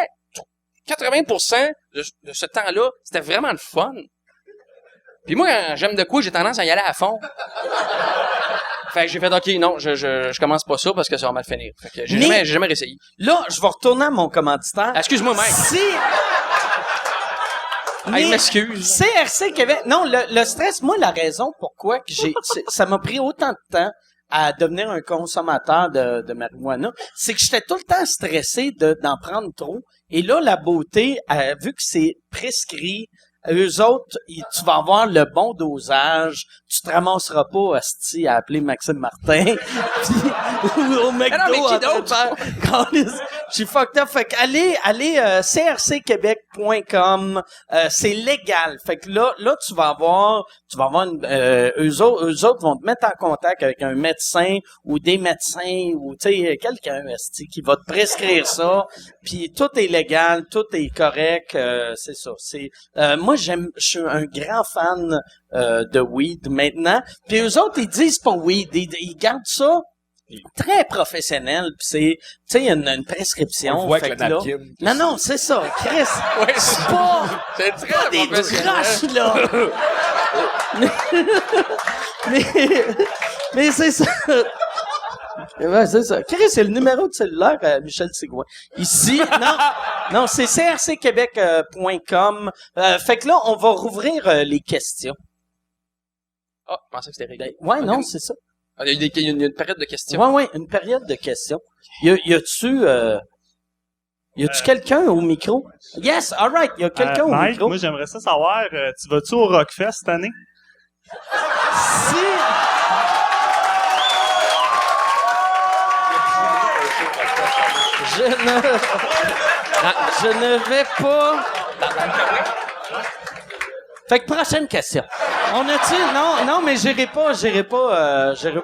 80% de ce temps-là, c'était vraiment le fun. Puis moi, quand j'aime de quoi, j'ai tendance à y aller à fond. Fait que j'ai fait, OK, non, je commence pas ça parce que ça va mal finir. Fait que j'ai jamais réessayé. Là, je vais retourner à mon commanditaire. Excuse-moi, Mike. Mais m'excuse. CRC Québec. Non, le stress, moi, la raison pourquoi que ça m'a pris autant de temps à devenir un consommateur de marijuana, c'est que j'étais tout le temps stressé d'en prendre trop. Et là, la beauté, vu que c'est prescrit, eux autres, tu vas avoir le bon dosage. Tu te ramasseras pas, asti, à appeler Maxime Martin. Puis, au McDo. Mais qui d'autre? Je suis fucked up. Fait que allez, crcquebec.com. C'est légal. Fait que là, tu vas avoir eux autres vont te mettre en contact avec un médecin ou des médecins ou, tu sais, quelqu'un, asti, qui va te prescrire ça. Puis tout est légal, tout est correct. C'est ça. Moi, je suis un grand fan de weed maintenant. Puis eux autres, ils disent pas weed, ils gardent ça très professionnel. Puis c'est, tu sais, il y a une prescription. On le voit fait avec que le là- napkin. Non, c'est ça. Chris, Ouais, c'est pas... c'est très des professionnel. croches, là. mais c'est ça. Ouais, c'est ça. Chris, c'est le numéro de cellulaire à Michel Sigouin. Ici, non, c'est crcquebec.com. Fait que là, on va rouvrir les questions. Ah, je pensais que c'était réglé. Ouais, non, c'est ça. Ah, il y a une période de questions. Ouais, une période de questions. Y a-tu quelqu'un au micro? Yes, alright, y a quelqu'un au Mike, micro. moi, j'aimerais ça savoir, tu vas-tu au Rockfest cette année? Si... Je ne vais pas. Fait que prochaine question. On a-tu non mais j'irai pas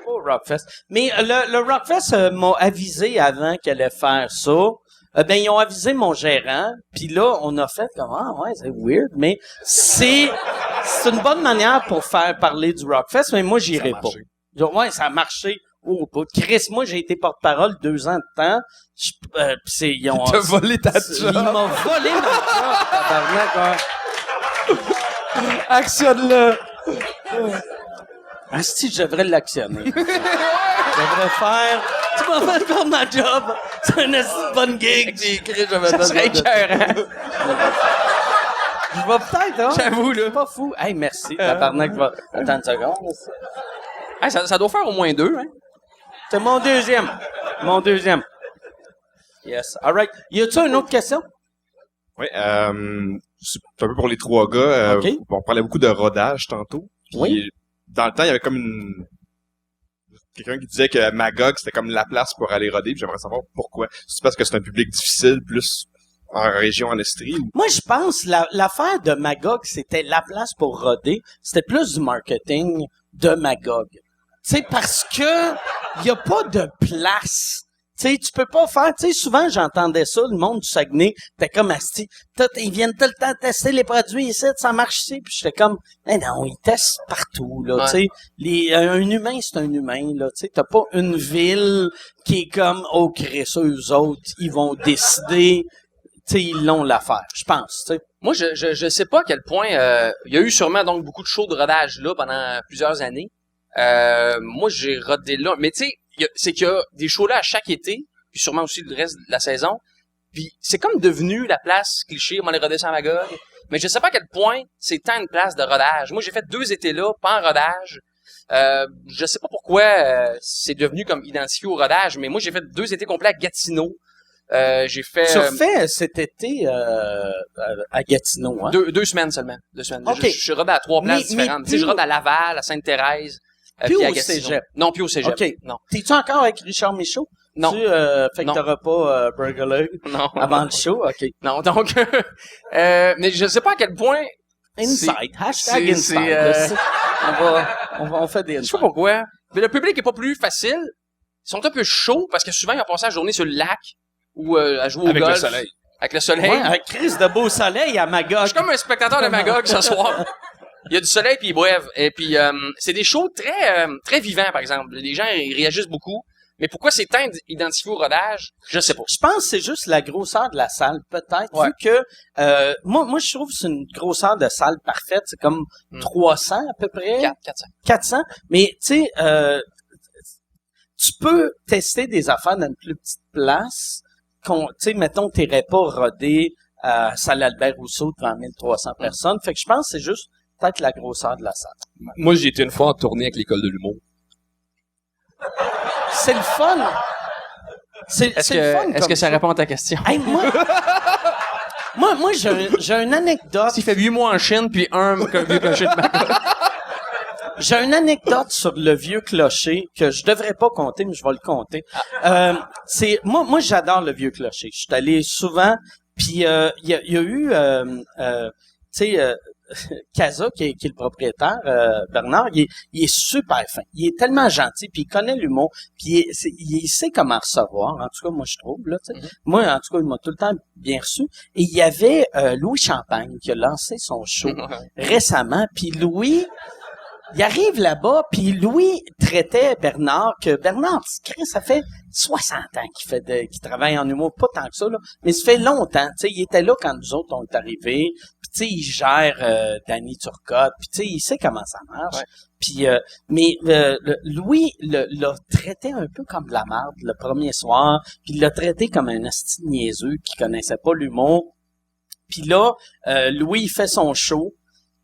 au Rockfest. Mais le Rockfest m'a avisé avant qu'elle allait faire ça. Ben ils ont avisé mon gérant, puis là on a fait comme ouais, c'est weird, mais c'est une bonne manière pour faire parler du Rockfest, mais moi j'irai pas. Ouais, ça a marché. Oh, Chris, moi, j'ai été porte-parole 2 ans de temps. Ils ont... T'as volé ta Il job. m'a volé ma job, tabarnak, ouais. Actionne-le. Asti, je devrais l'actionner. Je devrais faire... Tu m'as fait faire ma job. C'est une asti de bonne gig. J'ai écrit, je vais Ça serait écœurant. Je vais peut-être, hein? J'avoue, là. C'est pas fou. Hey, merci, tabarnak. Attends une seconde. Hey, ça doit faire au moins 2, hein? C'est mon deuxième. Yes. All right. Y a-tu une autre question? Oui, c'est un peu pour les 3 gars. OK. On parlait beaucoup de rodage tantôt. Puis, Oui. dans le temps, il y avait comme quelqu'un qui disait que Magog, c'était comme la place pour aller roder. Puis j'aimerais savoir pourquoi. C'est parce que c'est un public difficile, plus en région, en Estrie? Ou... Moi, je pense l'affaire de Magog, c'était la place pour roder. C'était plus du marketing de Magog. Tu sais, parce que y a pas de place. Tu sais, tu peux pas faire... Tu sais, souvent, j'entendais ça, le monde du Saguenay, t'es comme asti. Ils viennent tout le temps tester les produits ici, ça marche ici. Puis j'étais comme, non, ils testent partout, là. Ouais. Tu sais, un humain, c'est un humain, là. Tu sais, t'as pas une ville qui est comme, oh, Chris, eux autres, ils vont décider... Tu sais, ils l'ont l'affaire, je pense, tu sais. Moi, je sais pas à quel point... il y a eu sûrement donc beaucoup de shows de rodage là pendant plusieurs années. Moi, j'ai rodé là. Mais tu sais, c'est qu'il y a des shows là à chaque été, puis sûrement aussi le reste de la saison. Puis c'est comme devenu la place cliché, on va aller roder sans Magog. Mais je sais pas à quel point c'est tant une place de rodage. Moi, j'ai fait 2 étés là, pas en rodage. Je sais pas pourquoi c'est devenu comme identifié au rodage, mais moi, j'ai fait 2 étés complets à Gatineau. J'ai fait... Tu refais cet été à Gatineau, hein? 2 semaines seulement. 2 semaines. OK. Je rode à 3 places Mais différentes. Tu sais, je rode à Laval, à Sainte-Thérèse, Puis puis à au Gatineau. cégep. Non, puis au cégep. OK. Non. T'es-tu encore avec Richard Michaud? Non. Fait que Non. t'auras pas Burglar Non. avant le show? OK. Non, donc, mais je sais pas à quel point, Inside. Hashtag c'est- Inside. c'est, là, c'est- on fait des je sais insides. pas pourquoi, mais le public est pas plus facile. Ils sont un peu chauds parce que souvent, ils ont passé la journée sur le lac ou à jouer au Avec golf. le soleil. Avec le soleil. Ouais, avec Chris de beau soleil à Je Magog. suis comme un spectateur de Magog ce soir. Il y a du soleil puis ils boivent. Et puis, c'est des shows très vivants, par exemple. Les gens, ils réagissent beaucoup. Mais pourquoi c'est tant identifié au rodage? Je sais pas. Je pense que c'est juste la grosseur de la salle, peut-être, Ouais. vu que moi je trouve que c'est une grosseur de salle parfaite, c'est comme 300 à peu près, 400. 400, mais tu sais, tu peux tester des affaires dans une plus petite place, tu sais, mettons, t'irais pas roder à Salle Albert Rousseau devant 1300 personnes, fait que je pense que c'est juste peut-être la grosseur de la salle. Moi, j'ai été une fois en tournée avec l'école de l'humour. C'est le fun! C'est le fun Est-ce comme que ça show. répond à ta question? Hey, moi, j'ai une anecdote. S'il fait 8 mois en Chine puis un vieux clocher de Magog. J'ai une anecdote sur le vieux clocher que je devrais pas compter, mais je vais le compter. C'est moi j'adore le vieux clocher. Je suis allé souvent, puis il y a eu, tu sais, Casa qui est le propriétaire, Bernard, il est super fin. Il est tellement gentil, puis il connaît l'humour, puis il sait comment recevoir. En tout cas, moi je trouve là. Tu sais. Moi, en tout cas, il m'a tout le temps bien reçu. Et il y avait Louis Champagne qui a lancé son show récemment, puis Louis il arrive là-bas, puis Louis traitait Bernard, que Bernard, ça fait 60 ans qu'il travaille en humour, pas tant que ça, là, mais ça fait longtemps, tu sais, il était là quand nous autres on est arrivés, puis tu sais, il gère Danny Turcotte, puis tu sais, il sait comment ça marche. Ouais. Puis, Louis l'a traité un peu comme de la merde le premier soir, puis il l'a traité comme un asti niaiseux qui connaissait pas l'humour. Puis là, Louis il fait son show,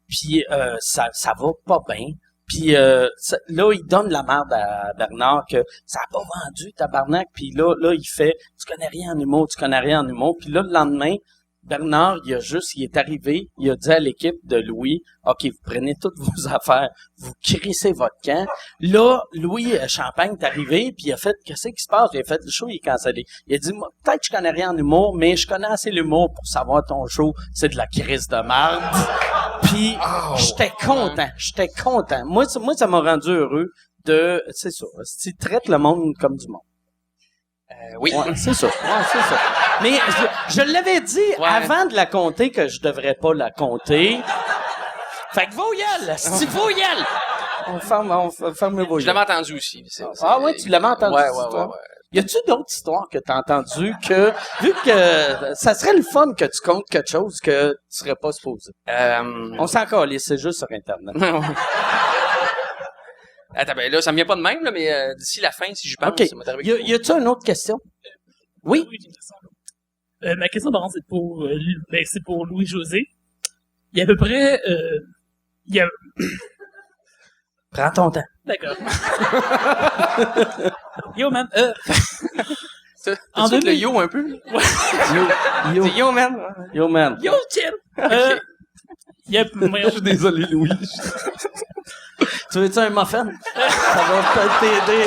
puis ça va pas bien. Puis là, il donne la merde à Bernard que ça a pas vendu, tabarnak. Puis là, il fait « Tu connais rien en humour, tu connais rien en humour. » Puis là, le lendemain, Bernard, il est arrivé, il a dit à l'équipe de Louis, « OK, vous prenez toutes vos affaires, vous crissez votre camp. » Là, Louis Champagne est arrivé, puis il a fait « Qu'est-ce qui se passe? » Il a fait « Le show, il est cancellé. » Il a dit « Moi, peut-être que je connais rien en humour, mais je connais assez l'humour pour savoir ton show, c'est de la crise de merde. » Puis j'étais content. Moi, ça m'a rendu heureux c'est ça, tu traites le monde comme du monde. Oui. Ouais, c'est ça. Mais je l'avais dit avant de la compter que je devrais pas la compter. Fait que voyelle, c'est voyelle. On ferme le voyelle. Je l'avais entendu aussi. Oui, tu l'avais entendu. Ouais. Y a-tu d'autres histoires que t'as entendues vu que ça serait le fun que tu comptes quelque chose que tu serais pas supposé? On s'en calisse, c'est juste sur Internet. Attends, ben là, ça me vient pas de même, là, mais d'ici la fin, si je pense, OK. ça m'est arrivé. Y a-tu une autre question? Oui? Oui, j'ai une question. Ma question, par contre, c'est pour Louis-José. Il y a à peu près... Prends ton temps. D'accord. Yo, man. En le yo un peu? Yo. C'est yo, man. Yo, man. Yo, chill. Il y a... Je suis désolé, Louis. Tu veux-tu un muffin? Ça va peut-être t'aider.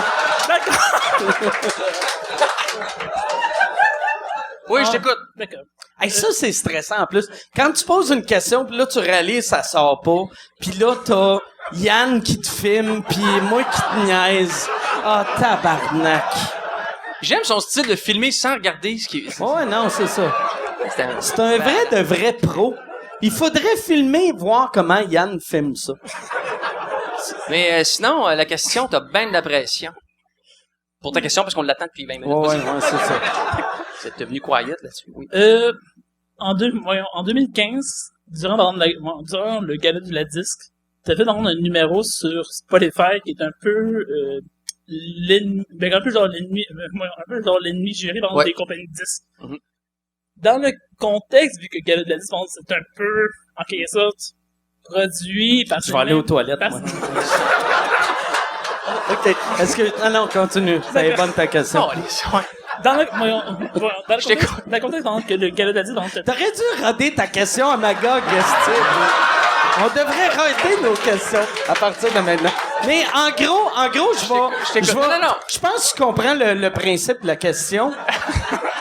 Oui, je t'écoute. D'accord. Hey, ça, c'est stressant, en plus. Quand tu poses une question, puis là, tu réalises, ça sort pas. Puis là, t'as Yann qui te filme, puis moi qui te niaise. Ah, tabarnak. J'aime son style de filmer sans regarder ce qui... Ouais, non, c'est ça. C'est C'est un vrai pro. Il faudrait filmer et voir comment Yann filme ça. Mais sinon, la question, t'as bien de la pression. Pour ta question, parce qu'on l'attend depuis 20 minutes. Ouais, c'est ça. C'est devenu quiet là-dessus, oui. En 2015, durant le gala de la disque, t'as fait un numéro sur Spotify qui est un peu un peu genre l'ennemi juré dans des compagnies de disques. Mm-hmm. Dans le contexte, vu que le gala de la disque, c'est un peu, en quelque sorte, produit par... Je vais aller aux toilettes, moi. OK. Est-ce que... Non, continue. C'est bonne ta question. Dans le contexte dans que le gala de la disque... T'aurais dû rater ta question à Magog, Steve. On devrait rater nos questions à partir de maintenant. Mais en gros, je pense que tu comprends le principe de la question.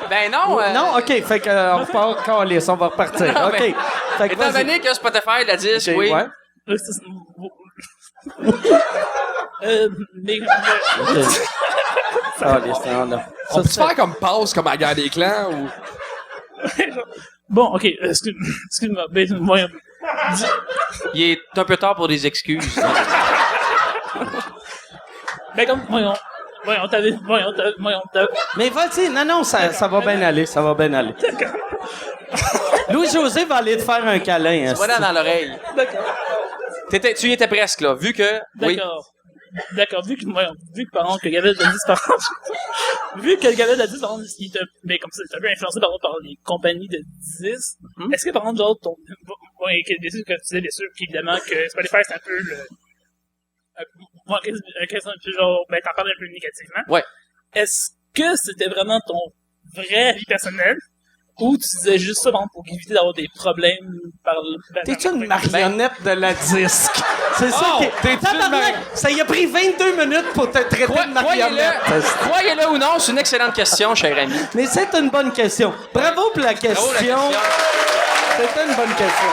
Ben non. Non, OK. Fait que on repart, calisse, on va repartir. Non, OK. Fait que étant vas-y. donné que Spotify la disque, OK, oui. ouais. Calisse, non. On peut faire comme pause, comme à la guerre des clans, ou... Bon, OK. Excuse-moi. Il est un peu tard pour des excuses. Ben comme... Voyons, t'avais... Mais vas-y, non, ça va bien aller, ça va bien aller. Louis-José va aller te faire un câlin. Voilà dans l'oreille. D'accord. Tu y étais presque, là, vu que... Oui. D'accord, vu que par exemple, que le gala de la 10, vu que le gala de la 10, par exemple, comme ça, c'est un peu influencé par les compagnies de 10, est-ce que, par exemple, genre, que tu disais, bien sûr, qu'évidemment, que Spotify, c'est un peu une question un peu genre, t'en parles un peu négativement. Ouais. Est-ce que c'était vraiment ton vrai vie personnelle? Ou tu disais juste ça, par exemple, pour éviter d'avoir des problèmes par le... T'es-tu une marionnette de la disque? C'est ça qui est... Tabarnak! Ça y a pris 22 minutes pour te traiter de marionnette. Croyez-le ou non, c'est une excellente question, cher ami. Mais c'est une bonne question. Bravo pour la question. Bravo, la question. C'était une bonne question.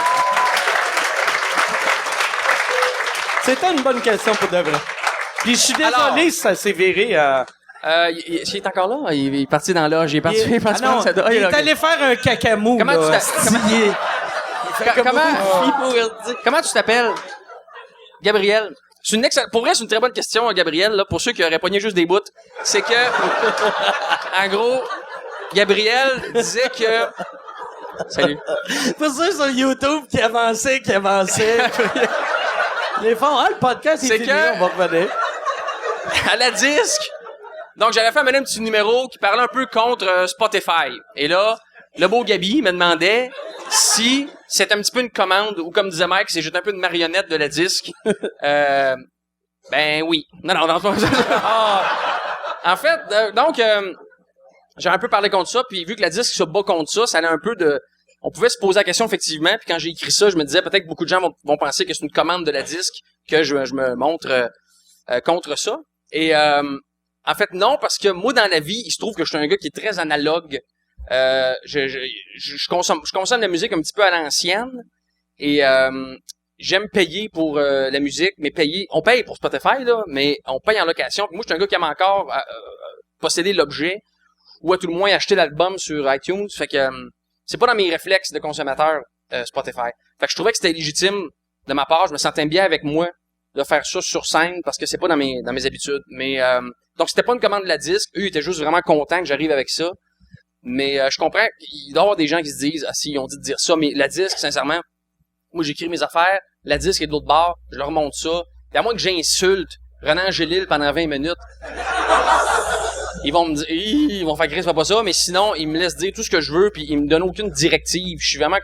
C'était une bonne question pour de vrai. Puis je suis désolé si ça s'est viré à... Il est encore là? Il est parti dans l'âge. Il est parti, il est parti prendre sa dose. Il est allé faire un cacamou. Comment là, comment tu t'appelles? Gabriel, Pour vrai, c'est une très bonne question, Gabriel, là, pour ceux qui auraient pogné juste des bouts. C'est que, en gros, Gabriel disait que... Salut. Pour ça, sur YouTube, qui avançait. Les fonds, le podcast, C'est est fini, que- on va revenir. À la disque. Donc, j'avais fait un petit numéro qui parlait un peu contre Spotify. Et là, le beau Gabi me demandait si c'était un petit peu une commande, ou comme disait Mike, c'est juste un peu une marionnette de la disque. Ben oui. Non, pas ça. En fait, j'ai un peu parlé contre ça, puis vu que la disque se bat contre ça, ça allait un peu de... On pouvait se poser la question, effectivement, puis quand j'ai écrit ça, je me disais peut-être que beaucoup de gens vont penser que c'est une commande de la disque, que je me montre contre ça. Et en fait, non, parce que moi, dans la vie, il se trouve que je suis un gars qui est très analogue. Je consomme la musique un petit peu à l'ancienne, et j'aime payer pour la musique, mais on paye pour Spotify, là, mais on paye en location. Puis moi, je suis un gars qui aime encore posséder l'objet, ou à tout le moins acheter l'album sur iTunes. Fait que c'est pas dans mes réflexes de consommateur Spotify. Fait que je trouvais que c'était légitime de ma part. Je me sentais bien avec moi de faire ça sur scène parce que c'est pas dans mes habitudes. Mais donc c'était pas une commande de la disque. Eux ils étaient juste vraiment contents que j'arrive avec ça. Mais je comprends qu'il doit y avoir des gens qui se disent si ils ont dit de dire ça, mais la disque, sincèrement, moi j'écris mes affaires, la disque est de l'autre bord, je leur montre ça. Et à moins que j'insulte Renan Angélil pendant 20 minutes. Ils vont me dire, ils vont faire Chris, c'est pas ça, mais sinon, ils me laissent dire tout ce que je veux, puis ils me donnent aucune directive. Je suis vraiment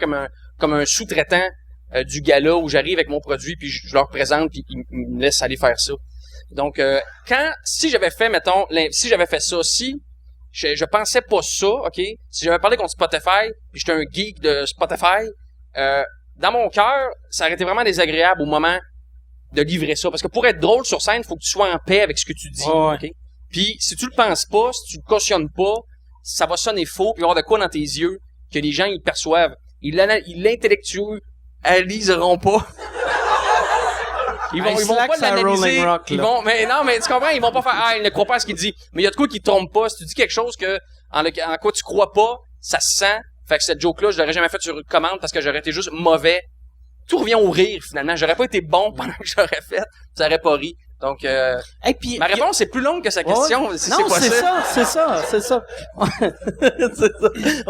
comme un sous-traitant du gala où j'arrive avec mon produit, puis je leur présente, puis ils me laissent aller faire ça. Donc, si j'avais fait ça, je pensais pas ça, OK? Si j'avais parlé contre Spotify, puis j'étais un geek de Spotify, dans mon cœur, ça aurait été vraiment désagréable au moment de livrer ça. Parce que pour être drôle sur scène, il faut que tu sois en paix avec ce que tu dis, OK? Puis, si tu le penses pas, si tu le cautionnes pas, ça va sonner faux, puis il va y avoir de quoi dans tes yeux que les gens, ils perçoivent. Ils l'intellectualiseront pas. Ils vont pas l'analyser. Mais tu comprends, ils vont pas faire, il ne croit pas à ce qu'il dit. Mais il y a de quoi qui trompe pas. Si tu dis quelque chose en quoi tu crois pas, ça se sent. Fait que cette joke-là, je l'aurais jamais faite sur une commande parce que j'aurais été juste mauvais. Tout revient au rire, finalement. J'aurais pas été bon pendant que j'aurais fait. Ça aurait pas ri. Donc, ma réponse est plus longue que sa question. Ouais. Si Non, c'est possible. c'est ça. C'est ça. On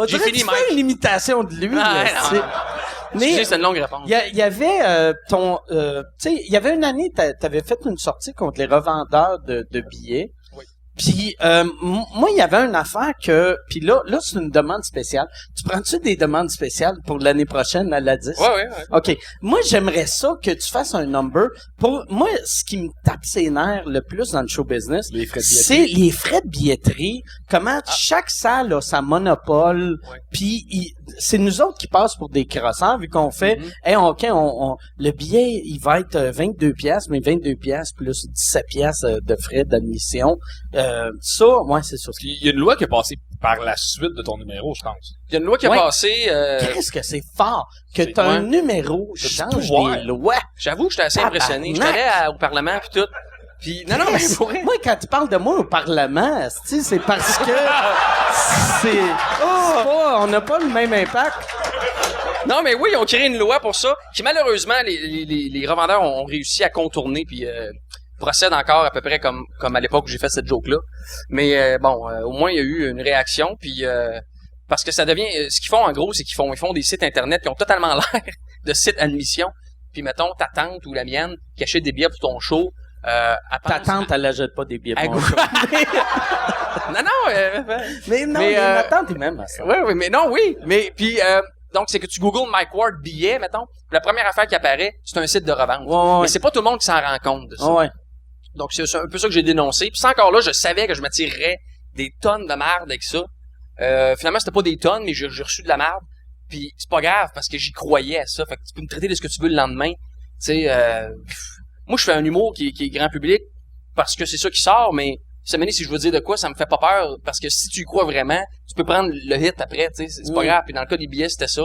J'ai dirait fini, que tu Mike. fais une imitation de lui. Ah, c'est- non. Mais Excusez, c'est une longue réponse. il y avait tu sais, il y avait une année, t'avais fait une sortie contre les revendeurs de billets. Oui. Puis moi, il y avait une affaire que, puis là c'est une demande spéciale. Tu prends-tu des demandes spéciales pour l'année prochaine à la 10? Ouais. OK. Moi, j'aimerais ça que tu fasses un number. Pour moi, ce qui me tape ses nerfs le plus dans le show business, Les frais de billetterie. c'est les frais de billetterie. Comment chaque salle a sa monopole. Ouais. Puis c'est nous autres qui passent pour des crossants vu qu'on fait hey, OK, le billet, il va être 22 pièces, mais 22 pièces plus 17 pièces de frais d'admission. Ça, ouais, c'est ça. Puis il y a une loi qui est passée par la suite de ton numéro, je pense. Il y a une loi qui a Ouais. passé. Qu'est-ce que c'est fort que c'est- t'as un ouais. numéro T'as du change pouvoir. des lois. J'avoue que j'étais assez impressionné. J'étais allé au Parlement puis tout. Puis non, mais pour vrai. Moi, quand tu parles de moi au Parlement, c'est parce que c'est pas, on n'a pas le même impact. Non, mais oui, ils ont créé une loi pour ça, qui malheureusement, les revendeurs ont réussi à contourner, puis procèdent encore à peu près comme à l'époque où j'ai fait cette joke-là. Mais au moins, il y a eu une réaction, puis parce que ça devient... ce qu'ils font, en gros, c'est qu'ils font des sites Internet qui ont totalement l'air de sites admission. Puis, mettons, ta tante ou la mienne qui achète des billets pour ton show, elle Ta pense- tante, elle n'achète pas des billets à pour mon gauche. show. Non, Mais non, Mais, ma tante est même à ça. Oui, mais non, oui. Mais puis donc c'est que tu googles Mike Ward billet, mettons. La première affaire qui apparaît, c'est un site de revente. Ouais. Mais c'est pas tout le monde qui s'en rend compte de ça. Ouais. Donc c'est un peu ça que j'ai dénoncé. Puis ça encore là, je savais que je m'attirerais des tonnes de merde avec ça. Finalement, c'était pas des tonnes, mais j'ai reçu de la merde. Puis c'est pas grave parce que j'y croyais à ça. Fait que tu peux me traiter de ce que tu veux le lendemain. Tu sais, moi je fais un humour qui est grand public parce que c'est ça qui sort, mais ça m'a dit si je veux dire de quoi, ça me fait pas peur parce que si tu y crois vraiment, tu peux prendre le hit après, tu sais, c'est pas grave. Puis dans le cas des billets, c'était ça.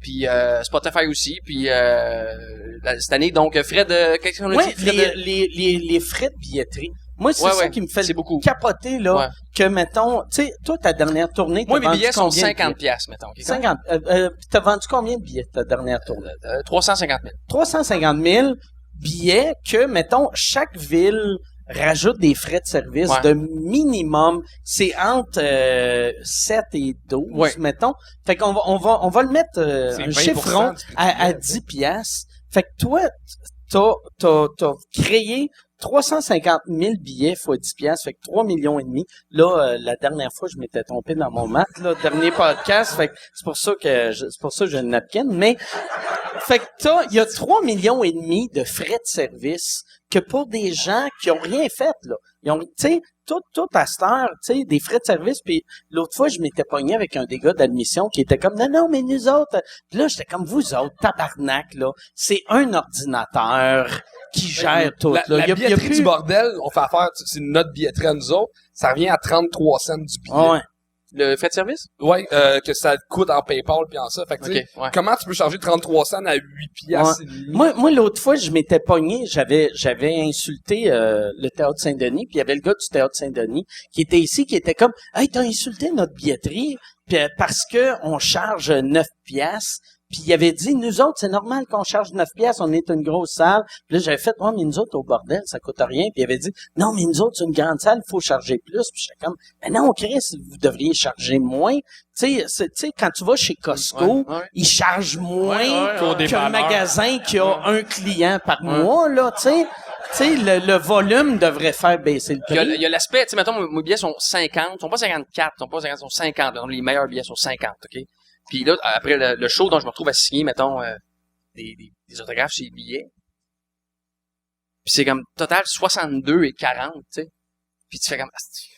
Puis Spotify aussi, puis cette année donc frais de qu'est-ce qu'on a Ouais, dit frais de... les frais de billetterie. Moi, c'est Ouais, ça ouais. qui me fait C'est beaucoup. capoter, là, Ouais. que, mettons, tu sais, toi, ta dernière tournée, Moi t'as mes vendu billets sont combien de 50 billets? piastres, mettons. OK? 50. T'as vendu combien de billets, ta dernière tournée? 350 000. 350 000. billets que, mettons, chaque ville rajoute des frais de service Ouais. de minimum, c'est entre 7 et 12, mettons. Fait qu'on on va le mettre C'est un 20% chiffron du prix du à billet, 10 piastres. Fait que toi, t'as créé 350 000 billets fois 10 piastres, fait que 3 millions et demi. Là, la dernière fois, je m'étais trompé dans mon maths, là, dernier podcast, fait que c'est pour ça que j'ai une napkin, mais fait que il y a 3 millions et demi de frais de service que pour des gens qui ont rien fait, là. Ils ont, tu sais, tout à cette heure, tu sais, des frais de service, puis l'autre fois, je m'étais pogné avec un des gars d'admission qui était comme, non, mais nous autres, puis là, j'étais comme, vous autres, tabarnak, là, c'est un ordinateur qui gère tout, là. La Il y a billetterie plus- du bordel, on fait affaire, c'est notre billetterie à nous autres, ça revient à 33 cents du billet. Ouais. Le frais de service? Ouais, que ça coûte en PayPal puis en ça. Fait que, tu sais, Ok, ouais. comment tu peux charger 33 cents à 8 piastres? et demi? Moi, l'autre fois, je m'étais pogné, j'avais insulté le Théâtre Saint-Denis, puis il y avait le gars du Théâtre Saint-Denis qui était ici, qui était comme, hey, t'as insulté notre billetterie, puis parce que on charge 9 piastres. Puis il avait dit, nous autres, c'est normal qu'on charge 9 piastres, on est une grosse salle. Puis là, j'avais fait, ouais, mais nous autres, au bordel, ça coûte rien. Puis il avait dit, non, mais nous autres, c'est une grande salle, il faut charger plus. Puis j'étais comme, mais non, Chris, vous devriez charger moins. Tu sais, quand tu vas chez Costco, Ouais. ils chargent moins Qu'au qu'un magasin qui a un client par mois, là, tu sais. Tu sais, le volume devrait faire baisser le Il y a, prix. il y a l'aspect, tu sais, mettons, mes billets sont 50, ils sont pas 54, ils sont pas 50, ils sont 50. Donc, les meilleurs billets sont 50, OK? Puis là, après le show dont je me retrouve à signer, mettons, des autographes sur les billets. Puis c'est comme, total, 62 et 40, tu sais. Puis tu fais comme, asti,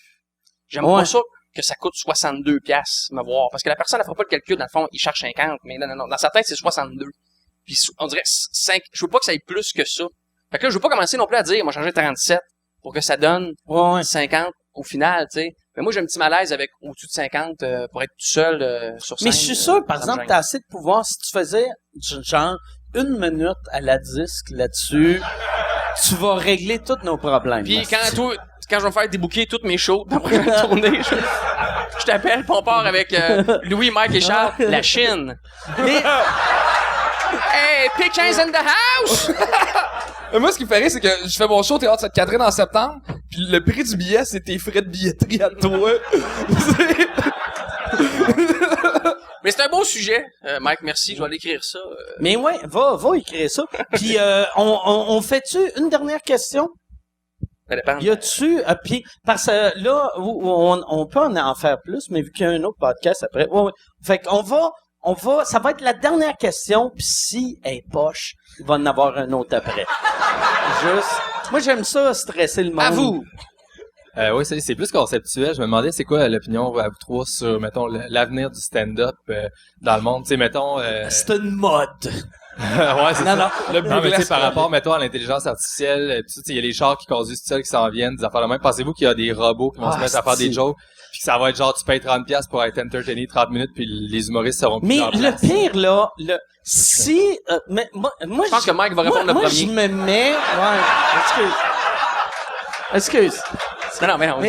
j'aime Ouais. pas ça que ça coûte 62 piastres, me voir. Parce que la personne, elle fera pas le calcul, dans le fond, il cherche 50, mais non. Dans sa tête, c'est 62. Puis on dirait 5, je veux pas que ça aille plus que ça. Fait que là, je veux pas commencer non plus à dire, moi, changer 37 pour que ça donne Ouais. 50 au final, tu sais. Mais moi, j'ai un petit malaise avec au-dessus de 50 pour être tout seul sur scène. Mais je suis sûr, par ça me exemple, gêne. t'as assez de pouvoir. Si tu faisais, genre, 1 minute à la disque là-dessus, tu vas régler tous nos problèmes. Puis quand je vais me faire débooker toutes mes shows dans la prochaine tournée, je t'appelle, puis on part avec Louis, Mike et Charles, la Chine. Mais, Hey, Pickens in the house! Moi, ce qui me fait rire, c'est que je fais mon show au Théâtre Sainte-Catherine en septembre, puis le prix du billet, c'est tes frais de billetterie à toi. Mais c'est un beau sujet, Mike, merci, je vais aller écrire ça. mais ouais, va écrire ça. Puis, on fait-tu une dernière question? Ça dépend. Y a-tu, puis, parce que là, on peut en faire plus, mais vu qu'il y a un autre podcast après, ouais. Fait qu'on va, ça va être la dernière question, puis si elle est poche, il va en avoir un autre après. Juste, moi j'aime ça, stresser le monde. À vous! Oui, c'est plus conceptuel. Je me demandais c'est quoi l'opinion à vous trois sur, mettons, l'avenir du stand-up dans le monde. Tu sais, mettons... C'est une mode. ouais, c'est Non, ça. non. Non, mais tu sais, par rapport, mettons, à l'intelligence artificielle, tu sais, il y a les chars qui conduisent tout seuls qui s'en viennent, des affaires de même. Pensez-vous qu'il y a des robots qui vont se mettre à faire des jokes, puis que ça va être genre, tu payes 30$ pour être entertainé 30 minutes, puis les humoristes seront plus Mais en le place. pire, là, si, mais moi, Je pense que Mike va répondre le moi, premier. je me mets, excuse. Non, mais non.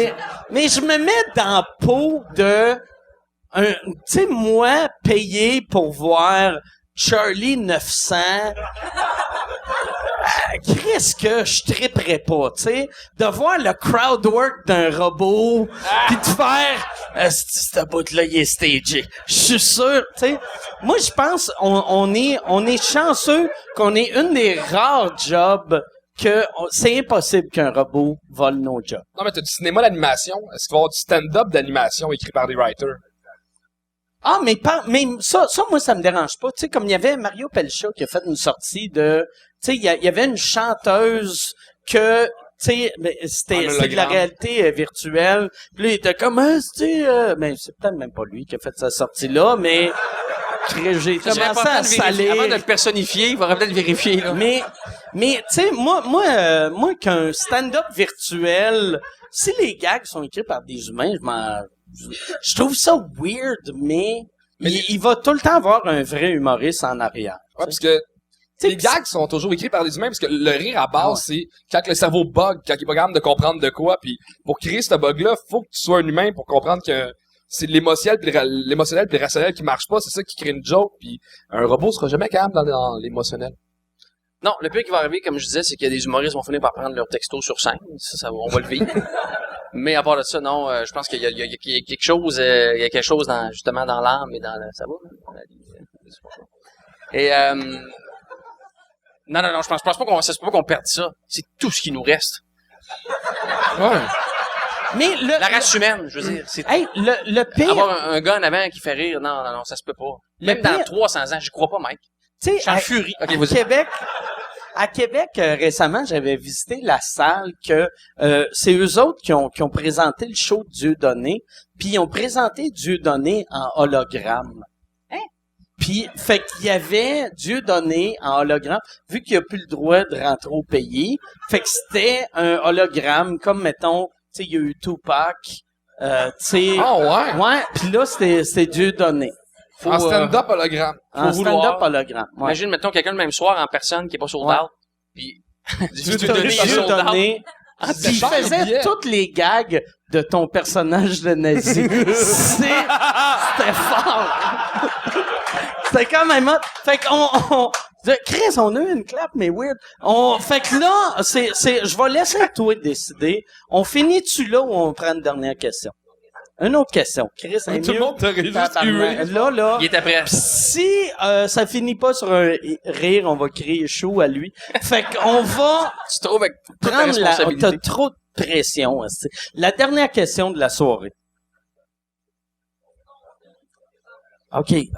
Mais je me mets dans la peau de tu sais, moi, payer pour voir Charlie 900, Chris que je triperais pas, tu sais, de voir le crowd work d'un robot, puis de faire, ce bout-là, il est stagé. Je suis sûr, tu sais. Moi, je pense, on est chanceux qu'on ait une des rares jobs que c'est impossible qu'un robot vole nos jobs. Non, mais t'as du cinéma d'animation. Est-ce qu'il va y avoir du stand-up d'animation écrit par des writers? Ah, mais ça, moi, ça me dérange pas. Tu sais, comme il y avait Mario Pelcha qui a fait une sortie de, tu sais, il y avait une chanteuse que, tu sais, c'était de la réalité virtuelle. Puis là, il était comme, mais c'est peut-être même pas lui qui a fait sa sortie-là, mais j'ai commencé à saler. Avant de le personnifier, il faudrait peut-être le vérifier, là. Mais, tu sais, moi, qu'un stand-up virtuel, si les gags sont écrits par des humains, je trouve ça weird, mais il va tout le temps avoir un vrai humoriste en arrière. Ouais, parce que les gags sont toujours écrits par des humains, parce que le rire à base, c'est quand le cerveau bug, quand il est pas capable de comprendre de quoi, puis pour créer ce bug-là, faut que tu sois un humain pour comprendre que c'est l'émotionnel puis le rationnel qui marche pas, c'est ça qui crée une joke, puis un robot sera jamais capable dans l'émotionnel. Non, le pire qui va arriver, comme je disais, c'est que des humoristes vont finir par prendre leur texto sur scène. On va le vivre. Mais à part de ça, non, je pense qu'il y a quelque chose, justement dans l'âme et dans ça va? Et non, je pense pas ça se peut pas qu'on perde ça. C'est tout ce qui nous reste. Ouais. Mais La race humaine, je veux dire. C'est hey, le pire... avoir un gars en avant qui fait rire, non, ça se peut pas. Même dans 300 ans, j'y crois pas, Mike. Tu sais, Je suis en furie. Ok, vas-y. À Québec, récemment, j'avais visité la salle que c'est eux autres qui ont présenté le show Dieudonné, puis ils ont présenté Dieudonné en hologramme. Hein? Puis, fait qu'il y avait Dieudonné en hologramme, vu qu'il a plus le droit de rentrer au pays, fait que c'était un hologramme, comme, mettons, tu sais, il y a eu Tupac, tu sais... Ah ouais? Ouais, puis là, c'était Dieudonné. En stand-up hologramme. En vouloir. stand-up hologramme. Ouais. Imagine, mettons, quelqu'un le même soir en personne qui est pas sold Ouais. out, puis Dieudonné est sold out. Dieudonné. Puis il faisait toutes les gags de ton personnage de nazi. C'était fort. C'était quand même hot. Fait qu'on Chris, on a eu une clap, mais weird. Fait que là, je vais laisser toi décider. On finit-tu là ou on prend une dernière question? Une autre question. Chris, c'est Tout le monde t'aurait juste hué. Là. Il était prêt. Pis si ça finit pas sur un rire, on va crier chaud à lui. Fait qu'on va Tu te trouves avec toute ta prendre responsabilité. t'as trop de pression. Esti. La dernière question de la soirée. OK. Y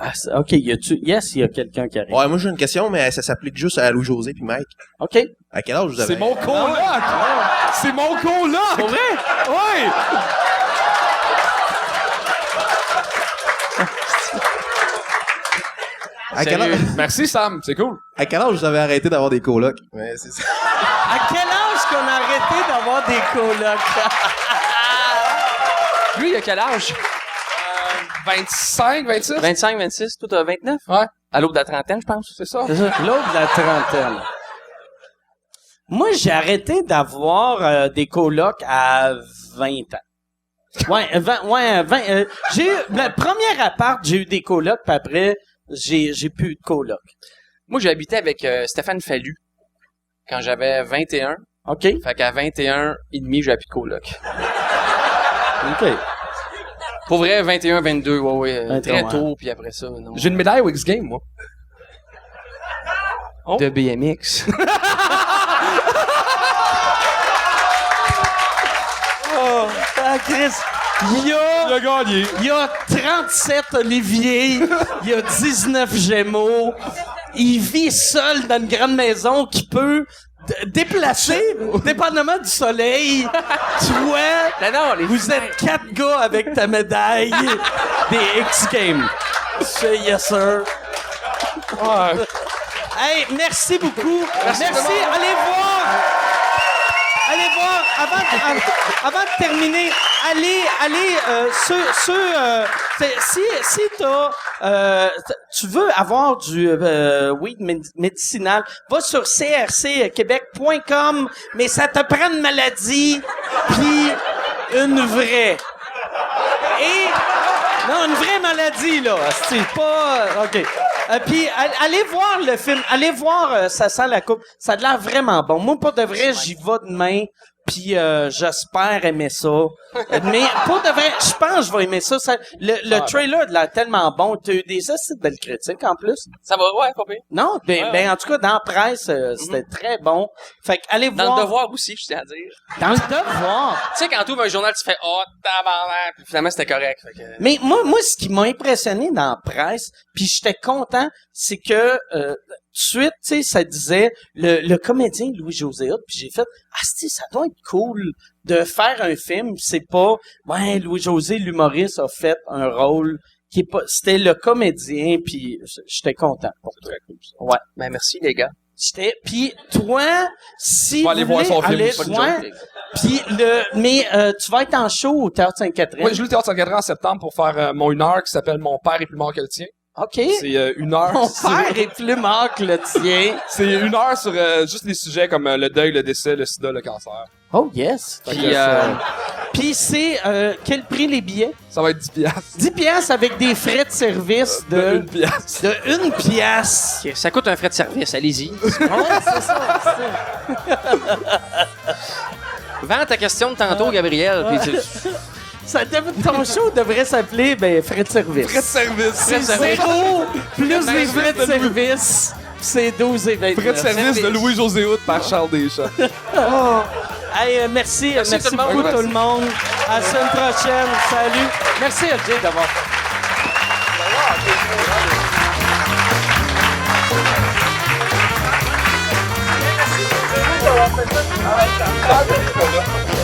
a quelqu'un qui arrive. Ouais, moi j'ai une question, mais ça s'applique juste à Louis-José puis Mike. OK. À quel âge vous avez? C'est mon coloc! C'est mon coloc! Pour vrai? Ouais! À quel âge, Merci, Sam. C'est cool. à quel âge vous avez arrêté d'avoir des colocs? Ouais, c'est ça. À quel âge qu'on a arrêté d'avoir des colocs? Lui, il a quel âge? 25, 26? 25, 26, toi, t'as 29? Ouais. À l'aube de la trentaine, je pense. C'est ça? C'est ça. L'autre de la trentaine. Moi, j'ai arrêté d'avoir des colocs à 20 ans. Ouais, 20. J'ai eu le premier appart, j'ai eu des colocs, puis après, j'ai plus eu de colocs. Moi, j'ai habité avec Stéphane Fallu quand j'avais 21. OK? Fait qu'à 21 et demi, j'ai plus de coloc. OK. Pour vrai, 21, 22, ouais. 21, Très ouais. tôt, puis après ça, non. J'ai une médaille au X-Game, moi. De BMX. Ah, Chris, il a gagné. Il y a 37 Olivier, il y a 19 Gémeaux, il vit seul dans une grande maison qui peut déplacer, dépendamment du soleil. Tu vois, Non, vous êtes 4 gars avec ta médaille des X-Games. Yes, sir. Hey, merci beaucoup. Merci. Allez voir, avant de terminer, si tu veux avoir du weed médicinal, va sur crcquebec.com, mais ça te prend une maladie, puis une vraie. Non, une vraie maladie, là. C'est pas... OK. Puis, allez voir le film. Allez voir Ça sent la coupe. Ça a l'air vraiment bon. Moi, pour de vrai, j'y vais demain. Puis, j'espère aimer ça. Mais, pour de vrai, je pense que je vais aimer ça. Le trailer a l'air tellement bon. Tu as eu des assez de belles critiques, en plus. Ça va, ouais, pas pire. Non? Ben, en tout cas, dans la presse, c'était très bon. Fait que, allez voir. Dans le Devoir aussi, je tiens à dire. Dans le Devoir. Tu sais, quand tu ouvres un journal, tu fais « Oh, tabarnak! » Puis finalement, c'était correct. Fait que... Mais moi, ce qui m'a impressionné dans la presse, puis j'étais content, c'est que tout de suite, tu sais, ça disait le comédien Louis-José Hood, puis j'ai fait ça doit être cool de faire un film, c'est pas Louis-José l'humoriste a fait un rôle qui est pas, c'était le comédien, puis j'étais content pour toi. Ouais. Ben, merci, les gars. Puis toi, si vais aller vous voir son voulez film, aller pas de voir, puis tu vas être en show au Théâtre Sainte-Catherine. Oui, je joue le Théâtre Sainte-Catherine en septembre pour faire mon 1 heure qui s'appelle Mon père est plus mort que le tien. OK. C'est 1 heure. Mon père est plus mort que le tien. C'est 1 heure sur juste des sujets comme le deuil, le décès, le sida, le cancer. Oh, yes. Puis c'est... quel prix les billets? Ça va être 10 piastres. 10 piastres avec des frais de service De 1 piastre. de 1 pièce. Ok, ça coûte un frais de service, allez-y. Ouais, c'est ça. Vends ta question de tantôt, Gabriel. Puis Ton show devrait s'appeler frais de service. Frais de service. C'est 0 plus les frais de service. C'est 12 et 29. Frais de service de Louis-José Hood par Charles Deschamps. Hey, merci tout le monde. beaucoup tout le monde. À la semaine prochaine. Salut. Merci LJ d'avoir. Merci.